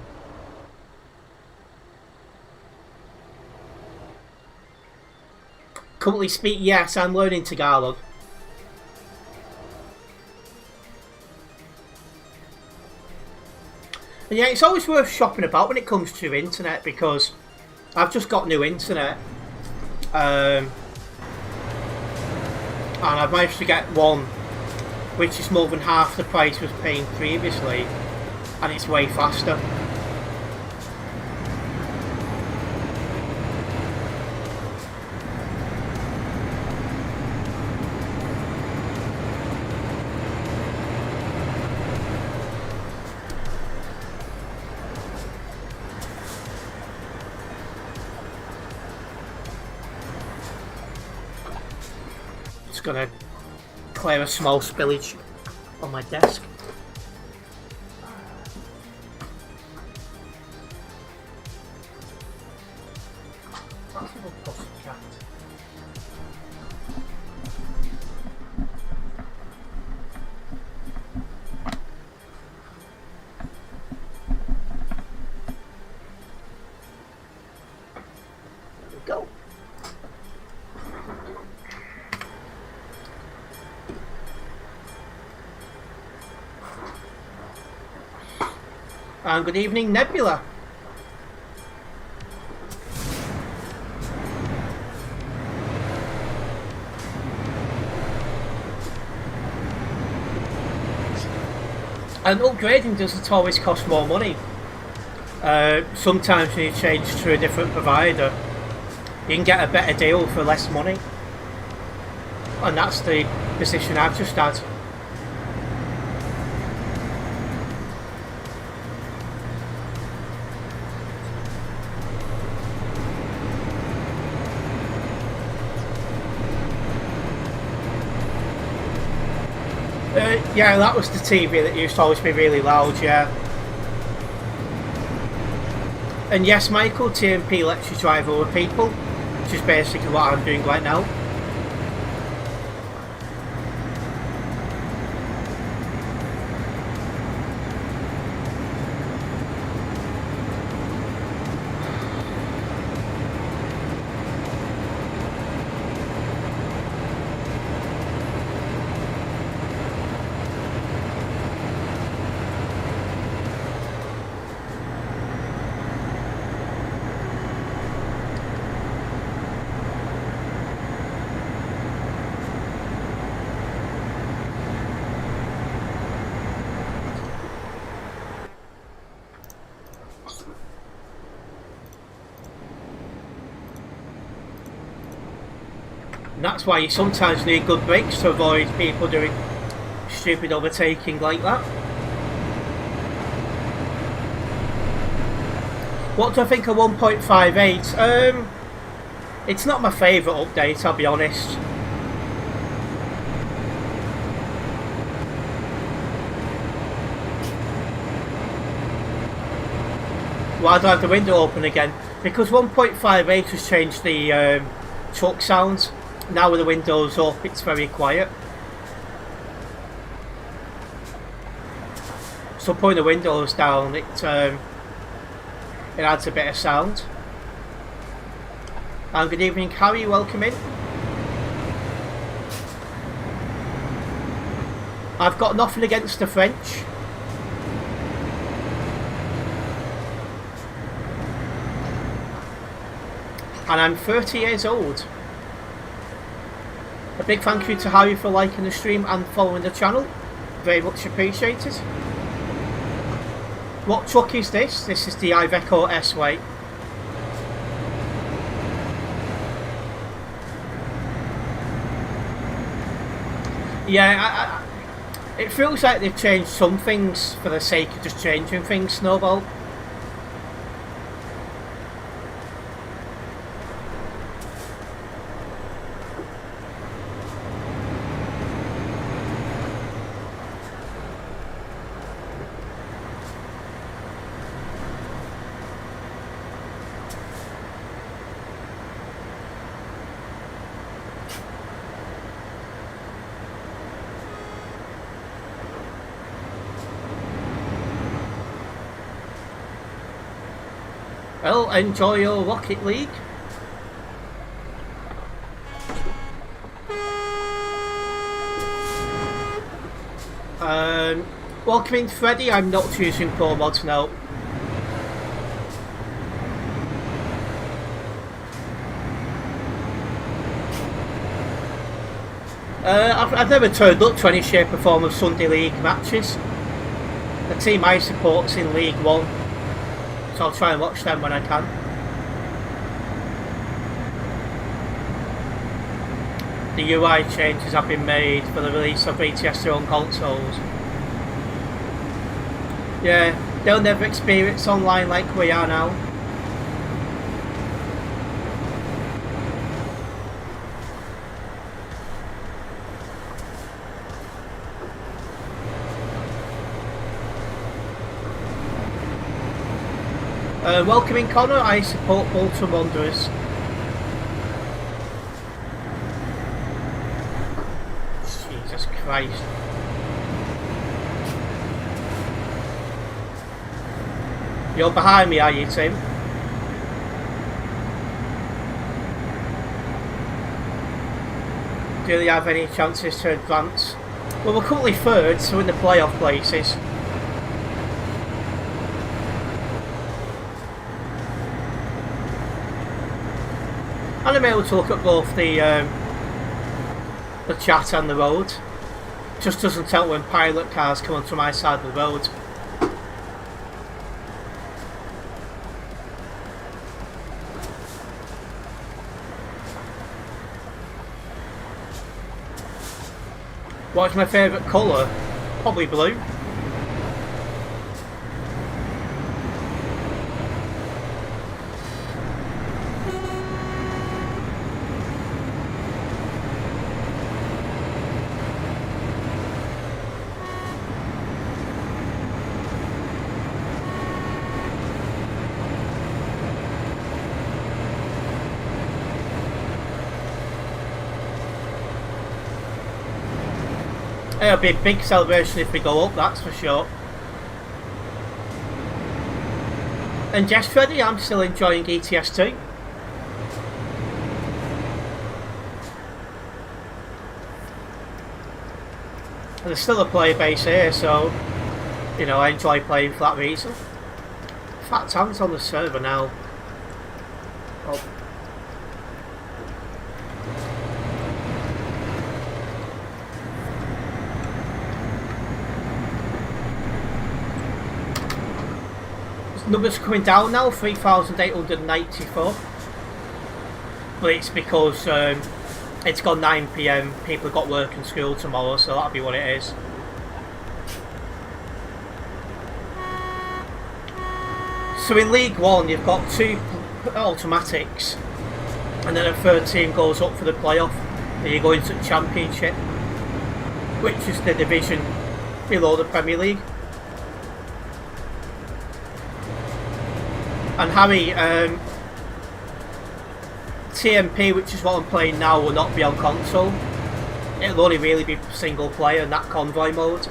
Currently speak, yes, I'm learning Tagalog. And yeah, it's always worth shopping about when it comes to internet, because I've just got new internet. And I've managed to get one which is more than half the price I was paying previously, and it's way faster. gonna clear a small spillage on my desk. Go. And good evening, Nebula. And upgrading doesn't always cost more money. Sometimes when you change to a different provider, you can get a better deal for less money. And that's the position I've just had. Yeah, that was the TV that used to always be really loud, yeah. And yes, Michael, TMP lets you drive over people, which is basically what I'm doing right now. And that's why you sometimes need good brakes to avoid people doing stupid overtaking like that. What do I think of 1.58? It's not my favourite update, I'll be honest. Why do I have the window open again? Because 1.58 has changed the truck sounds. Now with the windows up, it's very quiet. So putting the windows down, it adds a bit of sound. And good evening, Harry. Welcome in. I've got nothing against the French. And I'm 30 years old. A big thank you to Harry for liking the stream and following the channel. Very much appreciated. What truck is this? This is the Iveco S-Way. Yeah, it feels like they've changed some things for the sake of just changing things, Snowball. Well, enjoy your Rocket League. Welcome in, Freddy. I'm not using Pro Mods now. I've never turned up to any shape or form of Sunday League matches. The team I support's in League 1. So I'll try and watch them when I can. The UI changes have been made for the release of BTS on consoles. Yeah, they'll never experience online like we are now. Welcome in, Connor. I support Bolton Wanderers. Jesus Christ. You're behind me, are you, Tim? Do they have any chances to advance? Well, we're currently third, so in the playoff places. And I'm able to look at both the chat and the road. Just doesn't tell when pilot cars come onto my side of the road. What's my favourite colour? Probably blue. It'll be a big celebration if we go up, that's for sure. And yes, Freddy, I'm still enjoying ETS2. And there's still a player base here, so you know, I enjoy playing for that reason. In fact, Anne's on the server now. Oh. Numbers coming down now, 3,894. But it's because it's gone 9 PM, people have got work and school tomorrow, so that'll be what it is. So in League 1 you've got 2 automatics, and then a third team goes up for the playoff, and you go into the Championship, which is the division below the Premier League. And Harry, TMP, which is what I'm playing now, will not be on console. It'll only really be single player in that convoy mode.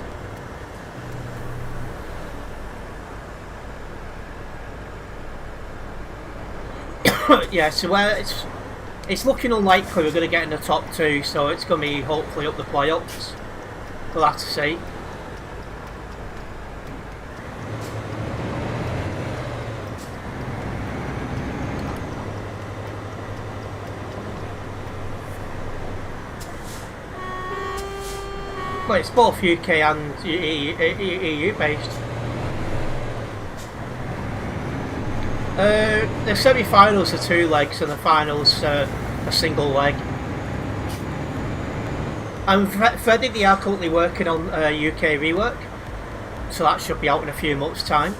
Yeah, so where it's looking unlikely we're going to get in the top 2, so it's going to be hopefully up the playoffs. We'll have to see. Well, it's both UK and EU based. The semi-finals are 2 legs and the finals a single leg. And Freddie, they are currently working on UK rework, so that should be out in a few months' time.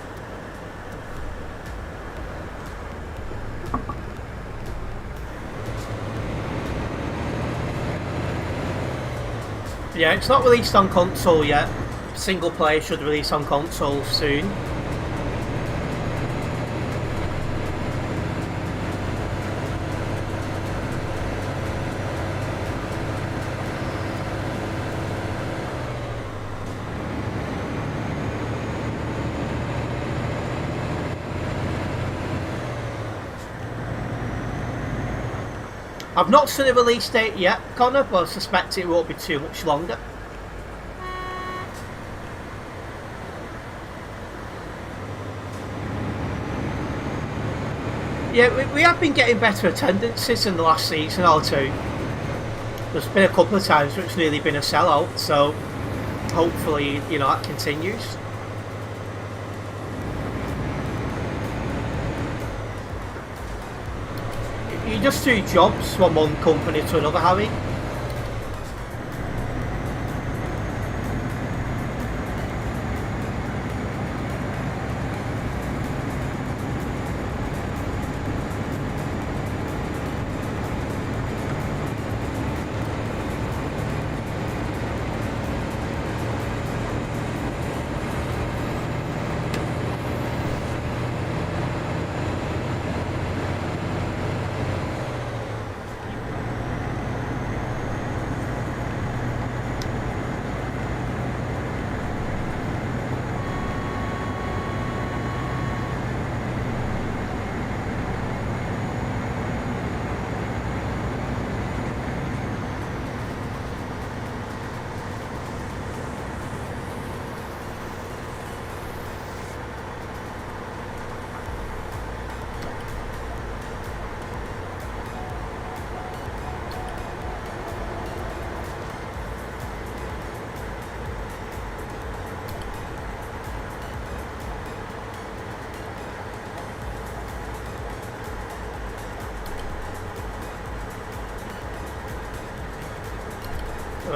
Yeah, it's not released on console yet. Single player should release on console soon. I've not seen a release date yet, Connor, but I suspect it won't be too much longer. Yeah, we have been getting better attendances in the last season or 2. There's been a couple of times where it's really been a sellout, so hopefully, you know, that continues. You just do jobs from one company to another, Harry.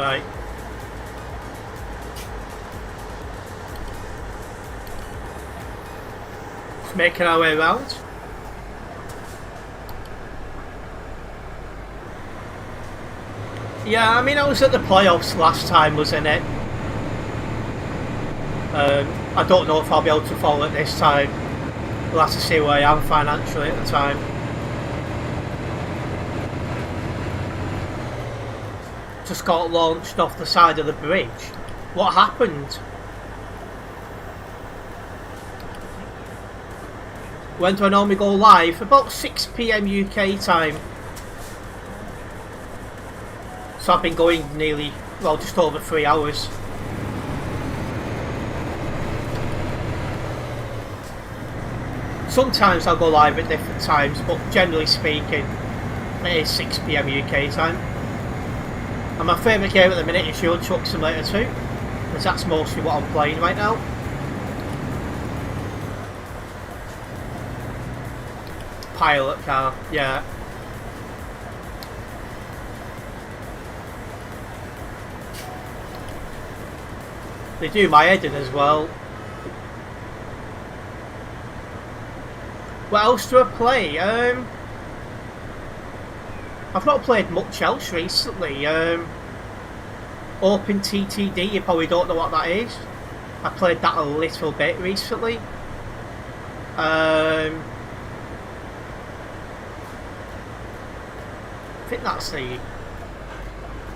Right. Just making our way around. Yeah, I mean, I was at the playoffs last time, wasn't it? I don't know if I'll be able to follow it this time. We'll have to see where I am financially at the time. Just got launched off the side of the bridge. What happened? When do I normally go live? About 6 PM UK time. So I've been going nearly, well, just over 3 hours. Sometimes I'll go live at different times, but generally speaking, it is 6 PM UK time. And my favourite game at the minute is Euro Truck Simulator 2, because that's mostly what I'm playing right now. Pilot car, yeah. They do my heading as well. What else do I play? I've not played much else recently. Open TTD, you probably don't know what that is. I played that a little bit recently. I think that's the... I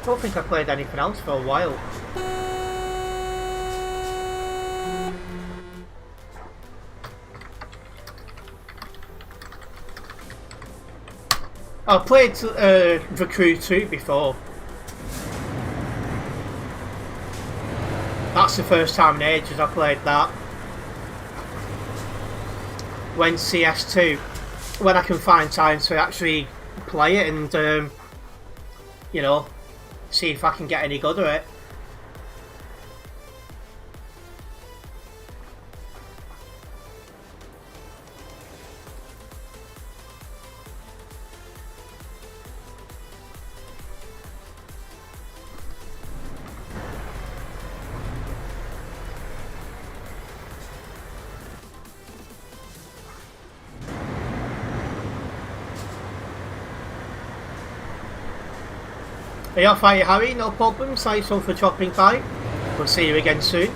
don't think I played anything else for a while. I played The Crew 2 before. That's the first time in ages I played that. When CS2, when I can find time to actually play it and, you know, see if I can get any good at it. Are you off, Harry? No problem. Thanks all for dropping by. We'll see you again soon.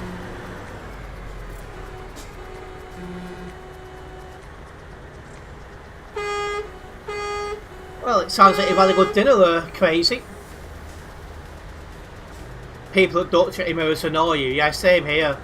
Well, it sounds like you've had a good dinner there, Crazy. People that don't treat mirrors annoy you. Yeah, same here.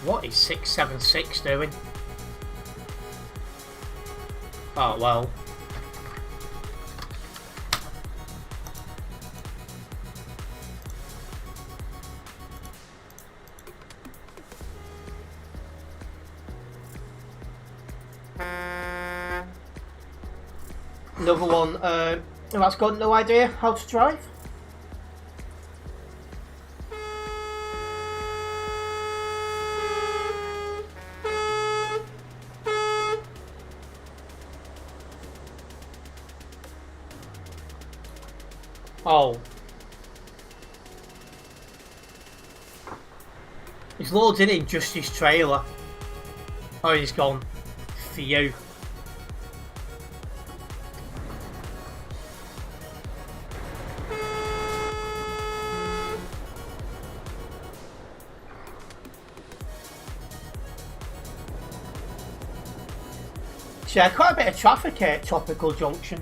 What is 676 doing? Oh well. Another one, that's got no idea how to drive. Oh. He's loading in just his trailer. Oh, he's gone. Phew. Yeah, quite a bit of traffic here at Tropical Junction.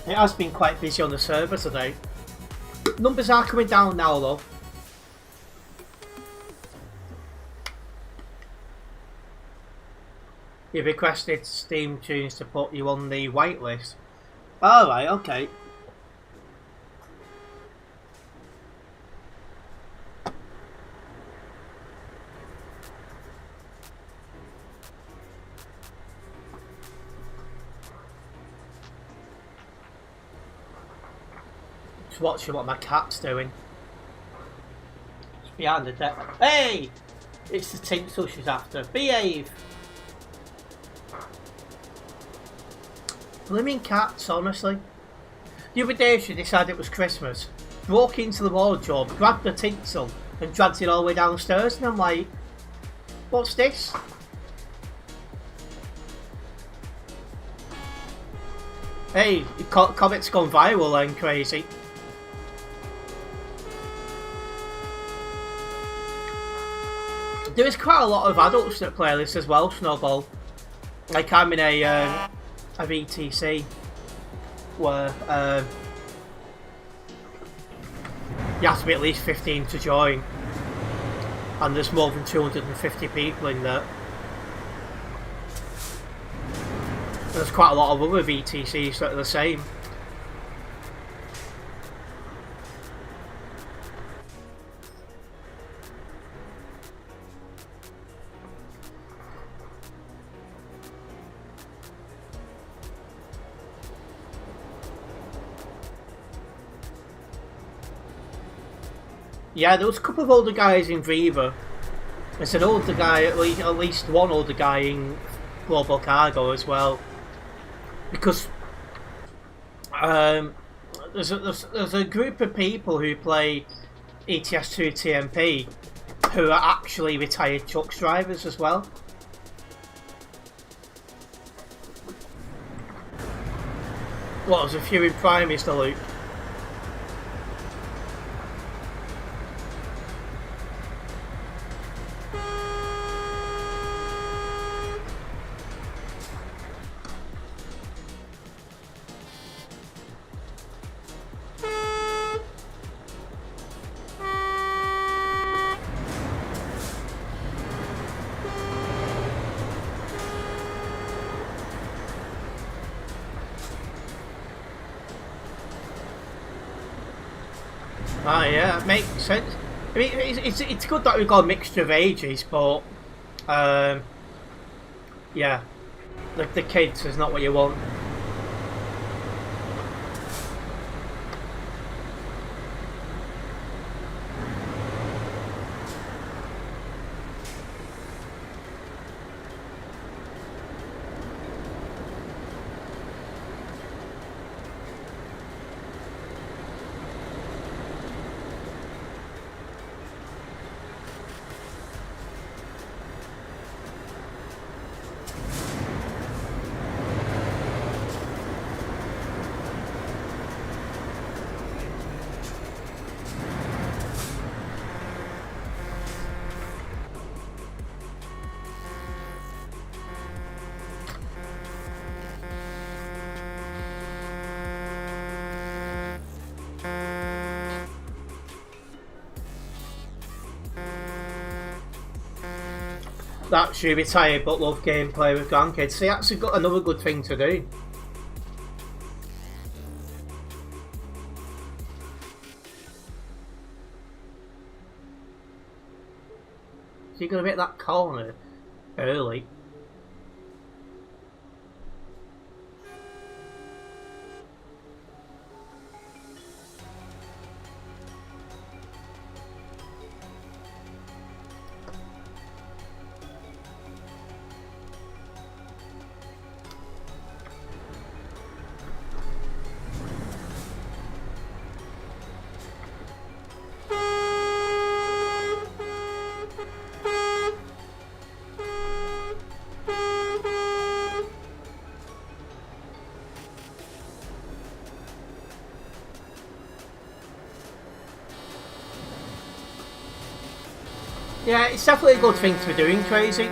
It has been quite busy on the server today. Numbers are coming down now though. You've requested Steam Tunes to put you on the whitelist. Alright, okay. Just watching what my cat's doing. It's behind the deck. Hey! It's the tinsel she's after. Behave! Blooming cats, honestly. The other day she decided it was Christmas. Broke into the wardrobe, grabbed the tinsel and dragged it all the way downstairs, and I'm like, what's this? Hey, comic's gone viral then, crazy. There is quite a lot of adults that play this as well, Snowball. Like I'm in a VTC where you have to be at least 15 to join, and there's more than 250 people in there. There's quite a lot of other VTCs that are the same. Yeah, there was a couple of older guys in Viva. There's an older guy, at least one older guy in Global Cargo as well. Because there's a group of people who play ETS2 TMP who are actually retired trucks drivers as well. Well, there's a few in Prime, Mr. Luke. Ah, yeah, makes sense. I mean, it's good that we've got a mixture of ages, but yeah, the kids is not what you want. That's you retired but love gameplay with grandkids. See, that's another good thing to do. So you're going to hit that corner early. Yeah, it's definitely a good thing to be doing, Crazy.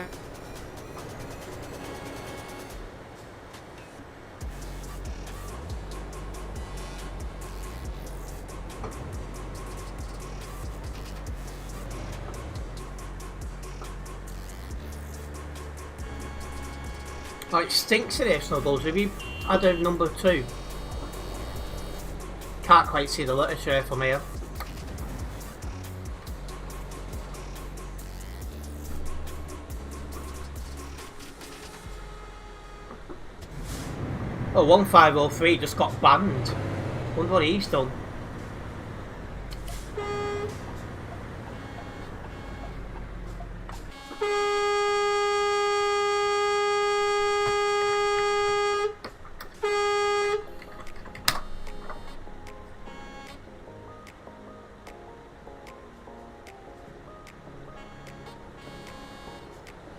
Oh, it stinks in here, Snuggles. Have you added number 2? Can't quite see the literature from here. Oh, 1503 just got banned. Wonder what he's done.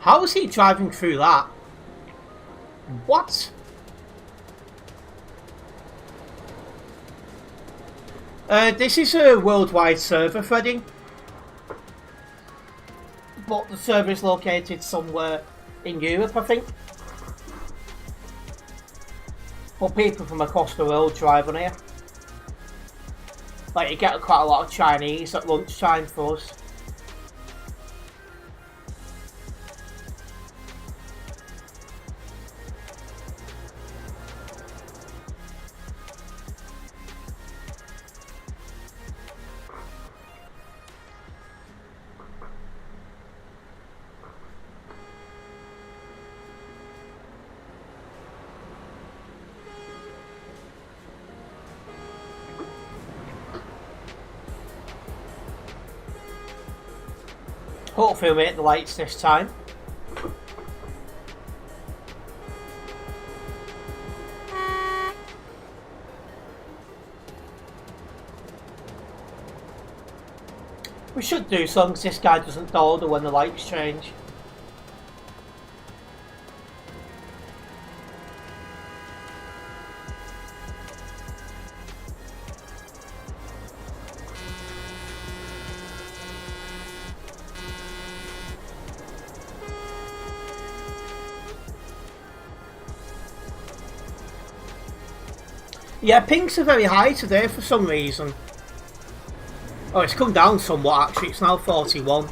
How is he driving through that? What? This is a worldwide server, Freddy. But the server is located somewhere in Europe, I think. But people from across the world drive on here. Like, you get quite a lot of Chinese at lunchtime for us. Hopefully we'll make the lights this time. We should do so because this guy doesn't dawdle when the lights change. Yeah, pings are very high today for some reason. Oh, it's come down somewhat actually, it's now 41.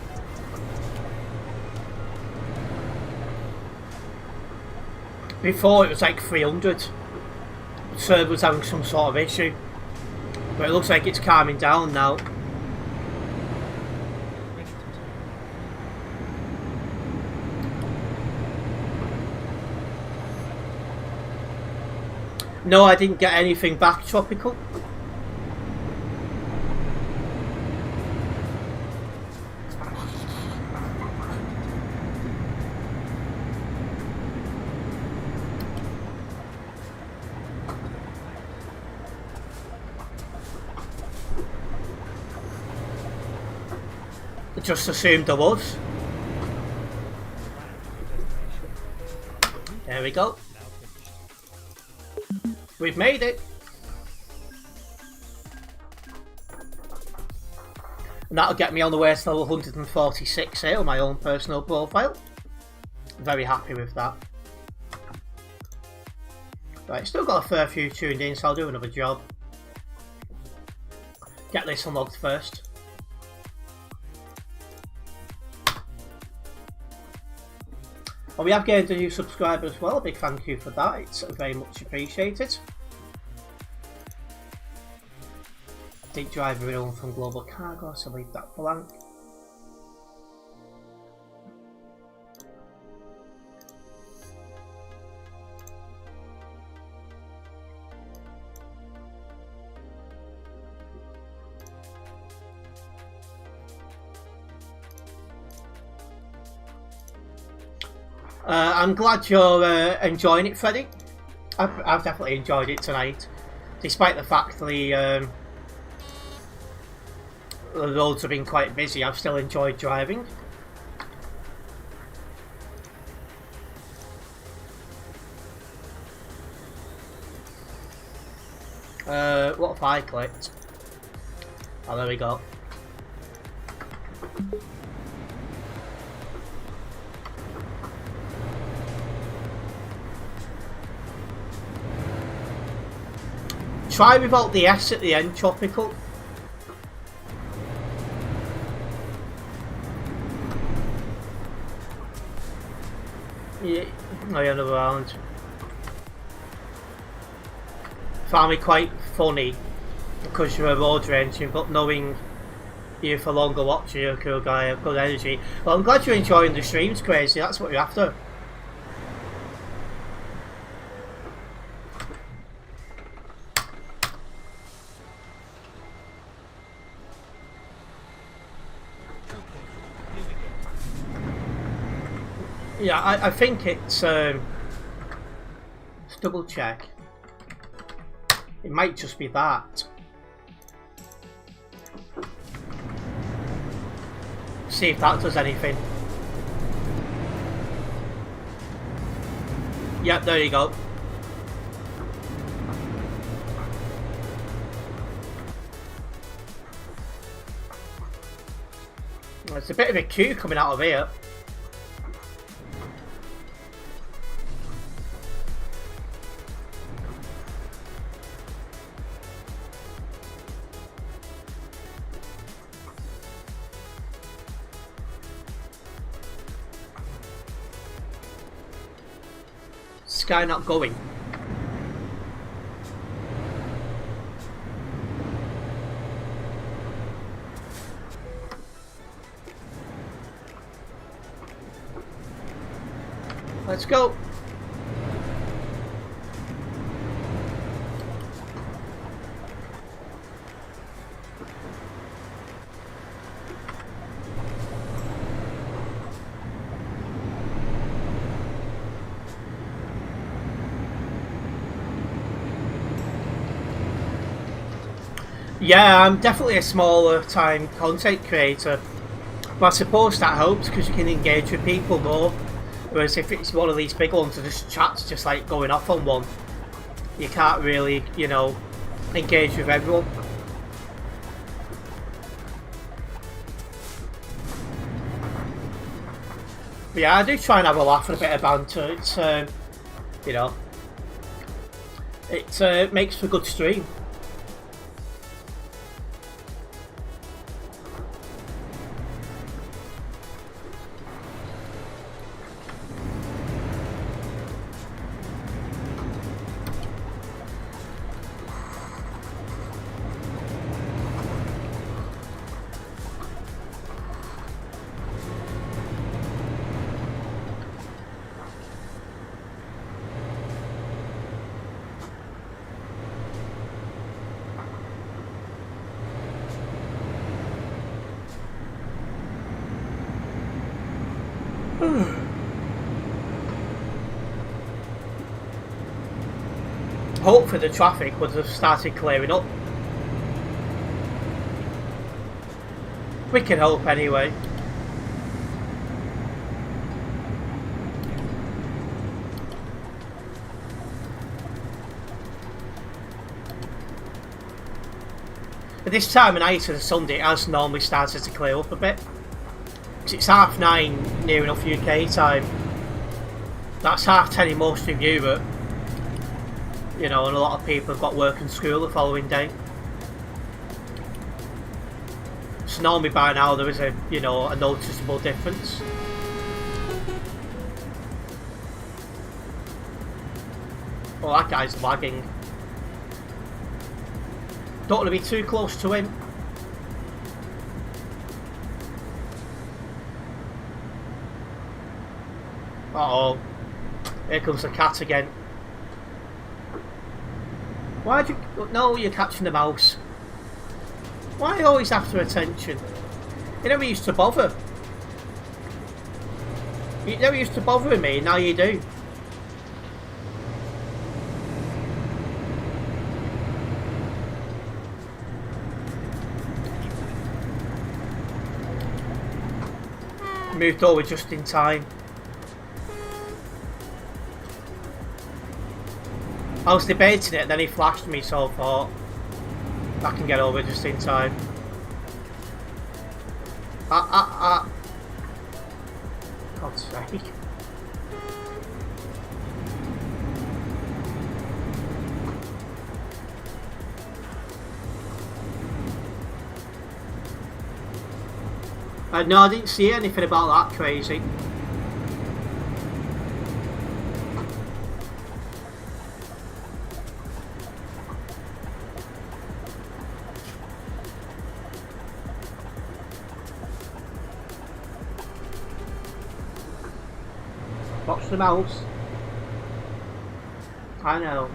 Before it was like 300. The server was having some sort of issue. But it looks like it's calming down now. No, I didn't get anything back, Tropical. I just assumed there was. There we go. We've made it. And that'll get me on the way to level 146 here on my own personal profile. Very happy with that. Right, still got a fair few tuned in, so I'll do another job. Get this unlocked first. And we have gained a new subscriber as well, a big thank you for that, it's very much appreciated. Did driver in from Global Cargo, so leave that blank. I'm glad you're enjoying it, Freddie. I've definitely enjoyed it tonight, despite the fact the roads have been quite busy. I've still enjoyed driving. What have I clicked? Oh, there we go. Try without the S at the end, Tropical. Yeah, I am around. Found me quite funny because you're a road ranging, but knowing you for longer watching, you're a cool guy, have good energy. Well, I'm glad you're enjoying the streams, Crazy. That's what you're after. Yeah, I think it's let's double check. It might just be that. See if that does anything. Yep, there you go. It's a bit of a queue coming out of here. Sky not going. Let's go. Yeah, I'm definitely a smaller time content creator, but I suppose that helps because you can engage with people more. Whereas if it's one of these big ones, just chat's just like going off on one, you can't really, you know, engage with everyone. But yeah, I do try and have a laugh and a bit of banter. It's, you know, it makes for a good stream. Hopefully the traffic would have started clearing up. We can hope anyway. At this time of night on a Sunday, it has normally started to clear up a bit. Because it's 9:30 near enough UK time. That's 10:30 in most of Europe. You know, and a lot of people have got work and school the following day. So normally by now there is a, you know, a noticeable difference. Oh, that guy's lagging. Don't want to be too close to him. Uh-oh. Here comes the cat again. Why'd you... No, you're catching the mouse. Why are you always after attention? You never used to bother. You never used to bother with me, now you do. Moved over just in time. I was debating it, then he flashed me, so I thought I can get over just in time. God's sake. No, I didn't see anything about that crazy. Watch the mouse. I know.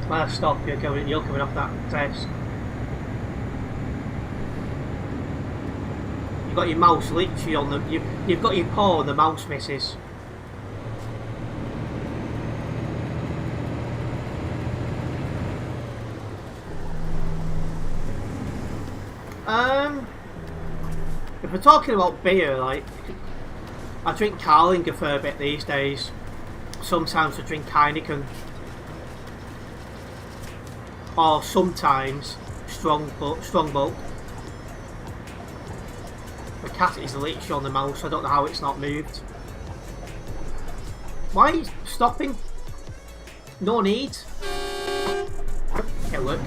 Well, stop, you're coming off that desk. You've got your mouse literally on the... You've got your paw on the mouse, missus. If we're talking about beer, like, I drink Carling a fair bit these days. Sometimes I drink Heineken. Or sometimes Strongbow. The cat is literally on the mouse. I don't know how it's not moved. Why are you stopping? No need. Okay, look.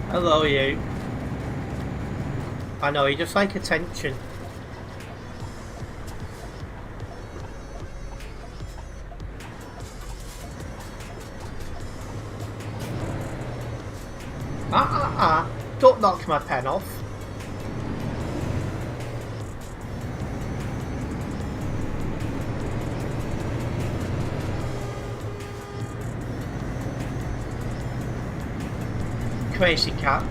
Hello, you. I know, you just like attention. Don't knock my pen off. Crazy cat.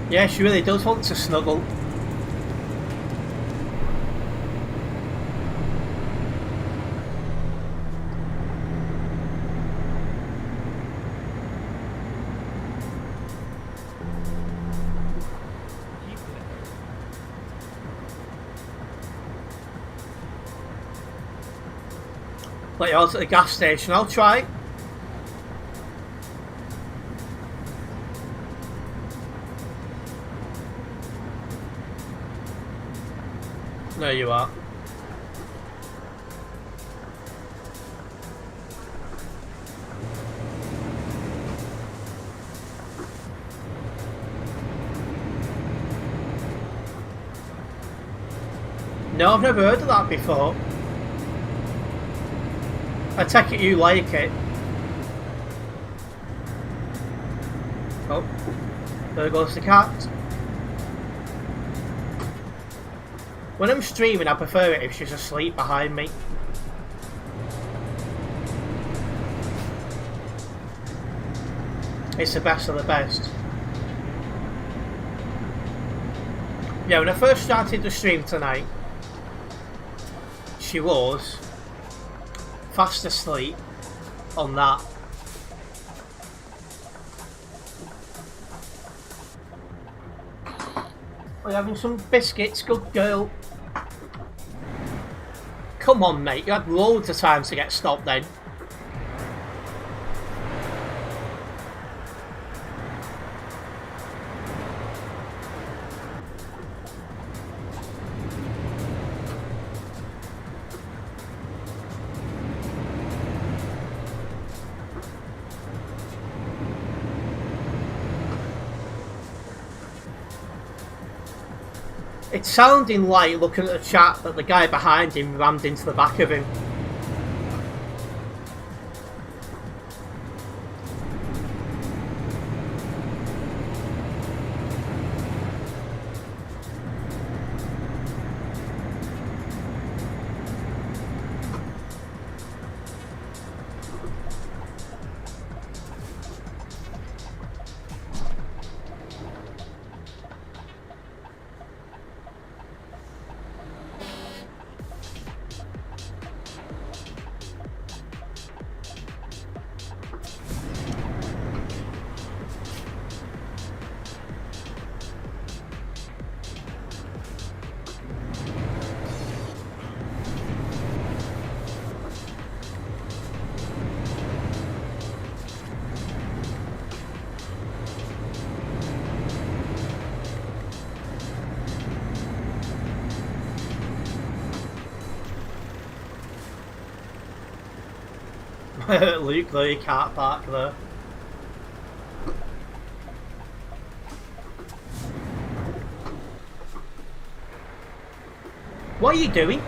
Yeah, she really does want to snuggle. Let you out at the gas station, I'll try. There you are. No, I've never heard of that before. I take it you like it. Oh, there goes the cat. When I'm streaming, I prefer it if she's asleep behind me. It's the best of the best. Yeah, when I first started the stream tonight, she was fast asleep on that. We're having some biscuits, good girl. Come on, mate, you had loads of time to get stopped then. It's sounding like, looking at the chat, that the guy behind him rammed into the back of him. Luke, there, you can't park there. What are you doing?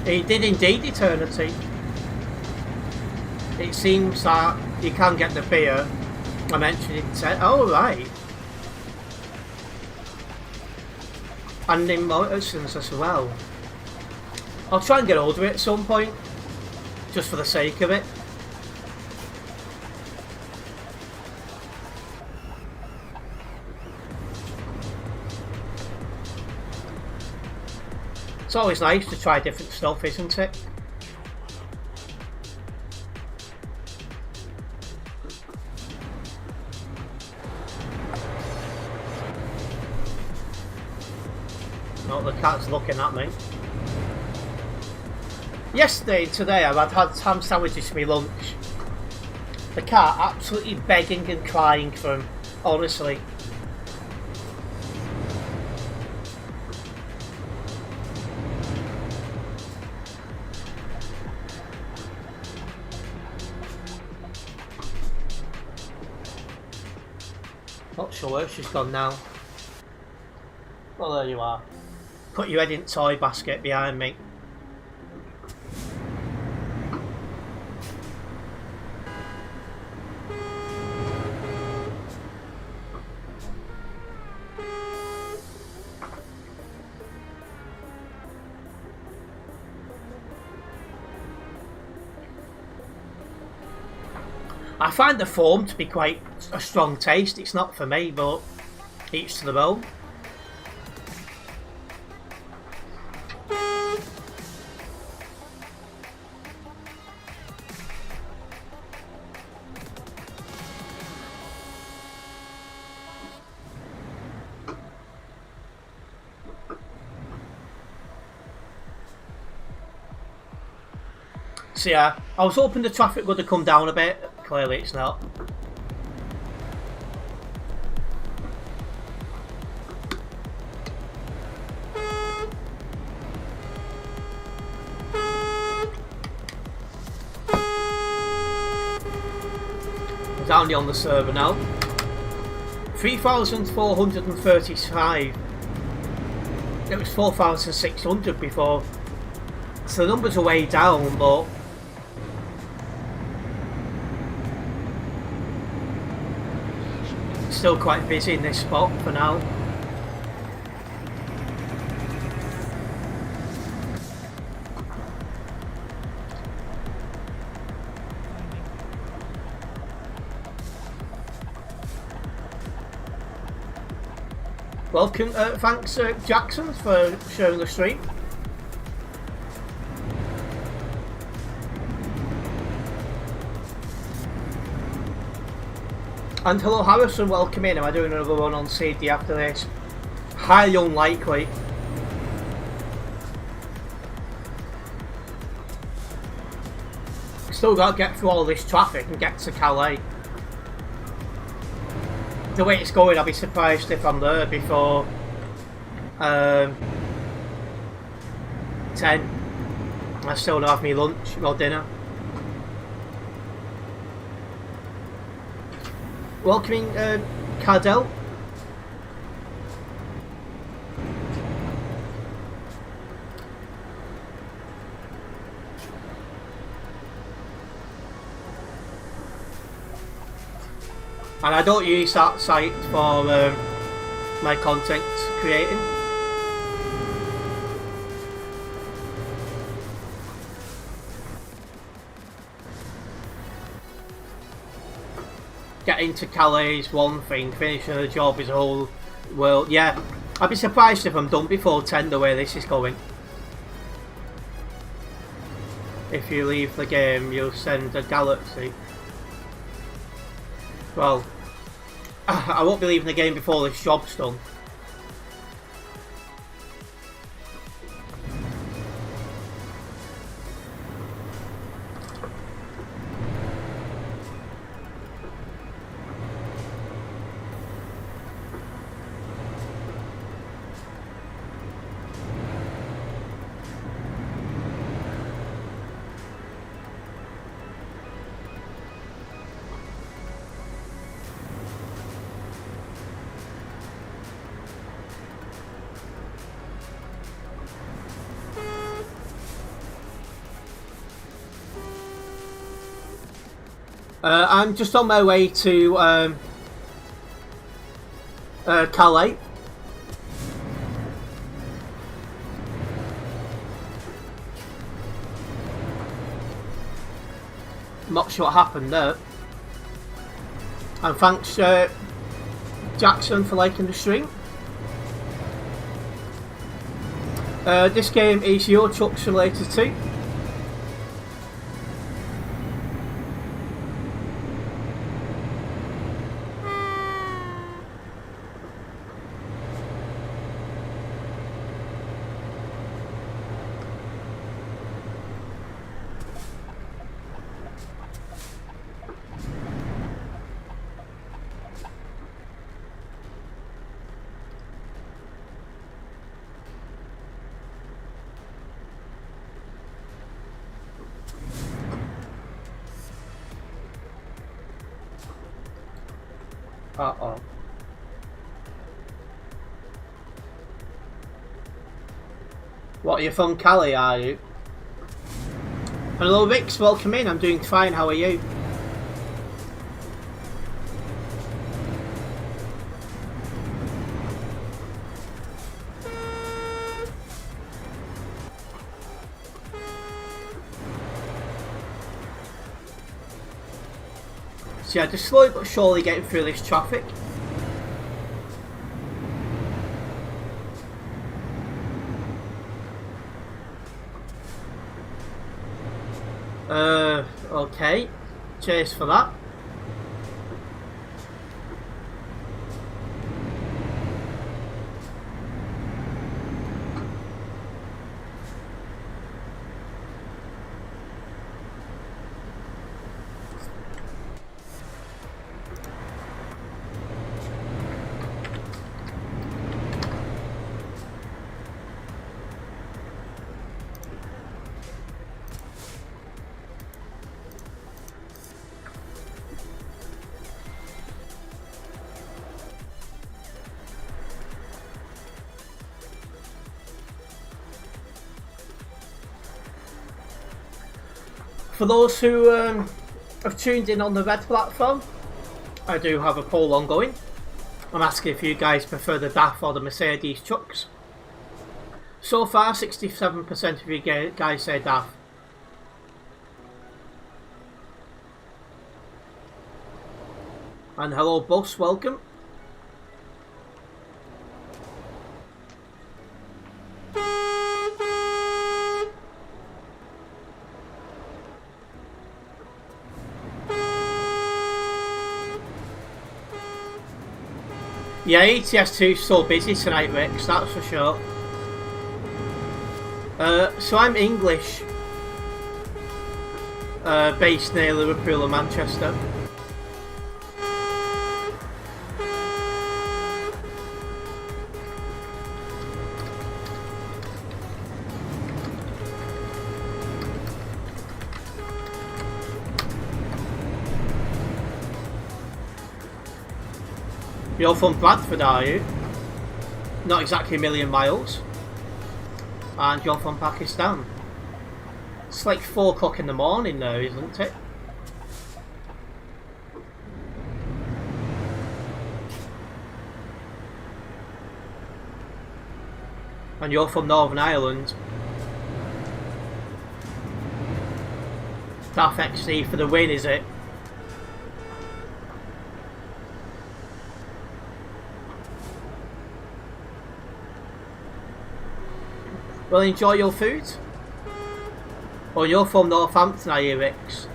He did indeed eternity. It seems that you can get the beer. I mentioned it. Oh, right. And in Mortison's as well. I'll try and get hold of it at some point. Just for the sake of it. It's always nice to try different stuff, isn't it? Oh, the cat's looking at me. Yesterday and today I've had ham sandwiches for my lunch. The cat absolutely begging and crying for them, honestly. Not sure where she's gone now. Oh, there you are. Put your head in the toy basket behind me. I find the foam to be quite a strong taste. It's not for me, but each to their own. So yeah, I was hoping the traffic would have come down a bit. Clearly it's not. It's only on the server now. 3,435. It was 4,600 before. So the numbers are way down, but still quite busy in this spot for now. Welcome, thanks Jackson for sharing the stream. And hello Harrison, welcome in. Am I doing another one on CD after this? Highly unlikely. Still got to get through all this traffic and get to Calais. The way it's going, I'll be surprised if I'm there before 10. I still don't have me lunch or dinner. Welcoming Cardell. And I don't use that site for my content creating. Getting to Calais is one thing, finishing the job is a whole world. Yeah, I'd be surprised if I'm done before 10 the way this is going. If you leave the game, you'll send a galaxy. Well, I won't be leaving the game before this job's done. I'm just on my way to Calais. Not sure what happened there. And thanks Jackson for liking the stream. This game is Euro Truck Simulator 2. Uh-oh. What, you're from Calais, are you? Hello Vix, welcome in. I'm doing fine, how are you? So yeah, just slowly but surely getting through this traffic. Okay. Cheers for that. For those who have tuned in on the red platform, I do have a poll ongoing. I'm asking if you guys prefer the DAF or the Mercedes trucks. So far, 67% of you guys say DAF. And hello Bus, welcome. Yeah, ETS2 is so busy tonight, Rex, that's for sure. So I'm English, based near Liverpool and Manchester. You're from Bradford, are you? Not exactly a million miles. And you're from Pakistan. It's like 4 o'clock in the morning now, isn't it? And you're from Northern Ireland. DAF XC for the win, is it? Well, enjoy your food. Well, you're from Northampton, are you, Rix?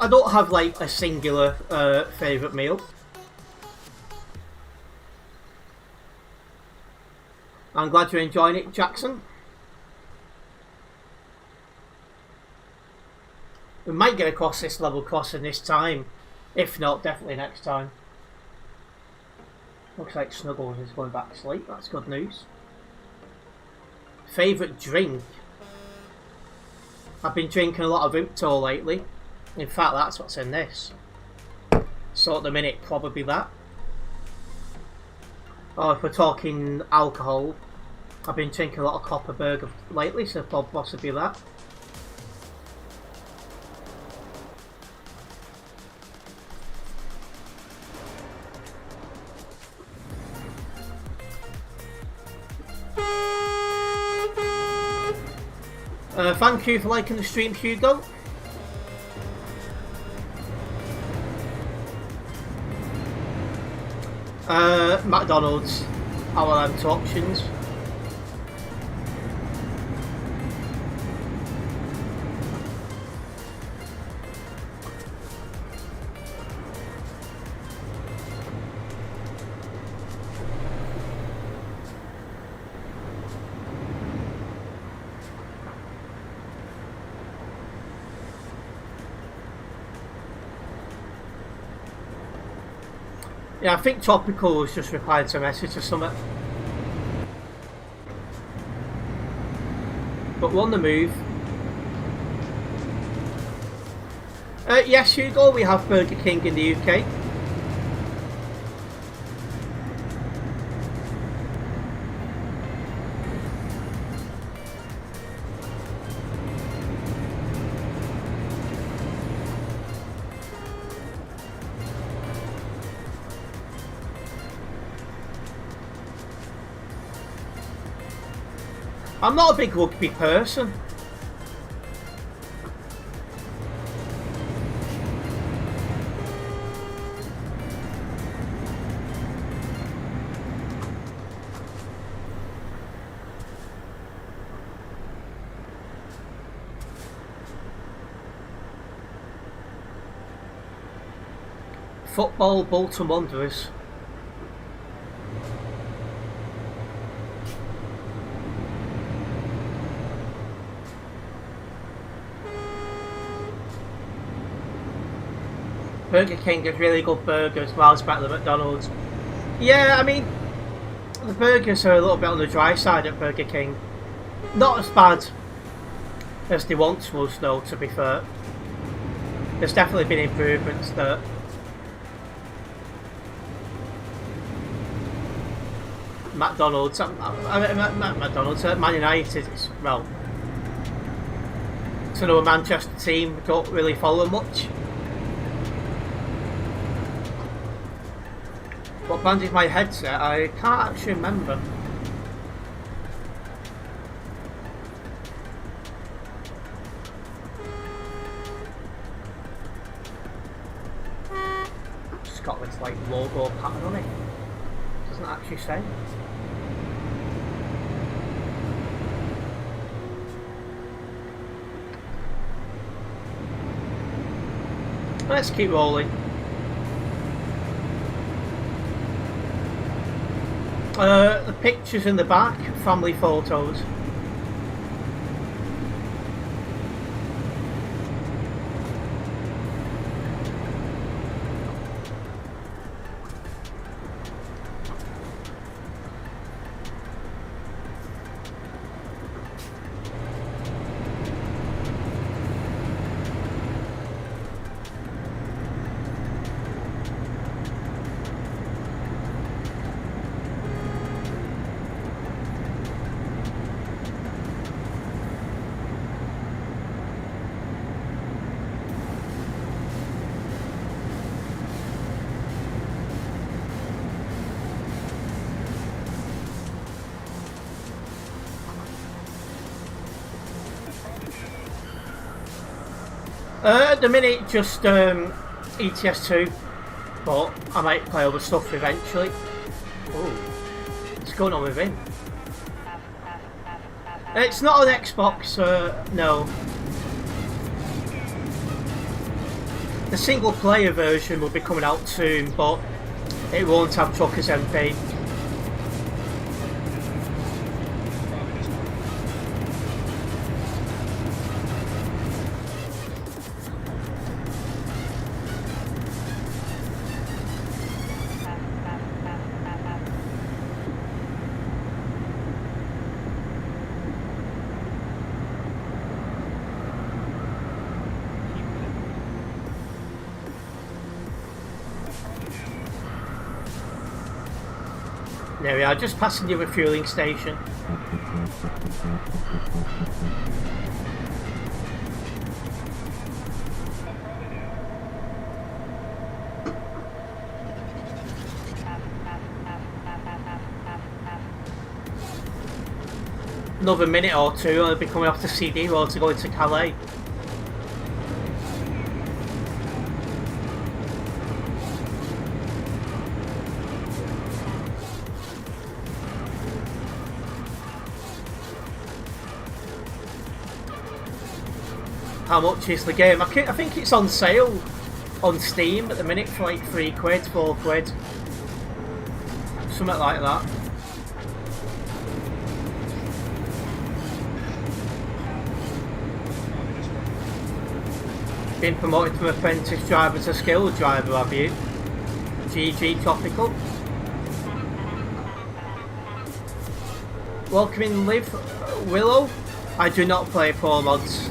I don't have like a singular favourite meal. I'm glad you're enjoying it, Jackson. We might get across this level crossing this time. If not, definitely next time. Looks like Snuggles is going back to sleep. That's good news. Favourite drink? I've been drinking a lot of Vimto lately. In fact, that's what's in this. So at the minute, probably that. Or if we're talking alcohol, I've been drinking a lot of Copperberg lately, so possibly that. Thank you for liking the stream, Hugo. McDonald's, our two options. Yeah, I think Topical has just replied to a message or something. But we're on the move. Yes, Hugo, we have Burger King in the UK. I'm not a big rugby person. Football, Bolton Wanderers. Burger King has really good burgers, miles better than McDonald's. Yeah, I mean, the burgers are a little bit on the dry side at Burger King. Not as bad as they once was, though, to be fair. There's definitely been improvements there. McDonald's, Man United, well, to know a Manchester team, don't really follow much. What band is my headset? I can't actually remember. Scotland's like logo pattern on it. Doesn't actually say. Let's keep rolling. The pictures in the back, family photos. At the minute, just ETS2, but I might play other stuff eventually. Oh, what's going on with him? It's not an Xbox, no. The single player version will be coming out soon, but it won't have Truckers MP. There we are, just passing the refueling station. Another minute or two, I'll be coming off the CD road to go into Calais. How much is the game? I think it's on sale on Steam at the minute for like £3, £4, something like that. Been promoted from apprentice driver to skilled driver, have you? GG Topical. Welcome in, Liv. Willow. I do not play pro mods.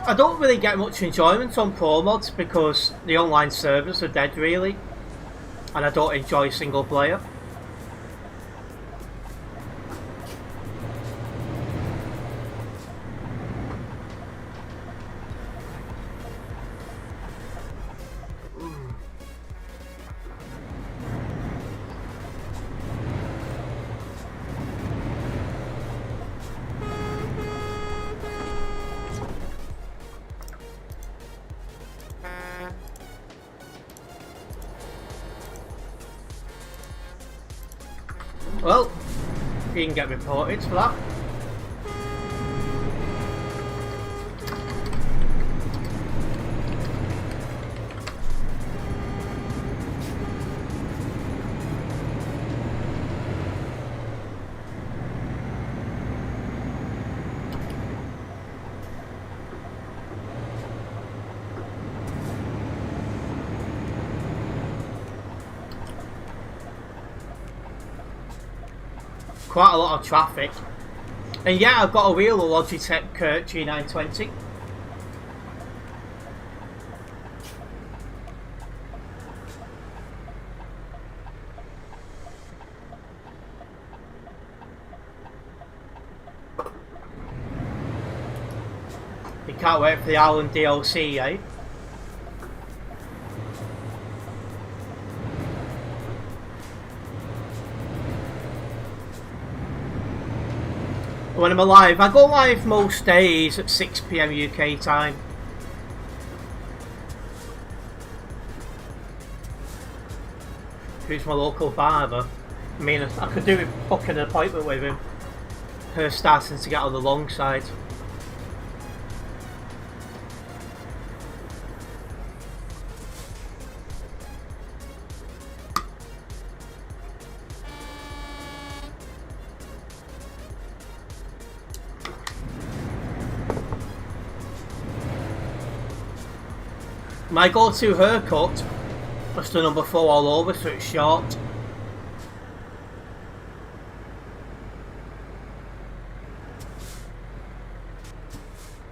I don't really get much enjoyment on pro mods because the online servers are dead really, and I don't enjoy single player. Well, you can get reported for that. Quite a lot of traffic, and yeah, I've got a real Logitech G920. You can't wait for the Ireland DLC, eh? When I'm alive, I go live most days at 6 PM UK time. Who's my local barber? I mean, I could do it, book an appointment with him. Her starting to get on the long side. My go-to haircut was the number 4 all over, so it's short.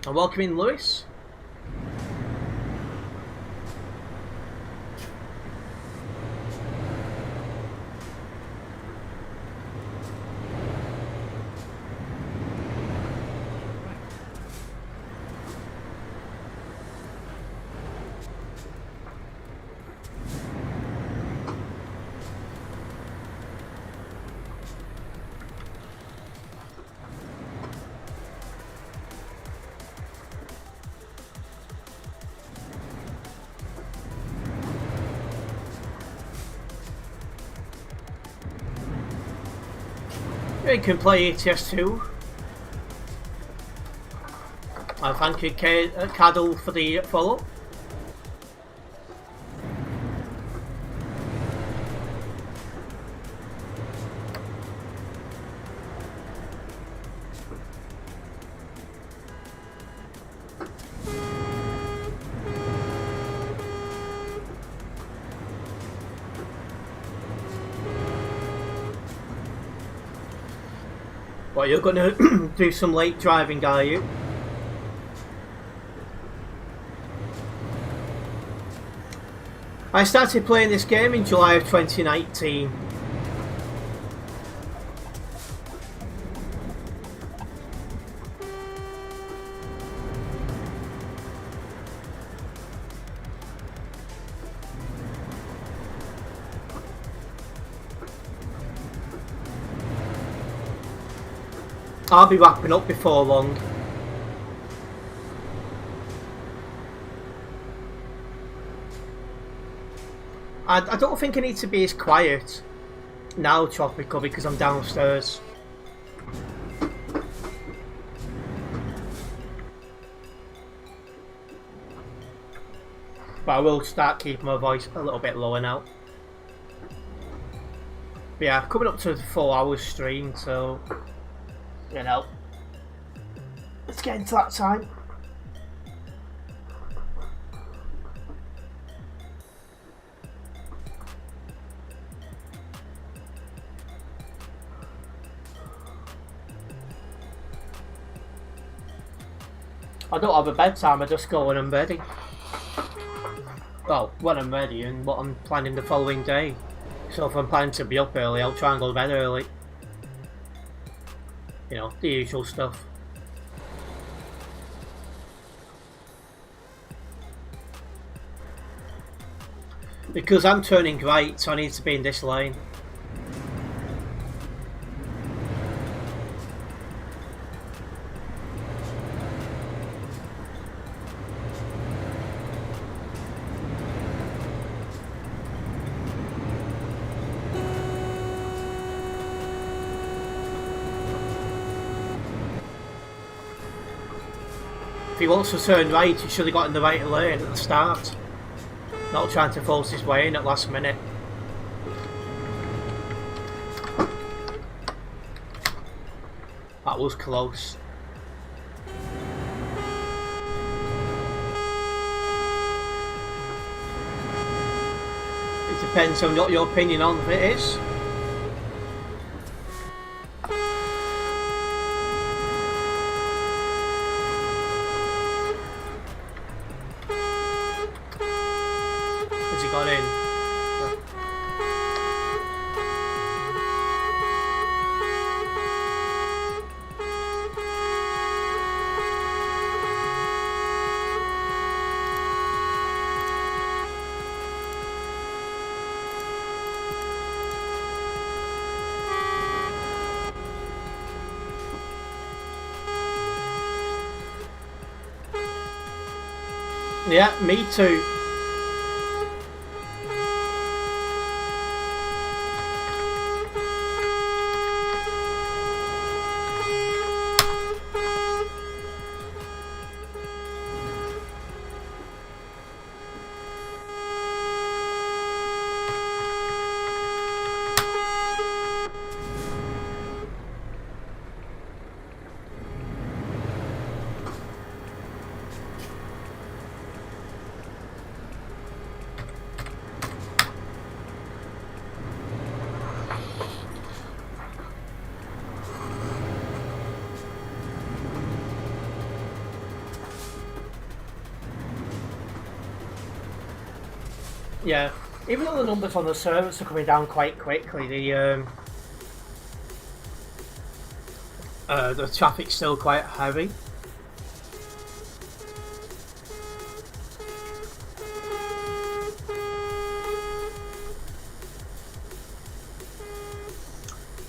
And welcome in, Lewis. You can play ETS2. I thank you, Cadle, for the follow. What, you're gonna do some late driving, are you? I started playing this game in July of 2019. I'll be wrapping up before long. I don't think I need to be as quiet now, Tropical, because I'm downstairs. But I will start keeping my voice a little bit lower now. But yeah, coming up to the 4 hours stream, so you know, let's get into that time. I don't have a bedtime, I just go when I'm ready. Well, when I'm ready and what I'm planning the following day. So if I'm planning to be up early, I'll try and go to bed early. You know, the usual stuff. Because I'm turning right, so I need to be in this lane. If he wants to turn right, he should have got in the right lane at the start. Not trying to force his way in at last minute. That was close. It depends on what your opinion on it is. Got in. Yeah, me too. Yeah, even though the numbers on the servers are coming down quite quickly, the traffic's still quite heavy.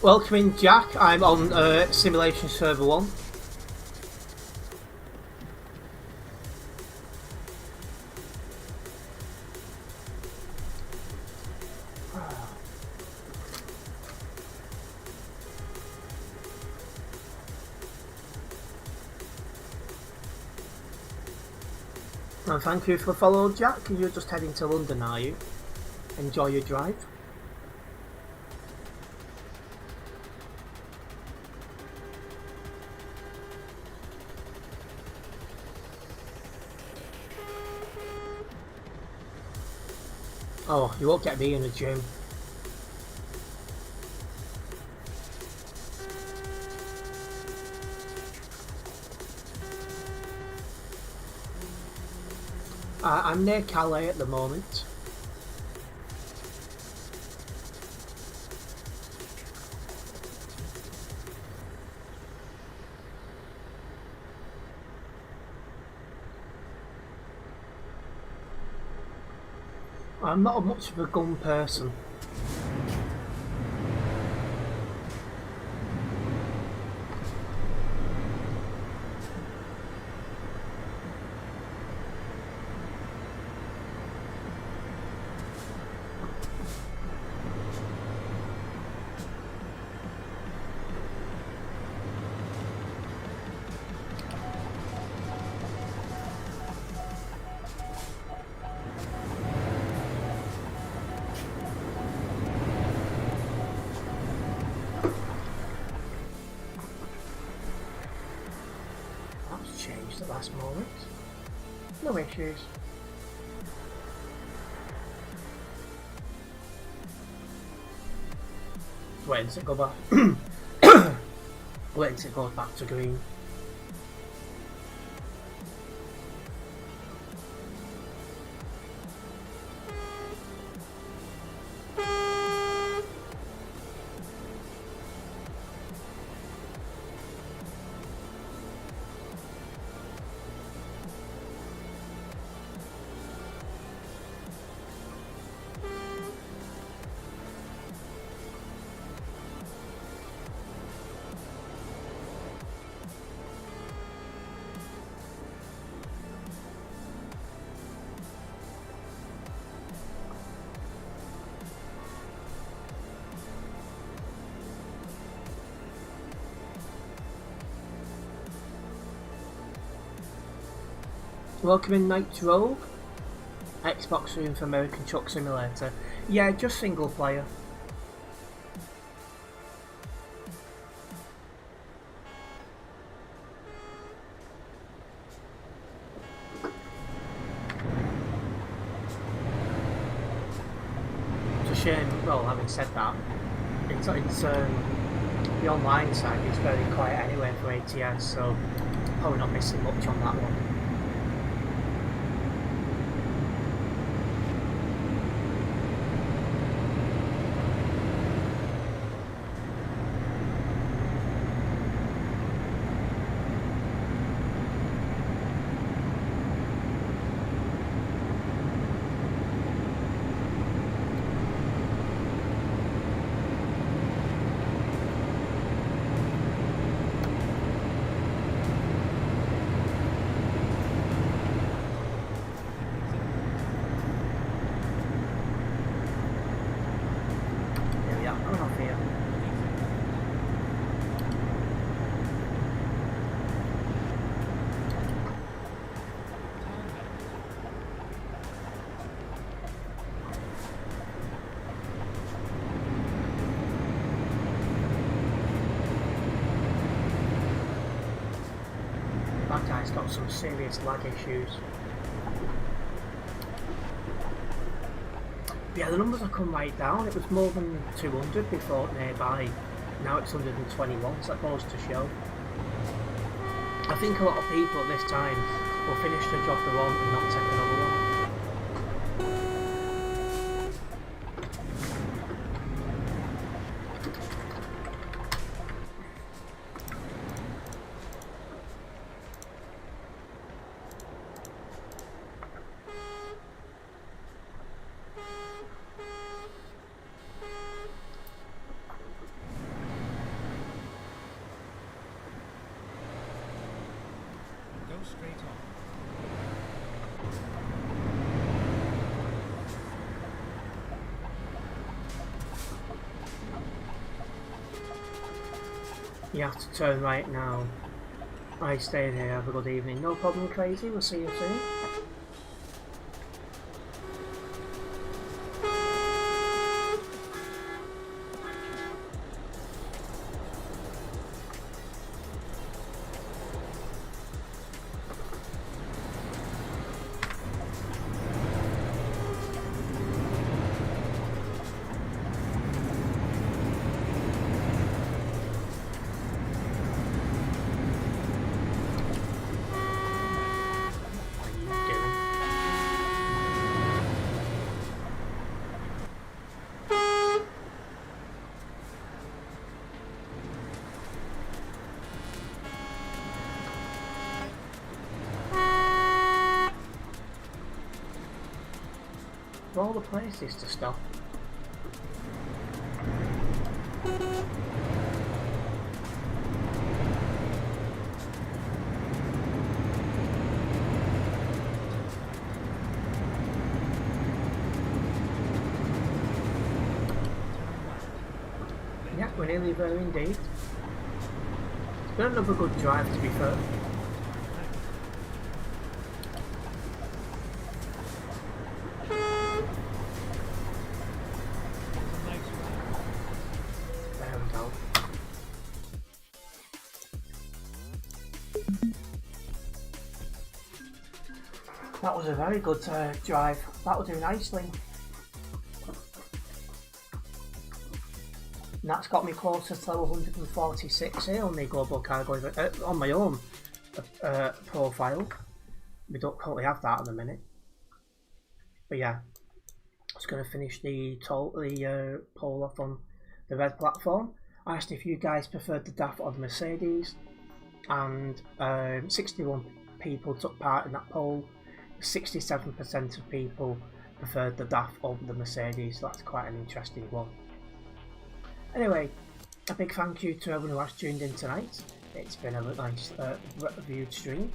Welcome in, Jack. I'm on Simulation Server 1. And thank you for the follow, Jack. You're just heading to London, are you? Enjoy your drive. Oh, you won't get me in the gym. I'm near Calais at the moment. I'm not much of a gun person. Changed at the last moment. No issues. Wait until it go back. Wait until it goes back to green. Welcome in Night Rogue. Xbox room for American Truck Simulator. Yeah, just single player. It's a shame, well, having said that, it's the online side is very quiet anyway for ATS, so probably not missing much on that one. That guy's got some serious lag issues. Yeah, the numbers have come right down. It was more than 200 before nearby. Now it's 121, so that goes to show. I think a lot of people at this time will finish the job they're on and not take another one. Straight on. You have to turn right now. I stay here, have a good evening. No problem, Crazy, we'll see you soon. all the places to stop. Yeah, we're nearly there indeed. It's been another good drive, to be fair. There we go. That was a very good drive. That will do nicely. And that's got me closer to level 146 here on the global cargo event, on my own profile. We don't currently have that at the minute. But yeah, I was going to finish the poll off on the red platform. I asked if you guys preferred the DAF or the Mercedes, and 61 people took part in that poll. 67% of people preferred the DAF over the Mercedes, so that's quite an interesting one. Anyway, a big thank you to everyone who has tuned in tonight. It's been a nice reviewed stream,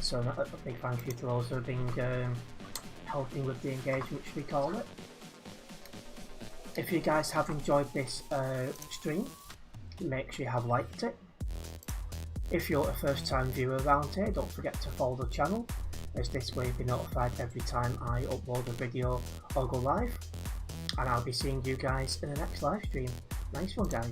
so a big thank you to those who have been helping with the engagement, should we call it. If you guys have enjoyed this stream, make sure you have liked it. If you're a first time viewer around here, don't forget to follow the channel, as this way you'll be notified every time I upload a video or go live. And I'll be seeing you guys in the next live stream. Nice one, guys.